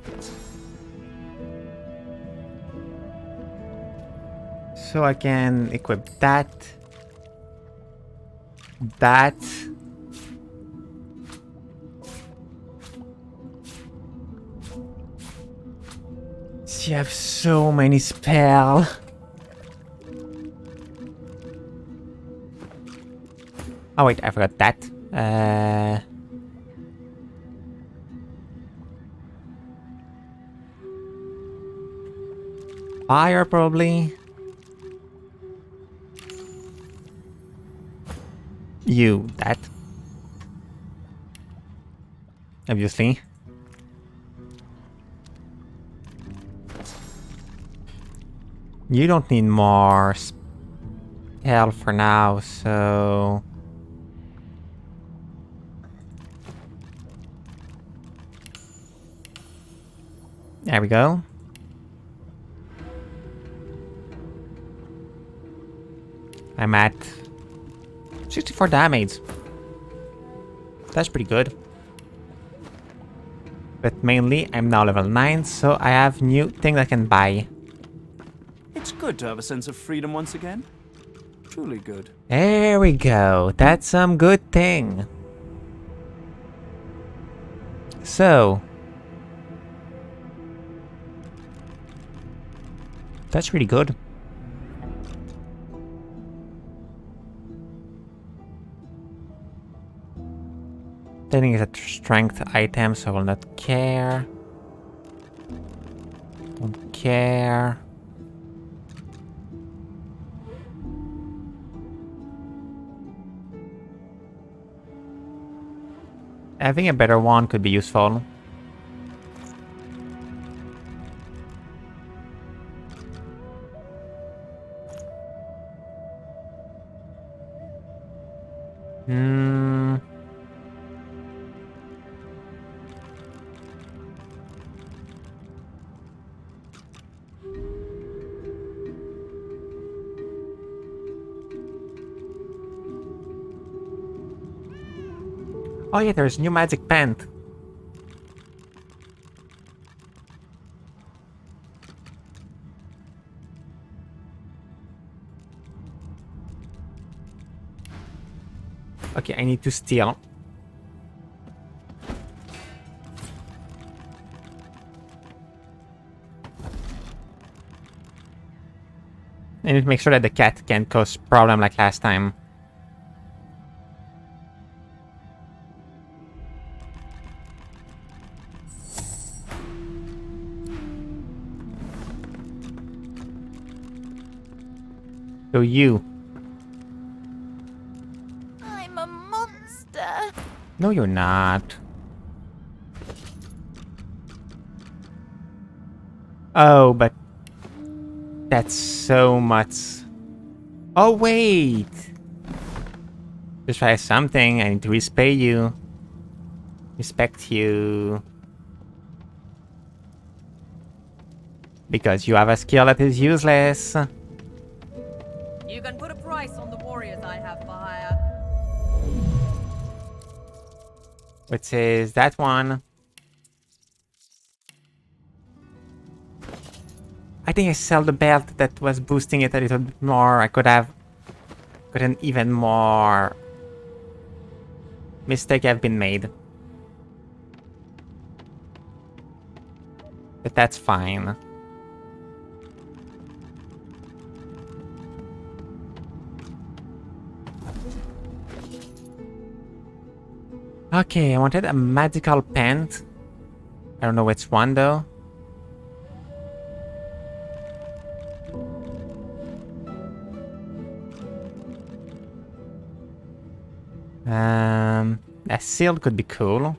So I can equip that. That. You have so many spells. Oh wait, I forgot that. Fire, probably. You, that. Obviously. You don't need more spell for now, so... There we go. I'm at 64 damage. That's pretty good. But mainly, I'm now level 9, so I have new things I can buy. It's good to have a sense of freedom once again. Truly good. There we go. That's some good thing. So... That's really good. I think it's a strength item, so I will not care. Don't care. Having a better one could be useful. Oh yeah, there's new magic pant. Okay, I need to steal. I need to make sure that the cat can't cause problem like last time. So you. I'm a monster. No, you're not. Oh, but that's so much. Oh, wait. Just try something. I need to respect you. Respect you. Because you have a skill that is useless. You can put a price on the warriors I have for hire. Which is that one. I think I sell the belt that was boosting it a little bit more. I could have gotten even more. Mistake have been made. But that's fine. Okay, I wanted a magical pant. I don't know which one though. A seal could be cool.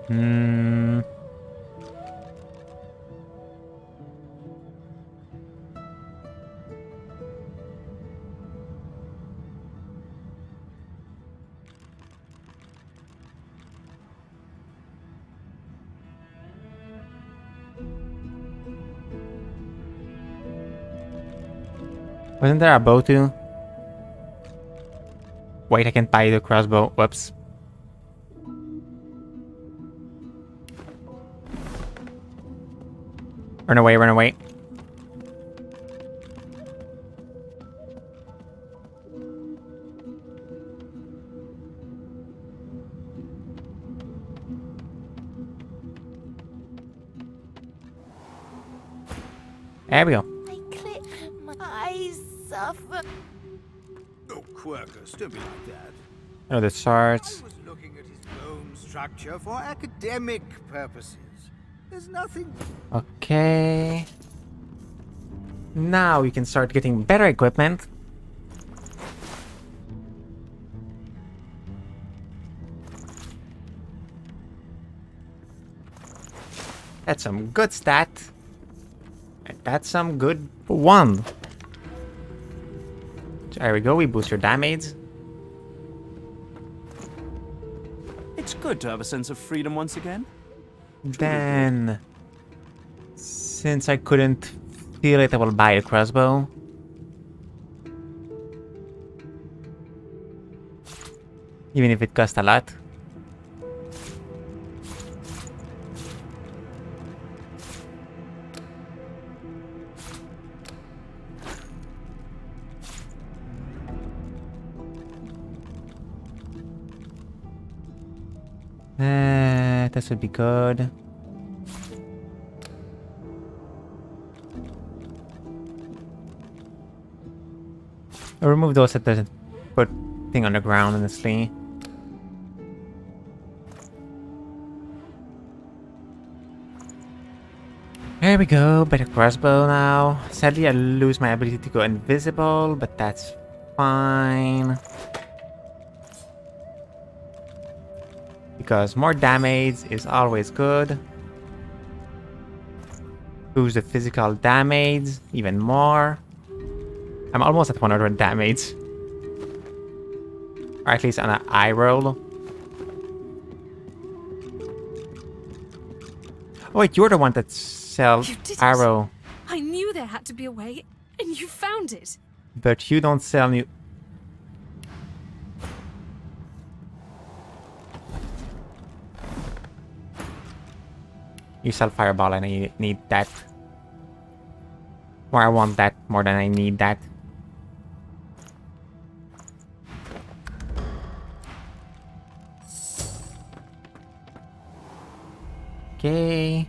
Hmm. Wasn't there a bow too? Wait, I can't buy the crossbow. Whoops. Run away, run away. There we go. My eyes suffer. Oh, Quirkus, don't be like that. Oh, the swords. I was looking at his bone structure for academic purposes. There's nothing. Okay. Now we can start getting better equipment. That's some good stat. And that's some good one. There we go, we boost your damage. It's good to have a sense of freedom once again. Then, since I couldn't feel it, I will buy a crossbow. Even if it costs a lot. This would be good. I'll remove those that doesn't put thing on the ground, honestly. There we go, better crossbow now. Sadly, I lose my ability to go invisible, but that's fine. Because more damage is always good. Boost the physical damage even more. I'm almost at 100 damage. Or at least on an eye roll. Oh wait, you're the one that sells You did it. arrow. I knew there had to be a way, and you found it. But you don't sell new... You sell fireball and I need that. Or I want that more than I need that. Okay.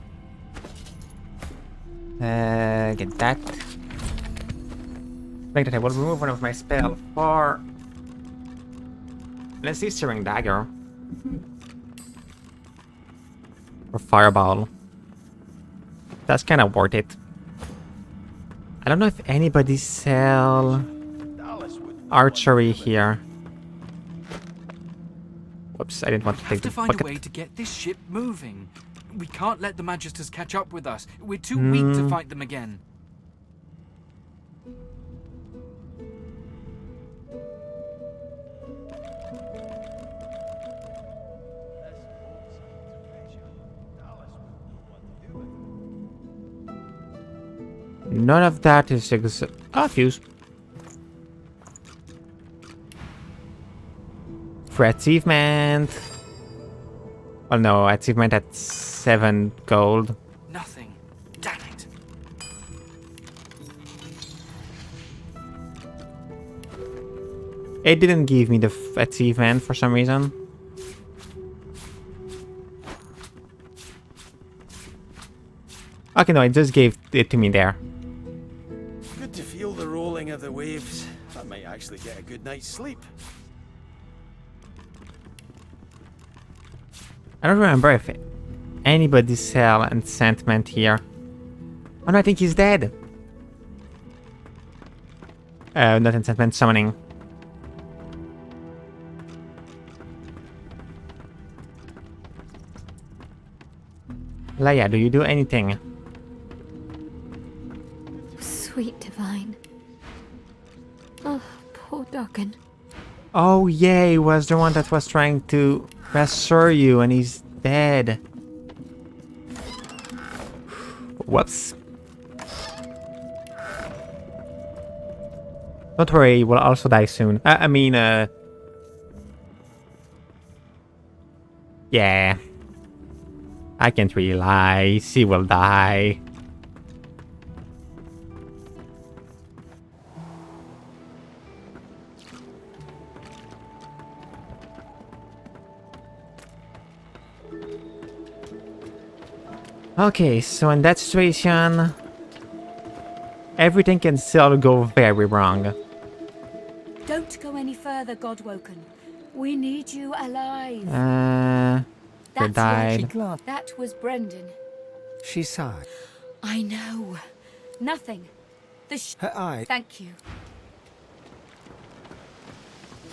Get that. Like that I will remove one of my spell for... Let's see, Searing Dagger. Or Fireball. That's kind of worth it. I don't know if anybody sell archery here. Whoops, I didn't want to take the find bucket. a way to get this ship moving. We can't let the Magisters catch up with us. We're too weak to fight them again. None of that is fuse. For achievement. Well, no, achievement at 7 gold. Nothing. Damn it. It didn't give me the achievement for some reason. Okay, no, it just gave it to me there. Good to feel the rolling of the waves. I might actually get a good night's sleep. I don't remember if anybody sell enchantment here. Oh no, I think he's dead. Not enchantment, summoning. Leia, do you do anything? Sweet Divine. Oh, poor Duggan. Oh yeah, he was the one that was trying to restore you and he's dead. Whoops. Don't worry, he will also die soon. Yeah. I can't really lie. She will die. Okay, so in that situation, everything can still go very wrong. Don't go any further, Godwoken. We need you alive. They died. That was Brendan. She sighed. I know. Nothing. Her eye. Thank you.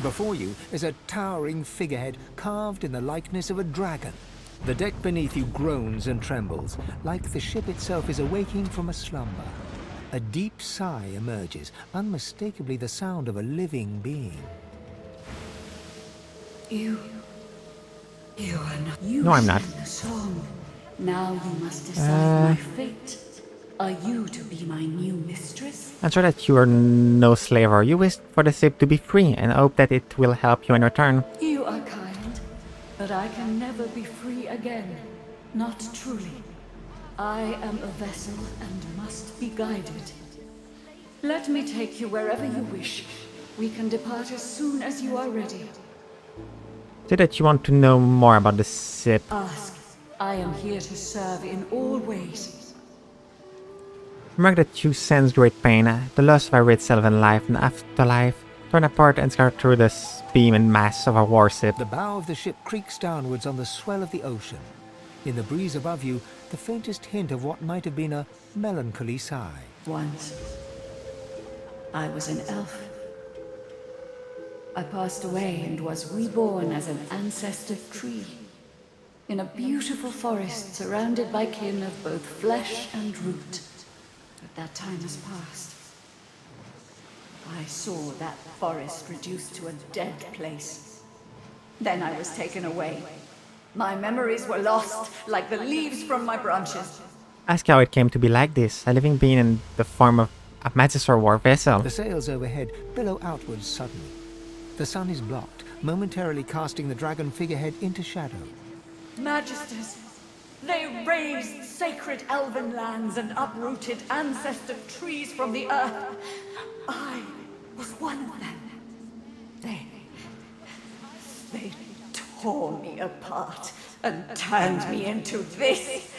Before you is a towering figurehead carved in the likeness of a dragon. The deck beneath you groans and trembles, like the ship itself is awaking from a slumber. A deep sigh emerges, unmistakably the sound of a living being. You are not. No, I'm not. The song. Now you must decide my fate. Are you to be my new mistress? I'm sure that you are no slaver. You wish for the ship to be free and hope that it will help you in return. You are kind, but I can never be free again. Not truly. I am a vessel and must be guided. Let me take you wherever you wish. We can depart as soon as you are ready. Say that you want to know more about the ship. Ask. I am here to serve in all ways. Remember that you sense great pain, the loss of our self in life and afterlife. Torn apart and scarred through the beam and mass of our warship. The bow of the ship creaks downwards on the swell of the ocean. In the breeze above you, the faintest hint of what might have been a melancholy sigh. Once, I was an elf. I passed away and was reborn as an ancestor tree. In a beautiful forest surrounded by kin of both flesh and root. But that time has passed. I saw that forest reduced to a dead place. Then I was taken away. My memories were lost, like the leaves from my branches. Ask how it came to be like this, a living being in the form of A Magister war vessel. The sails overhead billow outwards suddenly. The sun is blocked, momentarily casting the dragon figurehead into shadow. Magisters, they razed sacred elven lands and uprooted ancestor trees from the earth. I was one of them. They tore me apart and turned me into this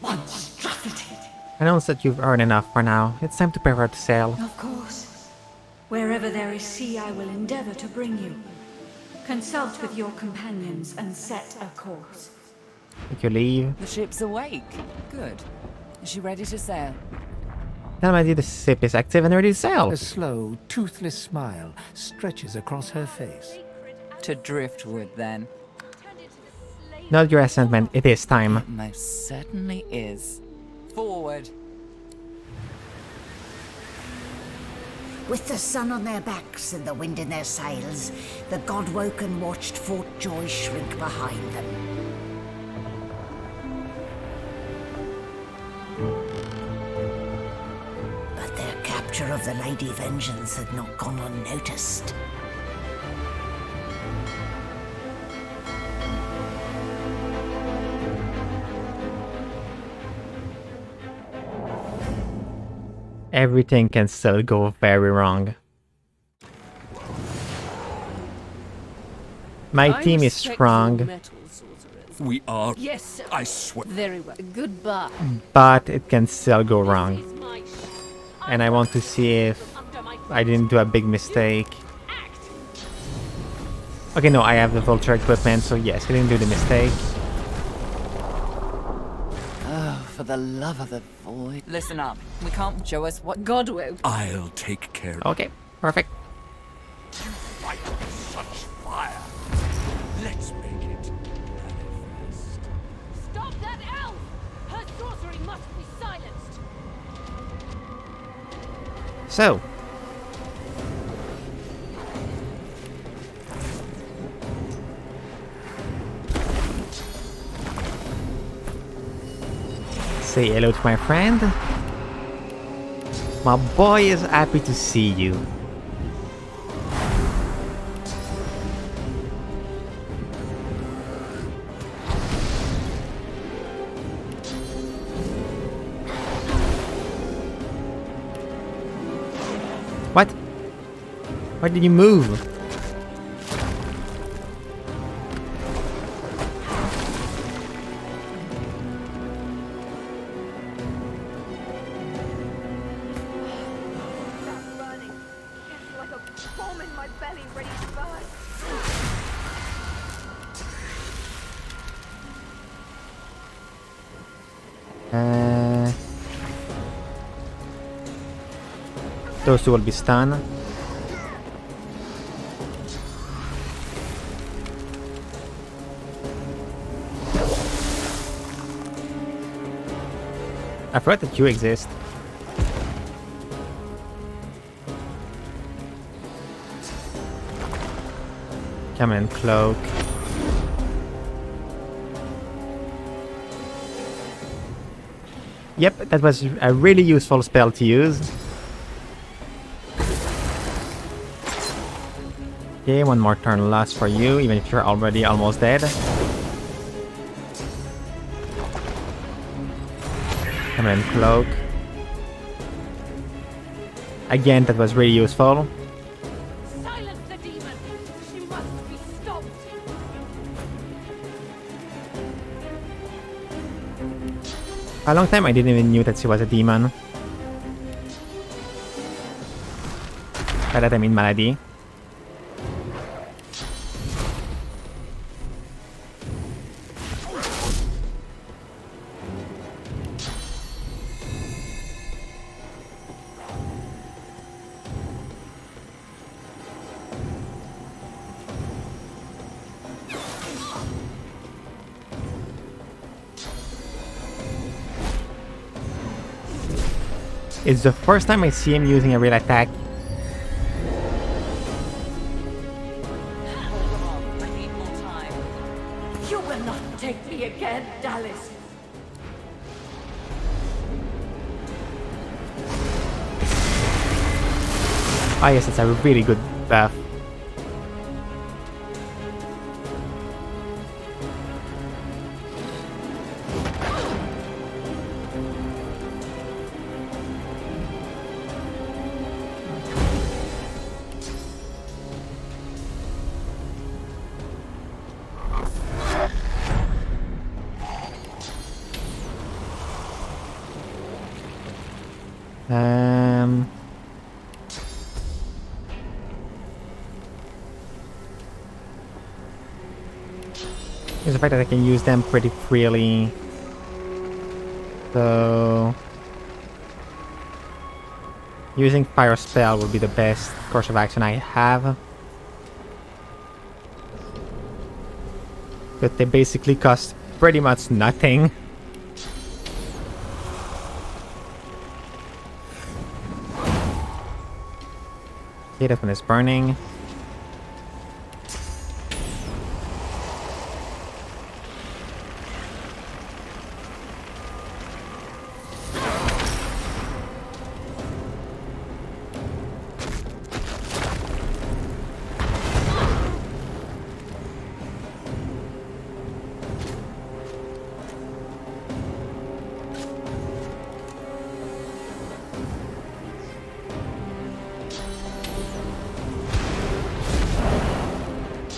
monstrosity. Announce that you've earned enough for now. It's time to prepare to sail. Of course. Wherever there is sea, I will endeavor to bring you. Consult with your companions and set a course. Take your leave. The ship's awake. Good. Is she ready to sail? Tell me the ship is active and ready to sail. A slow, toothless smile stretches across her face. To driftwood, then. Note your assentment. It is time. It most certainly is. Forward. With the sun on their backs and the wind in their sails, the God-woken watched Fort Joy shrink behind them. But their capture of the Lady Vengeance had not gone unnoticed. Everything can still go very wrong. My team is strong, We are. Yes, sir. I swear. Very well. Goodbye. but it can still go wrong. And I want to see if I didn't do a big mistake. Okay, no, I have the vulture equipment, so yes, I didn't do the mistake. Oh, for the love of the void. Listen up. We can't show us what God will. I'll take care. Okay, perfect. Fight with such fire. Let's make it manifest. Stop that elf! Her sorcery must be silenced. So, say hello to my friend. My boy is happy to see you. What? Why did you move? Those two will be stunned. I forgot that you exist. Come in, cloak. Yep, that was a really useful spell to use. Okay, one more turn lost for you, even if you're already almost dead. Come in, cloak. Again, that was really useful. Silence the demon! She must be stopped! A long time I didn't even knew that she was a demon. By that I mean Malady. It's the first time I see him using a real attack. You will not take me again, Dallas. Oh yes, it's a really good buff. Is the fact that I can use them pretty freely. So using fire spell will be the best course of action I have. But they basically cost pretty much nothing. Okay, that one is burning.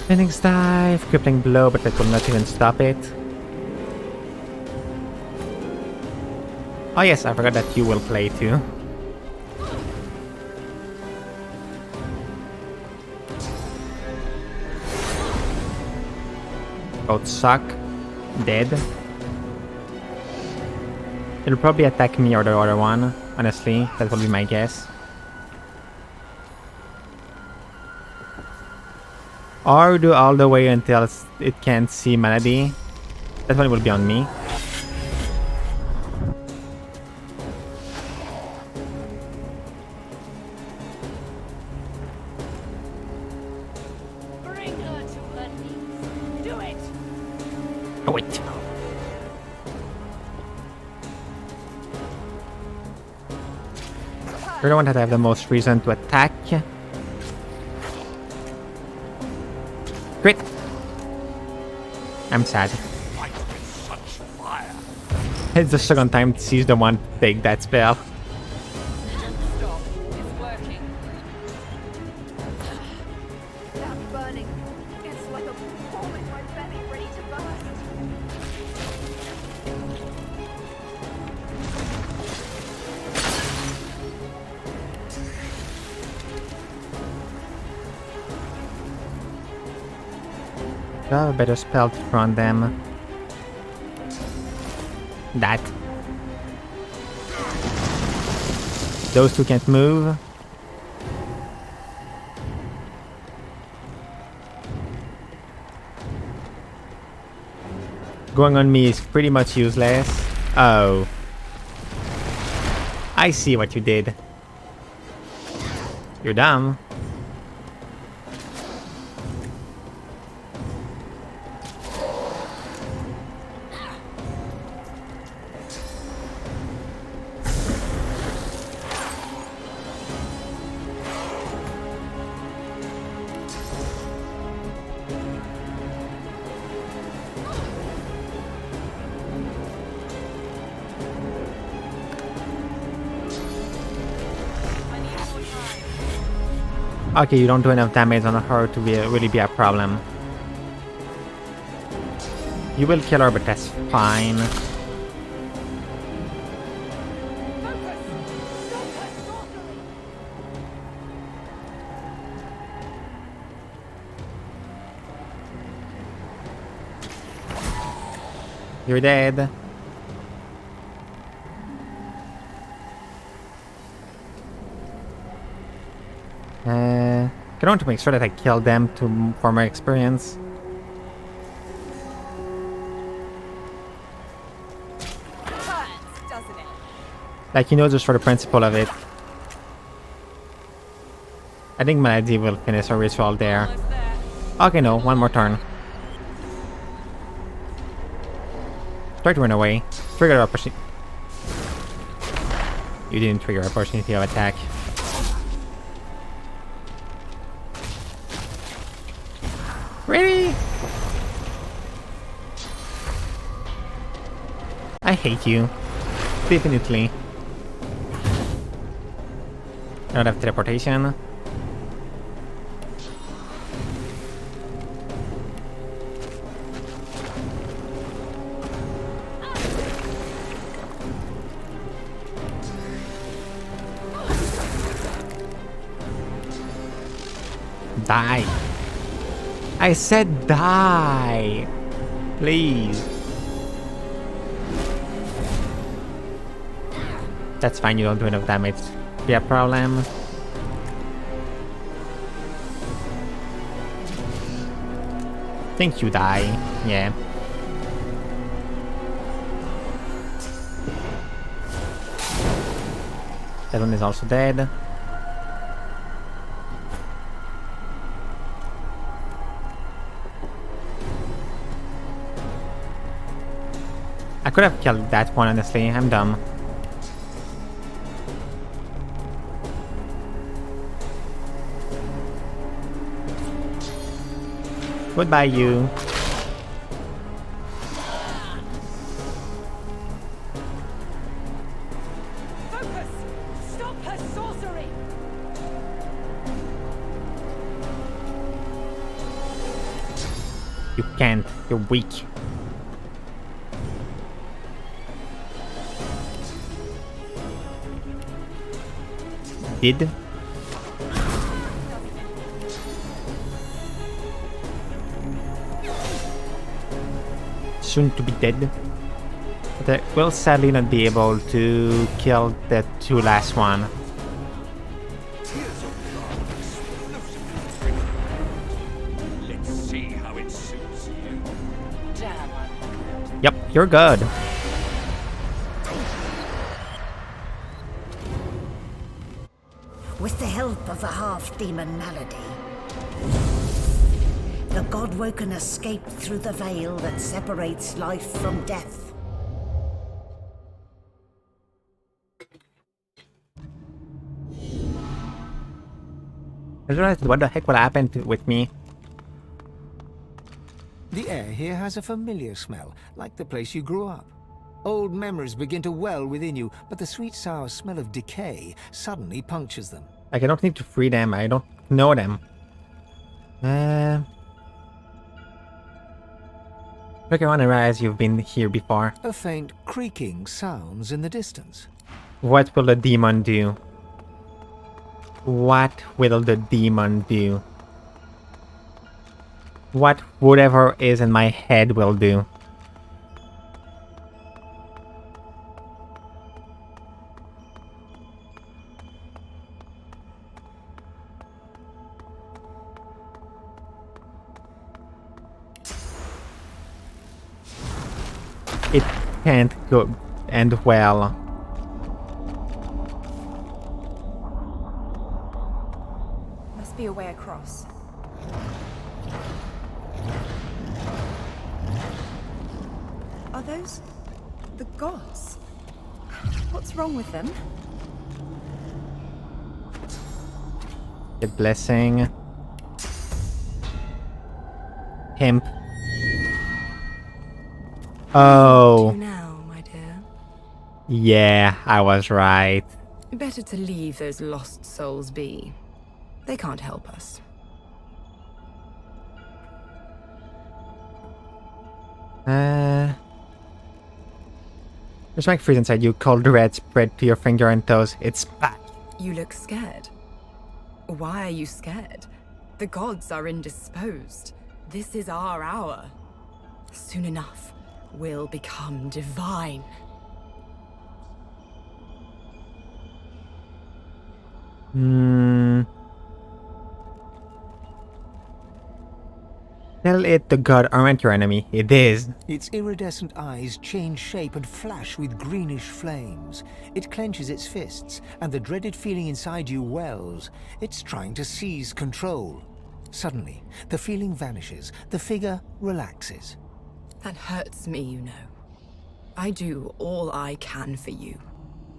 Phoenix dive, crippling blow, but that will not even stop it. Oh yes, I forgot that you will play too. Both suck. Dead. It'll probably attack me or the other one, honestly. That will be my guess. Or do all the way until it can't see Melody. That one will be on me. Bring her to her knees. Do it. Oh wait. You're the one that I have the most reason to attack. Crit. I'm sad. It's the second time she's the one to take that spell. Stop. It's working. That burning. It's like a bomb in my belly ready to burst. I have a better spell to throw on them. That. Those two can't move. Going on me is pretty much useless. Oh. I see what you did. You're dumb. Okay, you don't do enough damage on her to really be a problem. You will kill her, but that's fine. You're dead. I want to make sure that I kill them for my experience. Doesn't it? Like, you know, just for the principle of it. I think Melody will finish her ritual there. Okay, no, one more turn. Try to run away. Trigger opportunity. You didn't trigger opportunity of attack. hate you. Definitely. I don't have teleportation. Die. I said die. Please. That's fine, you don't do enough damage. Be a problem. Think you die. Yeah. That one is also dead. I could have killed that one, honestly. I'm dumb. Goodbye, you. Focus! Stop her sorcery! You can't. You're weak. Did? Soon to be dead. But I will sadly not be able to kill the two last one. Let's see how it suits you. Damn. Yep, you're good. With the help of the half-demon malady, the Godwoken escaped through the veil that separates life from death. I realized what the heck will happen with me. The air here has a familiar smell, like the place you grew up. Old memories begin to well within you, but the sweet sour smell of decay suddenly punctures them. Like, I don't need to free them, I don't know them. Look around and realize you've been here before. A faint creaking sounds in the distance. What will the demon do? What will the demon do? What whatever is in my head will do. It can't go end well. Must be a way across. Are those the gods? What's wrong with them? Get blessing. Hemp. Oh. Now, my dear. Yeah, I was right. Better to leave those lost souls be. They can't help us. There's my freeze inside you, cold red spread to your finger and toes. It's back. You look scared. Why are you scared? The gods are indisposed. This is our hour. Soon enough, we'll become divine. Tell it the god aren't your enemy. It is. Its iridescent eyes change shape and flash with greenish flames. It clenches its fists, and the dreaded feeling inside you wells. It's trying to seize control. Suddenly, the feeling vanishes. The figure relaxes. That hurts me, you know. I do all I can for you.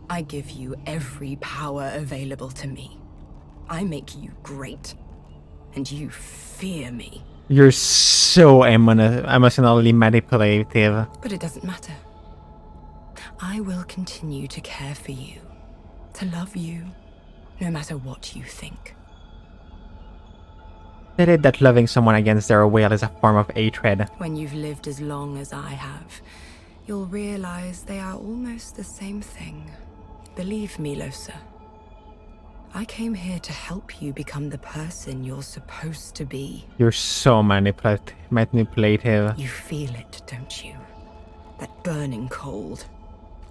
I give you every power available to me. I make you great. And you fear me. You're so emotionally manipulative. But it doesn't matter. I will continue to care for you, to love you, no matter what you think. They did that loving someone against their will is a form of hatred. When you've lived as long as I have, you'll realize they are almost the same thing. Believe me, Losa. I came here to help you become the person you're supposed to be. You're so manipulative. You feel it, don't you? That burning cold.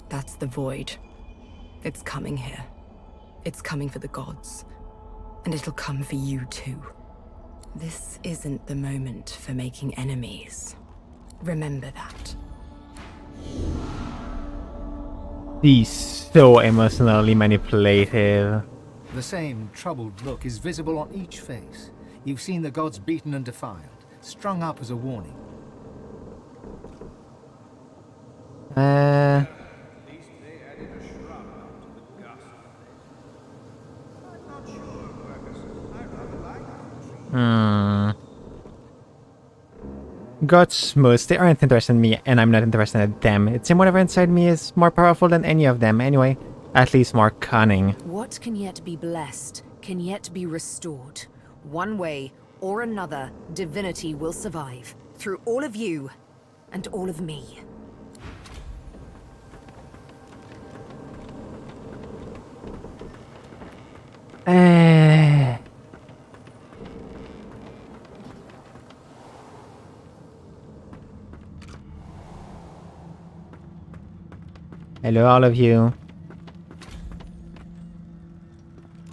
That's the void. It's coming here. It's coming for the gods. And it'll come for you too. This isn't the moment for making enemies. Remember that. He's so emotionally manipulative. The same troubled look is visible on each face. You've seen the gods beaten and defiled, strung up as a warning. Gods most, they aren't interested in me, and I'm not interested in them. It seems whatever inside me is more powerful than any of them, anyway. At least more cunning. What can yet be blessed, can yet be restored. One way or another, divinity will survive. Through all of you, and all of me. Hello, all of you.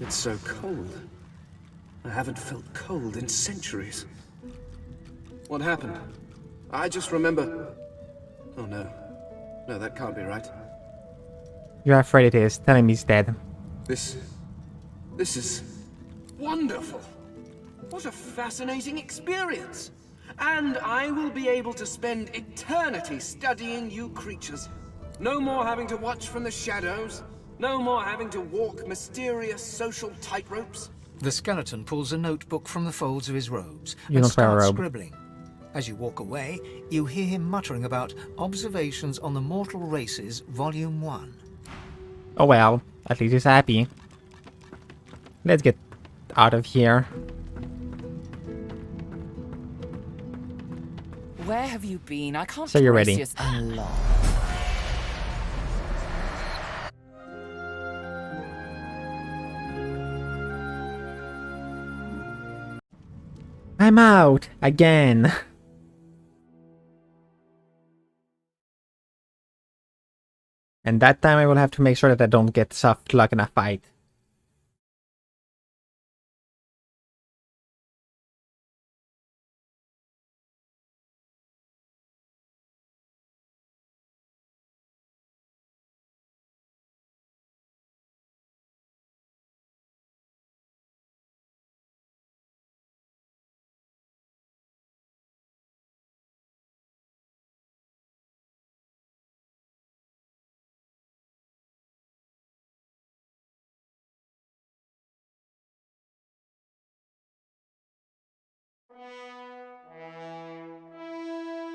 It's so cold. I haven't felt cold in centuries. What happened? I just remember... Oh no. No, that can't be right. You're afraid it is. Tell him he's dead. This is... wonderful! What a fascinating experience! And I will be able to spend eternity studying you creatures. No more having to watch from the shadows. No more having to walk mysterious social tightropes. The skeleton pulls a notebook from the folds of his robes You and don't wear a starts robe. scribbling. As you walk away, you hear him muttering about Observations on the Mortal Races, Volume 1. Oh well, at least he's happy. Let's get out of here. Where have you been? I can't So you're trace ready. you a lot. I'm out again. And that time I will have to make sure that I don't get soft luck in a fight.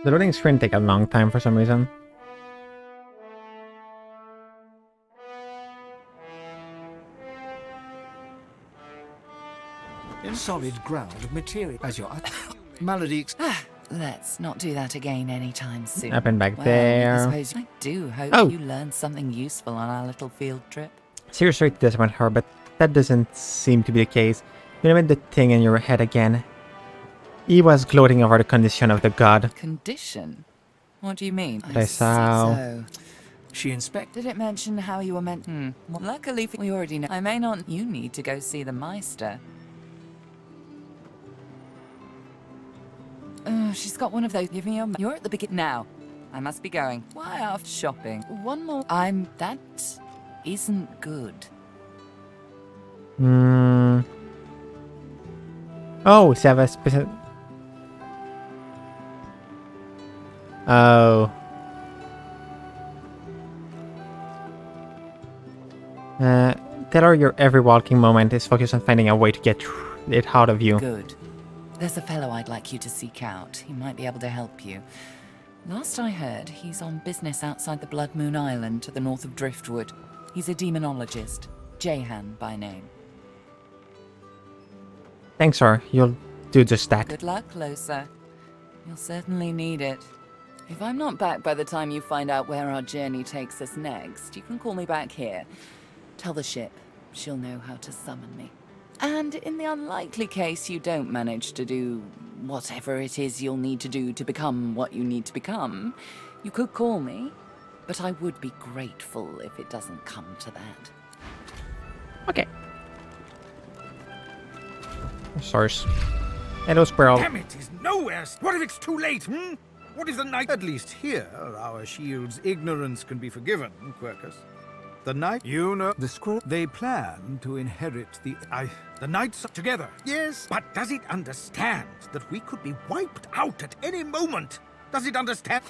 The loading screen take a long time for some reason. In solid ground material as your malady. Let's not do that again anytime soon. Up and back Well, there. I suppose I do hope Oh. you learned something useful on our little field trip. Seriously, it disappoint her, but that doesn't seem to be the case. You know the thing in your head again. He was gloating over the condition of the god. Condition? What do you mean? I saw. So, she inspected. Did it mention how you were meant? Well, luckily, we already know. I may not. You need to go see the Meister. She's got one of those. Give me your. You're at the beginning now. I must be going. Why off shopping? One more. That isn't good. Oh, it's have a specific. Oh. Tell her your every walking moment is focused on finding a way to get it out of you. Good. There's a fellow I'd like you to seek out. He might be able to help you. Last I heard, he's on business outside the Blood Moon Island to the north of Driftwood. He's a demonologist, Jehan by name. Thanks, sir. You'll do just that. Good luck, Closer. You'll certainly need it. If I'm not back by the time you find out where our journey takes us next, you can call me back here. Tell the ship. She'll know how to summon me. And in the unlikely case you don't manage to do whatever it is you'll need to do to become what you need to become, you could call me, but I would be grateful if it doesn't come to that. Okay. Source. Hello, Squirrel. Damn it, is nowhere. What if it's too late, hmm? What if the knight... At least here, our shield's ignorance can be forgiven, Quercus. The knight... You know... The squirrel... They plan to inherit the... The knights together. Yes, but does it understand that we could be wiped out at any moment? Does it understand?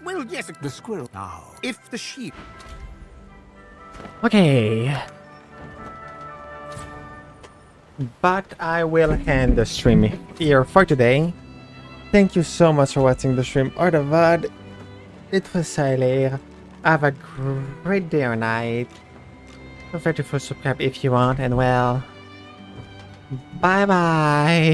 Well, yes, the squirrel... Now, if the sheep... Okay. But I will end the stream here for today. Thank you so much for watching the stream or the VOD. It was Siler. Have a great day or night. Don't forget to subscribe if you want, and well, bye bye.